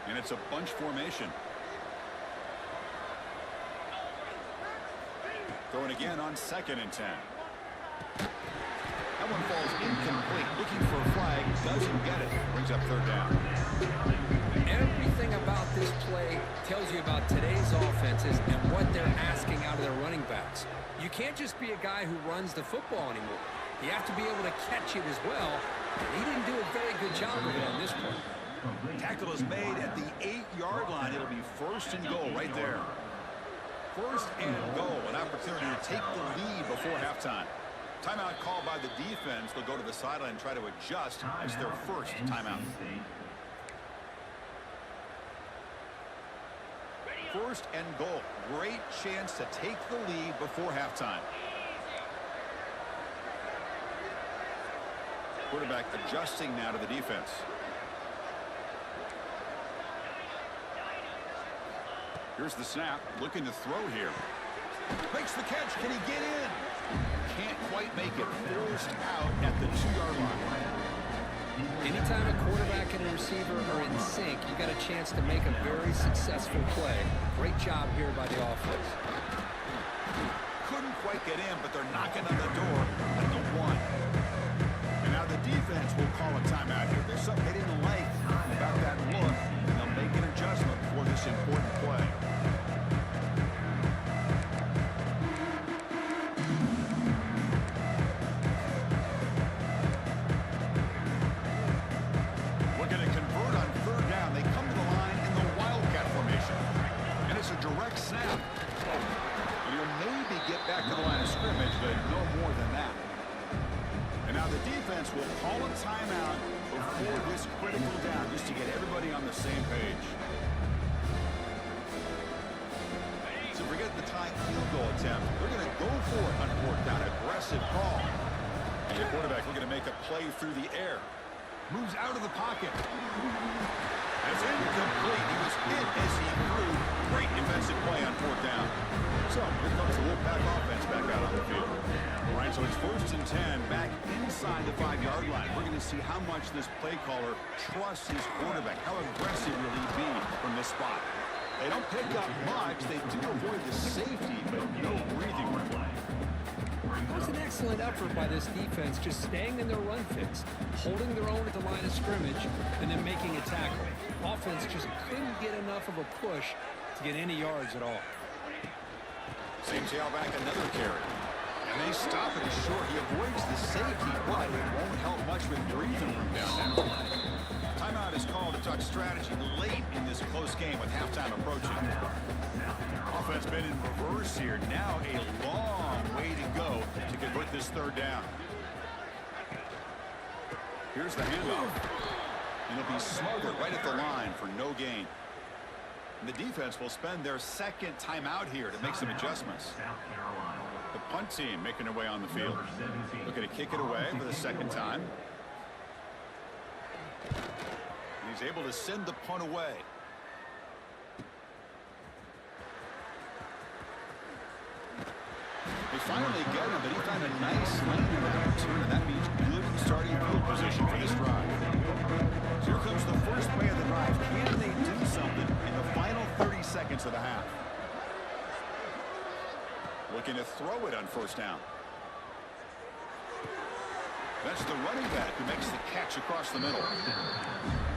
And it's a bunch formation. Throwing again on 2nd and 10. That one falls incomplete. Looking for a flag. Doesn't get it. Brings up 3rd down.
Everything about this play tells you about today's offenses and what they're asking out of their running backs. You can't just be a guy who runs the football anymore. You have to be able to catch it as well. And he didn't do a very good job of it on this play.
Tackle is made at the 8-yard line. It'll be 1st and goal right there. 1st and goal. An opportunity to take the lead before halftime. Timeout called by the defense. They'll go to the sideline and try to adjust. It's their first timeout. 1st and goal. Great chance to take the lead before halftime. Quarterback adjusting now to the defense. Here's the snap, looking to throw here. Makes the catch. Can he get in? Can't quite make it. Forced out at the 2-yard line.
Anytime a quarterback and a receiver are in sync, you got a chance to make a very successful play. Great job here by the offense.
Couldn't quite get in, but they're knocking on the door at the 1. And now the defense will call a timeout here. There's something they didn't like about that look. They'll make an adjustment for this important play. Looking to convert on 3rd down. They come to the line in the Wildcat formation. And it's a direct snap. You'll maybe get back to the line of scrimmage, but no more than that. And now the defense will call a timeout before this critical down, just to get everybody on the same page. So forget the time field goal attempt. They're going to go for it on 4th down. Aggressive call. And the quarterback looking to make a play through the air. Moves out of the pocket. That's incomplete. He was hit as he threw. Great defensive play on 4th down. So here comes the Wolfpack offense back out on the field. All right, so it's 1st and 10 back inside the 5-yard line. We're going to see how much this play caller trusts his quarterback. How aggressive will he be from this spot? They don't pick up much. They do avoid the safety, but no breathing room.
That was an excellent effort by this defense, just staying in their run fits, holding their own at the line of scrimmage, and then making a tackle. Offense just couldn't get enough of a push to get any yards at all.
Same tailback, another carry. And they stop it short. He avoids the safety, but it won't help much with breathing room down there. Timeout is called to talk strategy late in this close game with halftime approaching. Offense been in reverse here. Now a long way to go to convert this 3rd down. Here's the handoff. And it'll be smothered right at the line for no gain. And the defense will spend their 2nd timeout here to make some adjustments. The punt team making their way on the field. Looking to kick it away for the 2nd time. And he's able to send the punt away. They finally get him, but he found a nice landing route turn, and that means good starting field position for this drive. So here comes the first play of the drive. Can they do something in the final 30 seconds of the half? Looking to throw it on 1st down. That's the running back who makes the catch across the middle.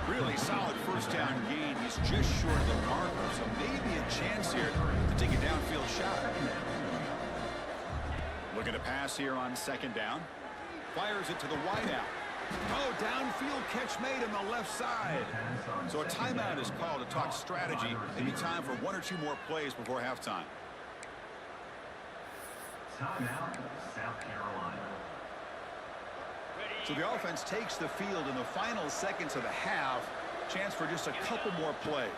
Really solid 1st down gain. He's just short of the marker, so maybe a chance here to take a downfield shot. Looking to pass here on 2nd down. Fires it to the wideout. Oh, downfield catch made on the left side. So a timeout is called to talk strategy. Maybe time for 1 or 2 more plays before halftime.
Timeout, South Carolina.
So the offense takes the field in the final seconds of the half. Chance for just a couple more plays.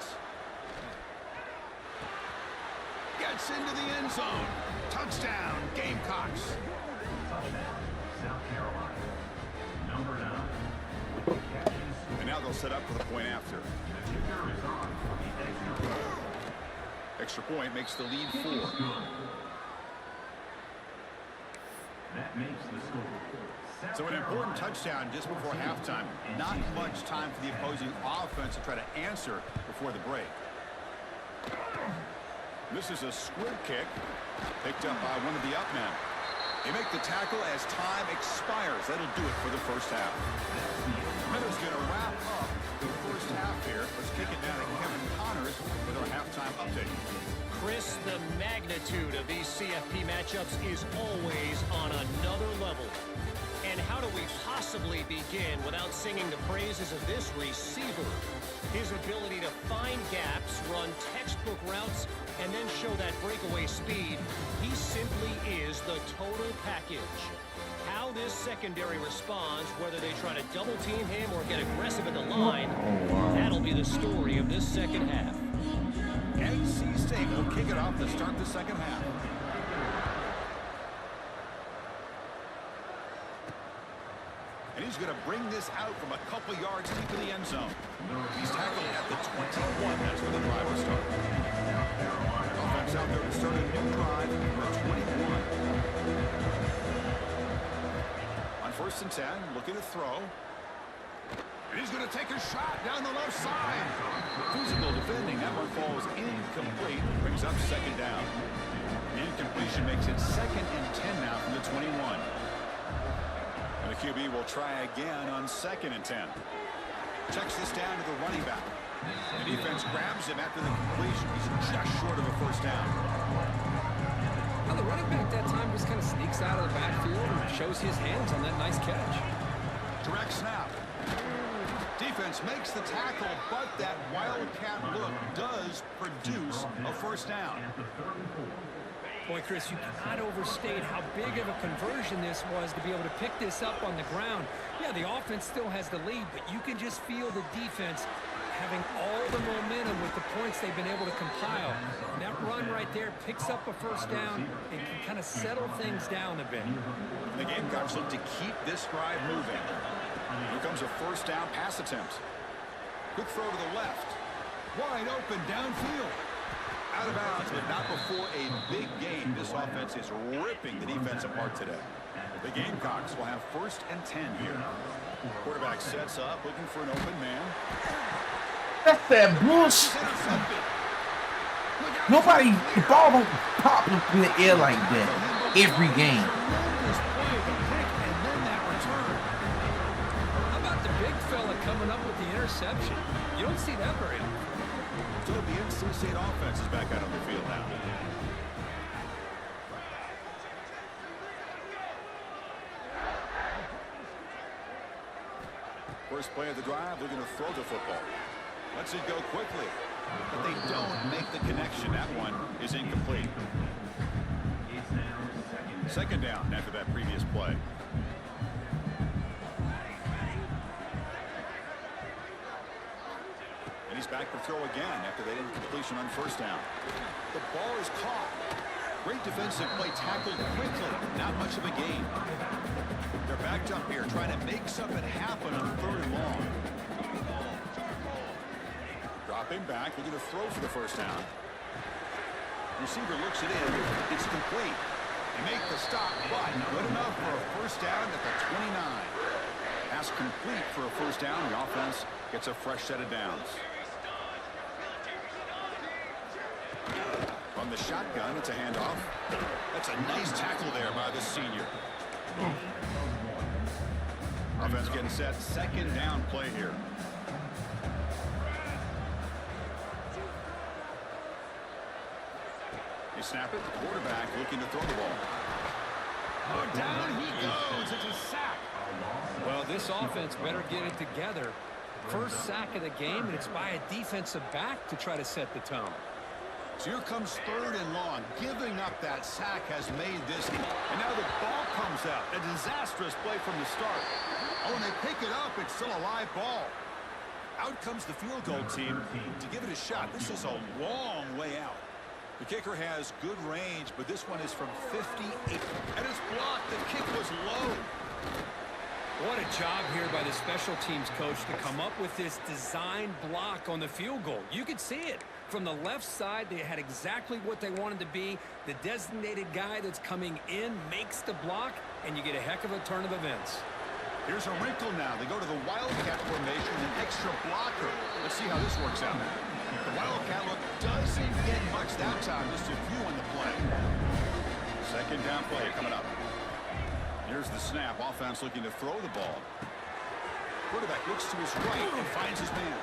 Gets into the end zone. Touchdown, Gamecocks.
Touchdown, South Carolina. Number 9.
And now they'll set up for the point after.
The kicker is on for the extra point.
Extra point makes the lead 4.
That makes the score.
So an important touchdown just before halftime. Not much time for the opposing offense to try to answer before the break. This is a squib kick picked up by one of the up men. They make the tackle as time expires. That'll do it for the 1st half. Miller's going to wrap up the 1st half here. Let's kick it down to Kevin Connors with our halftime update.
Chris, the magnitude of these CFP matchups is always on another level. And how do we possibly begin without singing the praises of this receiver? His ability to find gaps, run textbook routes, and then show that breakaway speed. He simply is the total package. How this secondary responds, whether they try to double team him or get aggressive at the line, that'll be the story of this 2nd half.
NC State will kick it off to start the second half. And he's going to bring this out from a couple yards deep in the end zone. He's tackled at the 21. That's where the drive will start. Offense out there to start a new drive for 21. On 1st and 10, looking to throw. And he's going to take a shot down the left side. Physical defending. That one falls incomplete. Brings up second down. The incompletion makes it 2nd and 10 now from the 21. And the QB will try again on 2nd and 10. Checks this down to the running back. The defense grabs him after the completion. He's just short of a first down.
Well, the running back that time just kind of sneaks out of the backfield and shows his hands on that nice catch.
Direct snap. Defense makes the tackle, but that wildcat look does produce a first down.
Boy, Chris, you cannot overstate how big of a conversion this was to be able to pick this up on the ground. Yeah, the offense still has the lead, but you can just feel the defense having all the momentum with the points they've been able to compile. And that run right there picks up a first down and can kind of settle things down a bit.
The Gamecocks look to keep this drive moving. Here comes a first down pass attempt. Quick throw to the left. Wide open downfield. Out of bounds, but not before a big game. This offense is ripping the defense apart today. The Gamecocks will have 1st and 10 here. Quarterback sets up, looking for an open man.
That's that bullshit. Nobody, the ball don't pop up in the air like that every game.
Coming up with the interception. You don't see that very often.
So the NC State offense is back out on the field now. First play of the drive, looking to throw the football. Lets it go quickly, but they don't make the connection. That one is incomplete. Second down after that previous play. He's back to throw again after that incompletion on first down. The ball is caught. Great defensive play, tackled quickly. Not much of a gain. They're backed up here, trying to make something happen on 3rd and long. Dropping back, looking to throw for the first down. Receiver looks it in. It's complete. They make the stop, but good enough for a first down at the 29. Pass complete for a first down. The offense gets a fresh set of downs. From the shotgun, it's a handoff. That's a nice tackle there by the senior. Offense getting set. 2nd down play here. They snap it. The quarterback looking to throw the ball. Oh, down he goes. It's a sack.
Well, this offense better get it together. First sack of the game, and it's by a defensive back to try to set the tone.
So here comes 3rd and long. Giving up that sack has made this. And now the ball comes out. A disastrous play from the start. Oh, when they pick it up, it's still a live ball. Out comes the field goal team to give it a shot. This is a long way out. The kicker has good range, but this one is from 58. And it's blocked. The kick was low.
What a job here by the special teams coach to come up with this design block on the field goal. You could see it. From the left side, they had exactly what they wanted to be. The designated guy that's coming in makes the block, and you get a heck of a turn of events.
Here's a wrinkle now. They go to the Wildcat formation, an extra blocker. Let's see how this works out. The Wildcat look doesn't get much that time. Just a few on the play. 2nd down play coming up. Here's the snap. Offense looking to throw the ball. Quarterback looks to his right and finds his man.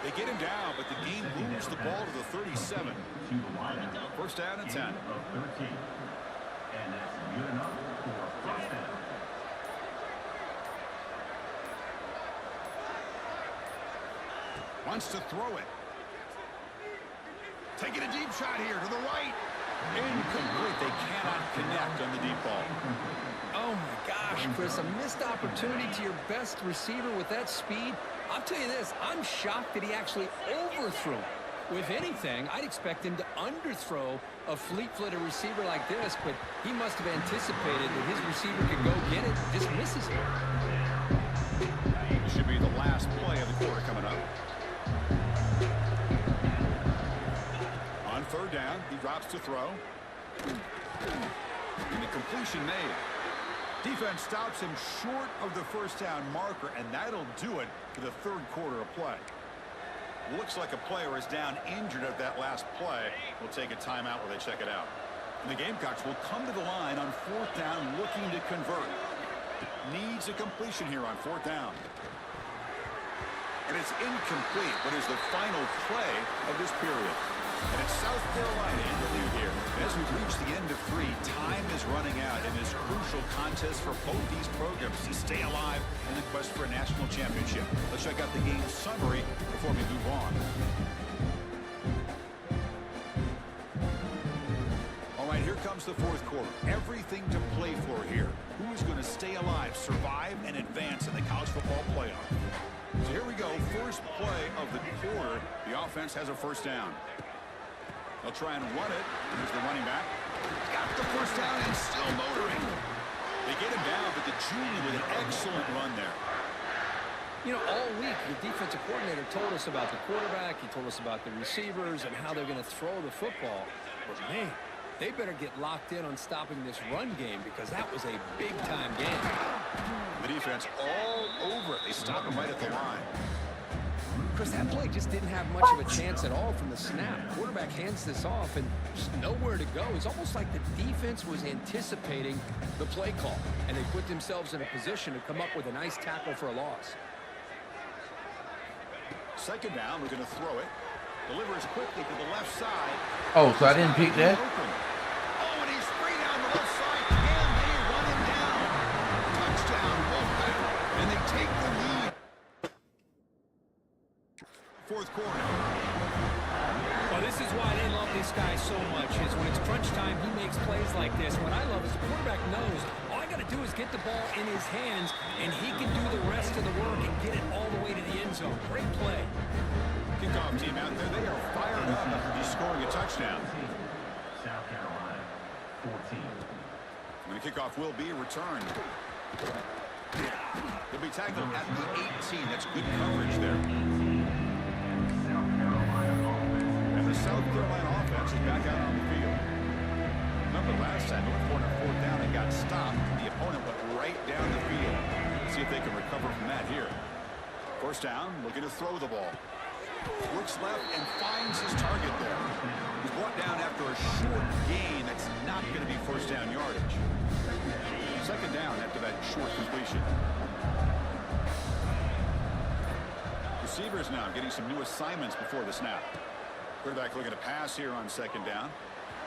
They get him down, but the game moves the ball to the 37. First down and 10.
And that's good enough for first down.
Wants to throw it. Taking a deep shot here to the right. Incomplete. They cannot connect on the deep ball.
Oh, my gosh, Chris, a missed opportunity to your best receiver with that speed. I'll tell you this, I'm shocked that he actually overthrew him.
With anything, I'd expect him to underthrow a fleet-footed receiver like this, but he must have anticipated that his receiver could go get it, just misses it.
This should be the last play of the quarter coming up. On third down, he drops to throw. And the completion made. Defense stops him short of the first down marker, and that'll do it for the third quarter of play. Looks like a player is down injured at that last play. We'll take a timeout while they check it out. And the Gamecocks will come to the line on fourth down looking to convert. Needs a completion here on fourth down. And it's incomplete, but is the final play of this period. And it's South Carolina in the lead here. As we reach the end of 3, time is running out in this crucial contest for both these programs to stay alive in the quest for a national championship. Let's check out the game summary before we move on. All right, here comes the fourth quarter. Everything to play for here. Who is going to stay alive, survive, and advance in the college football playoff? So here we go. First play of the quarter. The offense has a first down. They'll try and run it. Here's the running back. Got the first down and still motoring. They get him down, but the junior with an excellent run there.
You know, all week, the defensive coordinator told us about the quarterback. He told us about the receivers and how they're going to throw the football. But, man, they better get locked in on stopping this run game because that was a big-time game.
The defense all over it. They stop him right at the line.
Chris, that play just didn't have much of a chance at all from the snap. Quarterback hands this off and just nowhere to go. It's almost like the defense was anticipating the play call, and they put themselves in a position to come up with a nice tackle for a loss.
Second down, we're going to throw it. Delivers quickly to the left side.
Oh, so I didn't pick that?
Oh, and he's free down the left side. Can they run him down? Touchdown, Wolfpack. And they take the lead. Fourth quarter.
Well, this is why they love this guy so much, is when it's crunch time, he makes plays like this. What I love is the quarterback knows all I got to do is get the ball in his hands, and he can do the rest of the work and get it all the way to the end zone. Great play.
Kickoff team out there, they are fired up after just scoring a touchdown.
South Carolina, 14.
And the kickoff will be returned. They'll be tackled at the 18. That's good coverage there. And the South Carolina offense is back out on the field. Remember last time they went for a fourth down and got stopped. The opponent went right down the field. Let's see if they can recover from that here. First down, looking to throw the ball. Looks left and finds his target there. He's brought down after a short gain. That's not going to be first down yardage. Second down after that short completion. Receivers now getting some new assignments before the snap. Quarterback looking to pass here on second down.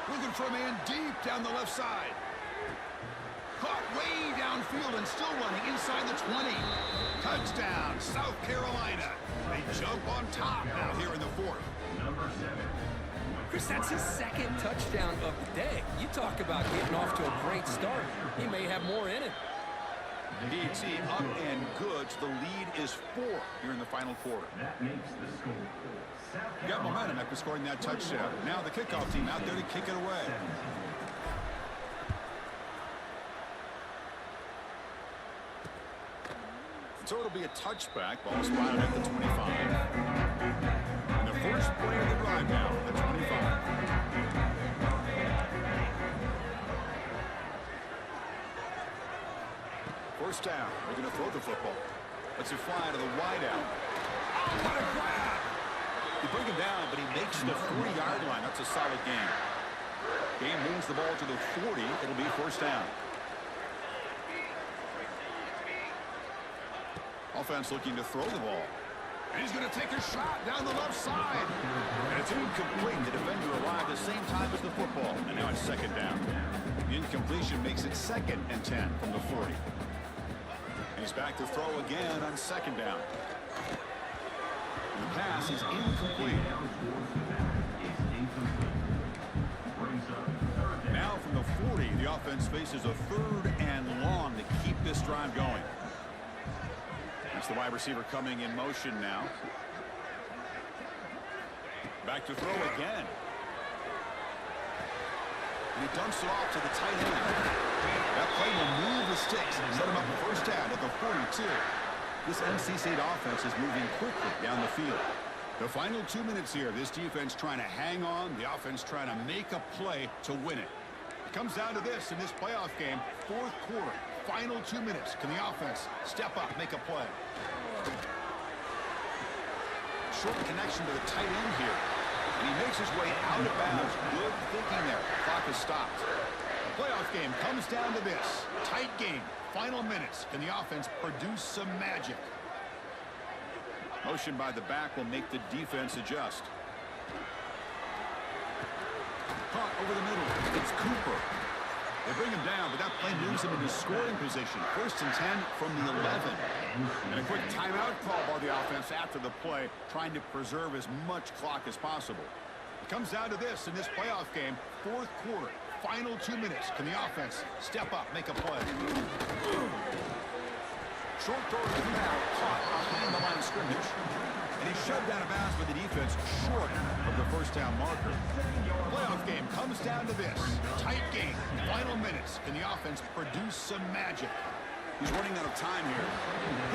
Looking for a man deep down the left side. Caught way downfield and still running inside the 20. Touchdown, South Carolina. They jump on top now here in the fourth.
Number 7.
Chris, that's his second touchdown of the day. You talk about getting off to a great start. He may have more in it.
DT up and good. So the lead is 4 here in the final quarter.
That makes the score.
You got momentum after scoring that touchdown. Now the kickoff team out there to kick it away. So it'll be a touchback. Ball spotted at the 25. And the first play of the drive now at the 25. First down. We're going to throw the football. Lets it fly to the wide out. Oh, what a grab! You bring him down, but he makes the 40-yard line. That's a solid gain. Game moves the ball to the 40. It'll be first down. Offense looking to throw the ball. And he's going to take a shot down the left side. And it's incomplete. The defender arrived at the same time as the football. And now it's second down. The incompletion makes it 2nd and 10 from the 40. And he's back to throw again on second down. And the pass is incomplete. Now from the 40, the offense faces a 3rd and long to keep this drive going. That's the wide receiver coming in motion now. Back to throw again. And he dumps it off to the tight end. That play will move the sticks and set him up for first down at the 42. This NC State offense is moving quickly down the field. The final 2 minutes here. This defense trying to hang on. The offense trying to make a play to win it. It comes down to this in this playoff game. Fourth quarter. Final 2 minutes. Can the offense step up, make a play? Short connection to the tight end here. And he makes his way out of bounds. Good thinking there. Clock is stopped. The playoff game comes down to this. Tight game. Final minutes. Can the offense produce some magic? Motion by the back will make the defense adjust. Caught over the middle. It's Cooper. They bring him down, but that play moves him into scoring position. 1st and 10 from the 11. And a quick timeout call by the offense after the play, trying to preserve as much clock as possible. It comes down to this in this playoff game. Fourth quarter. Final 2 minutes. Can the offense step up, make a play? Short throw to the back, caught behind the line of scrimmage. And he's shoved out of bounds with the defense short of the first down marker. Playoff game comes down to this. Tight game, final minutes. Can the offense produce some magic? He's running out of time here.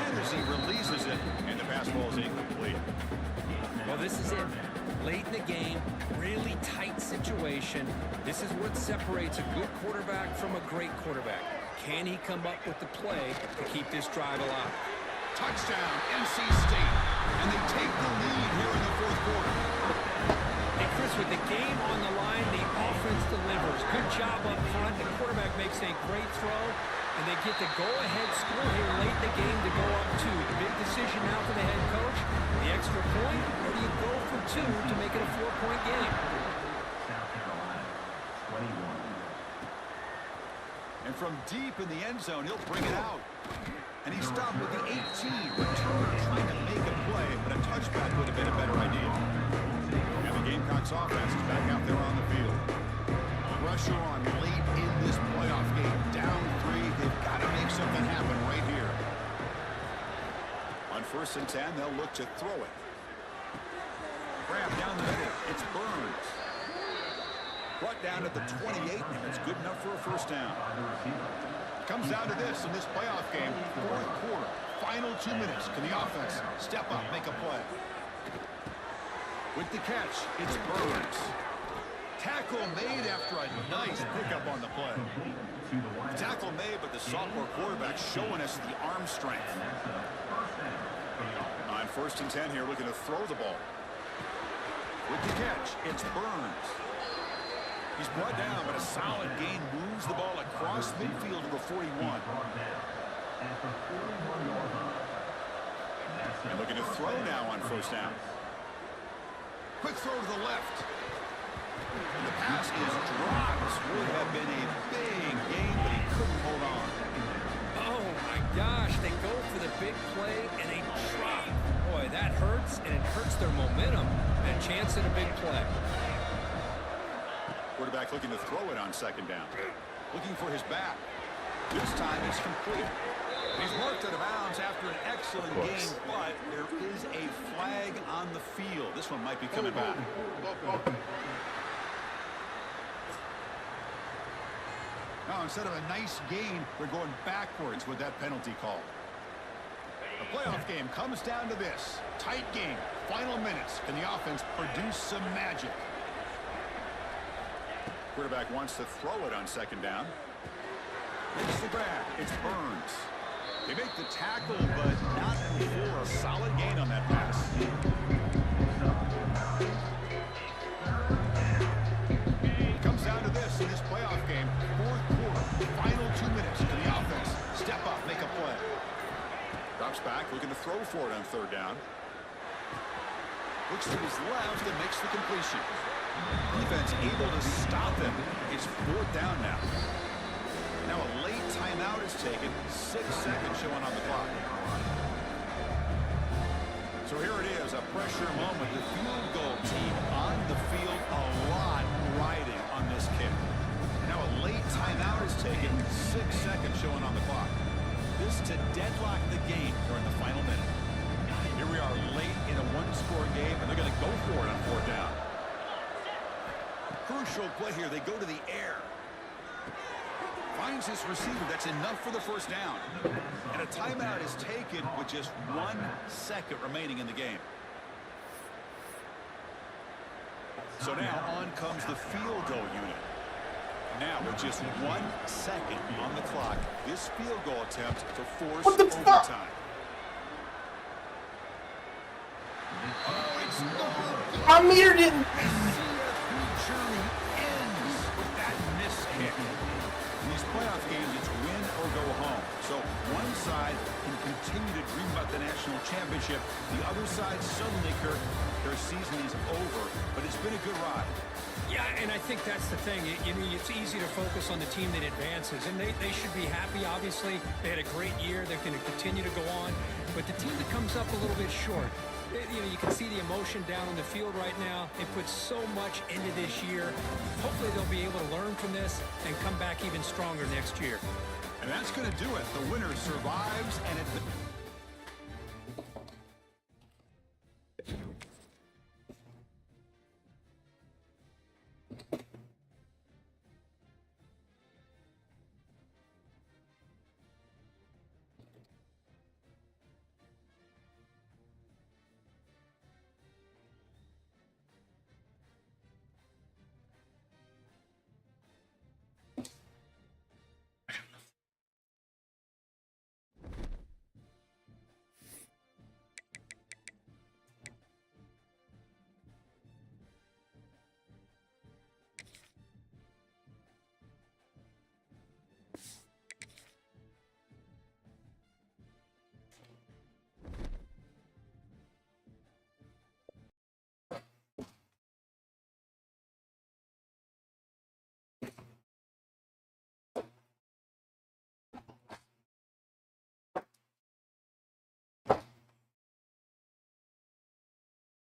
Henderson releases it, and the pass ball is incomplete.
Well, this is it. Late in the game, really tight situation. This is what separates a good quarterback from a great quarterback. Can he come up with the play to keep this drive alive?
Touchdown, NC State. And they take the lead here in the fourth quarter.
Hey, Chris, with the game on the line, the offense delivers. Good job up front. The quarterback makes a great throw, and they get the go-ahead score here late in the game to go up 2. The big decision now for the head coach, the extra point, or do you go for 2 to make it a 4-point game?
South Carolina, 21.
And from deep in the end zone, he'll bring it out. And he stopped with the 18. Returner trying to make a play, but a touchback would have been a better idea. And the Gamecocks offense is back out there on the field. Pressure on late in this playoff game. Down 3. They've got to make something happen right here. On 1st and 10, they'll look to throw it. Grab down the middle. It's Burns. Brought down at the 28, and it's good enough for a first down. Comes down to this in this playoff game. Fourth quarter. Final 2 minutes. Can the offense step up, make a play? With the catch, it's Burns. Tackle made after a nice pickup on the play. Tackle made, but the sophomore quarterback showing us the arm strength. On 1st and 10 here, looking to throw the ball. With the catch, it's Burns. He's brought down, but a solid gain moves the ball across midfield to the 41. And looking to throw now on 1st down. Quick throw to the left. And the pass is dropped. This would have been a big game, but he couldn't hold on.
Oh, my gosh. They go for the big play, and they drop. Boy, that hurts, and it hurts their momentum. And a chance at a big play.
Quarterback looking to throw it on 2nd down. Looking for his back. This time it's complete. He's marked out of bounds after an excellent game, but there is a flag on the field. This one might be coming back. Now, instead of a nice gain, they're going backwards with that penalty call. The playoff game comes down to this. Tight game. Final minutes. Can the offense produce some magic? Quarterback wants to throw it on 2nd down. Makes the grab. It's Burns. They make the tackle, but not before a solid gain on that pass. It comes down to this in this playoff game. Fourth quarter. Final 2 minutes. Can the offense step up, make a play? Drops back, looking to throw for it on 3rd down. Looks to his left and makes the completion. Defense able to stop him. It's 4th down now. Now a late timeout is taken. 6 seconds showing on the clock. So here it is, a pressure moment. The field goal team on the field, a lot riding on this kick. Now a late timeout is taken. 6 seconds showing on the clock. This to deadlock the game during the final minute. Here we we are late in a one-score game, and they're going to go for it on fourth down. Crucial play here. They go to the air. Finds his receiver. That's enough for the first down. And a timeout is taken with just 1 second remaining in the game. So now on comes the field goal unit. Now with just 1 second on the clock, this field goal attempt to force overtime. Oh, it's
My meter didn't.
journey ends with that missed kick. In these playoff games, it's win or go home. So one side can continue to dream about the national championship. The other side suddenly, Kirk, their season is over. But it's been a good ride.
Yeah, and I think that's the thing. It's easy to focus on the team that advances, and they should be happy, obviously. They had a great year. They're going to continue to go on. But the team that comes up a little bit short, you can see the emotion down on the field right now. They put so much into this year. Hopefully they'll be able to learn from this and come back even stronger next year.
And that's going to do it. The winner survives and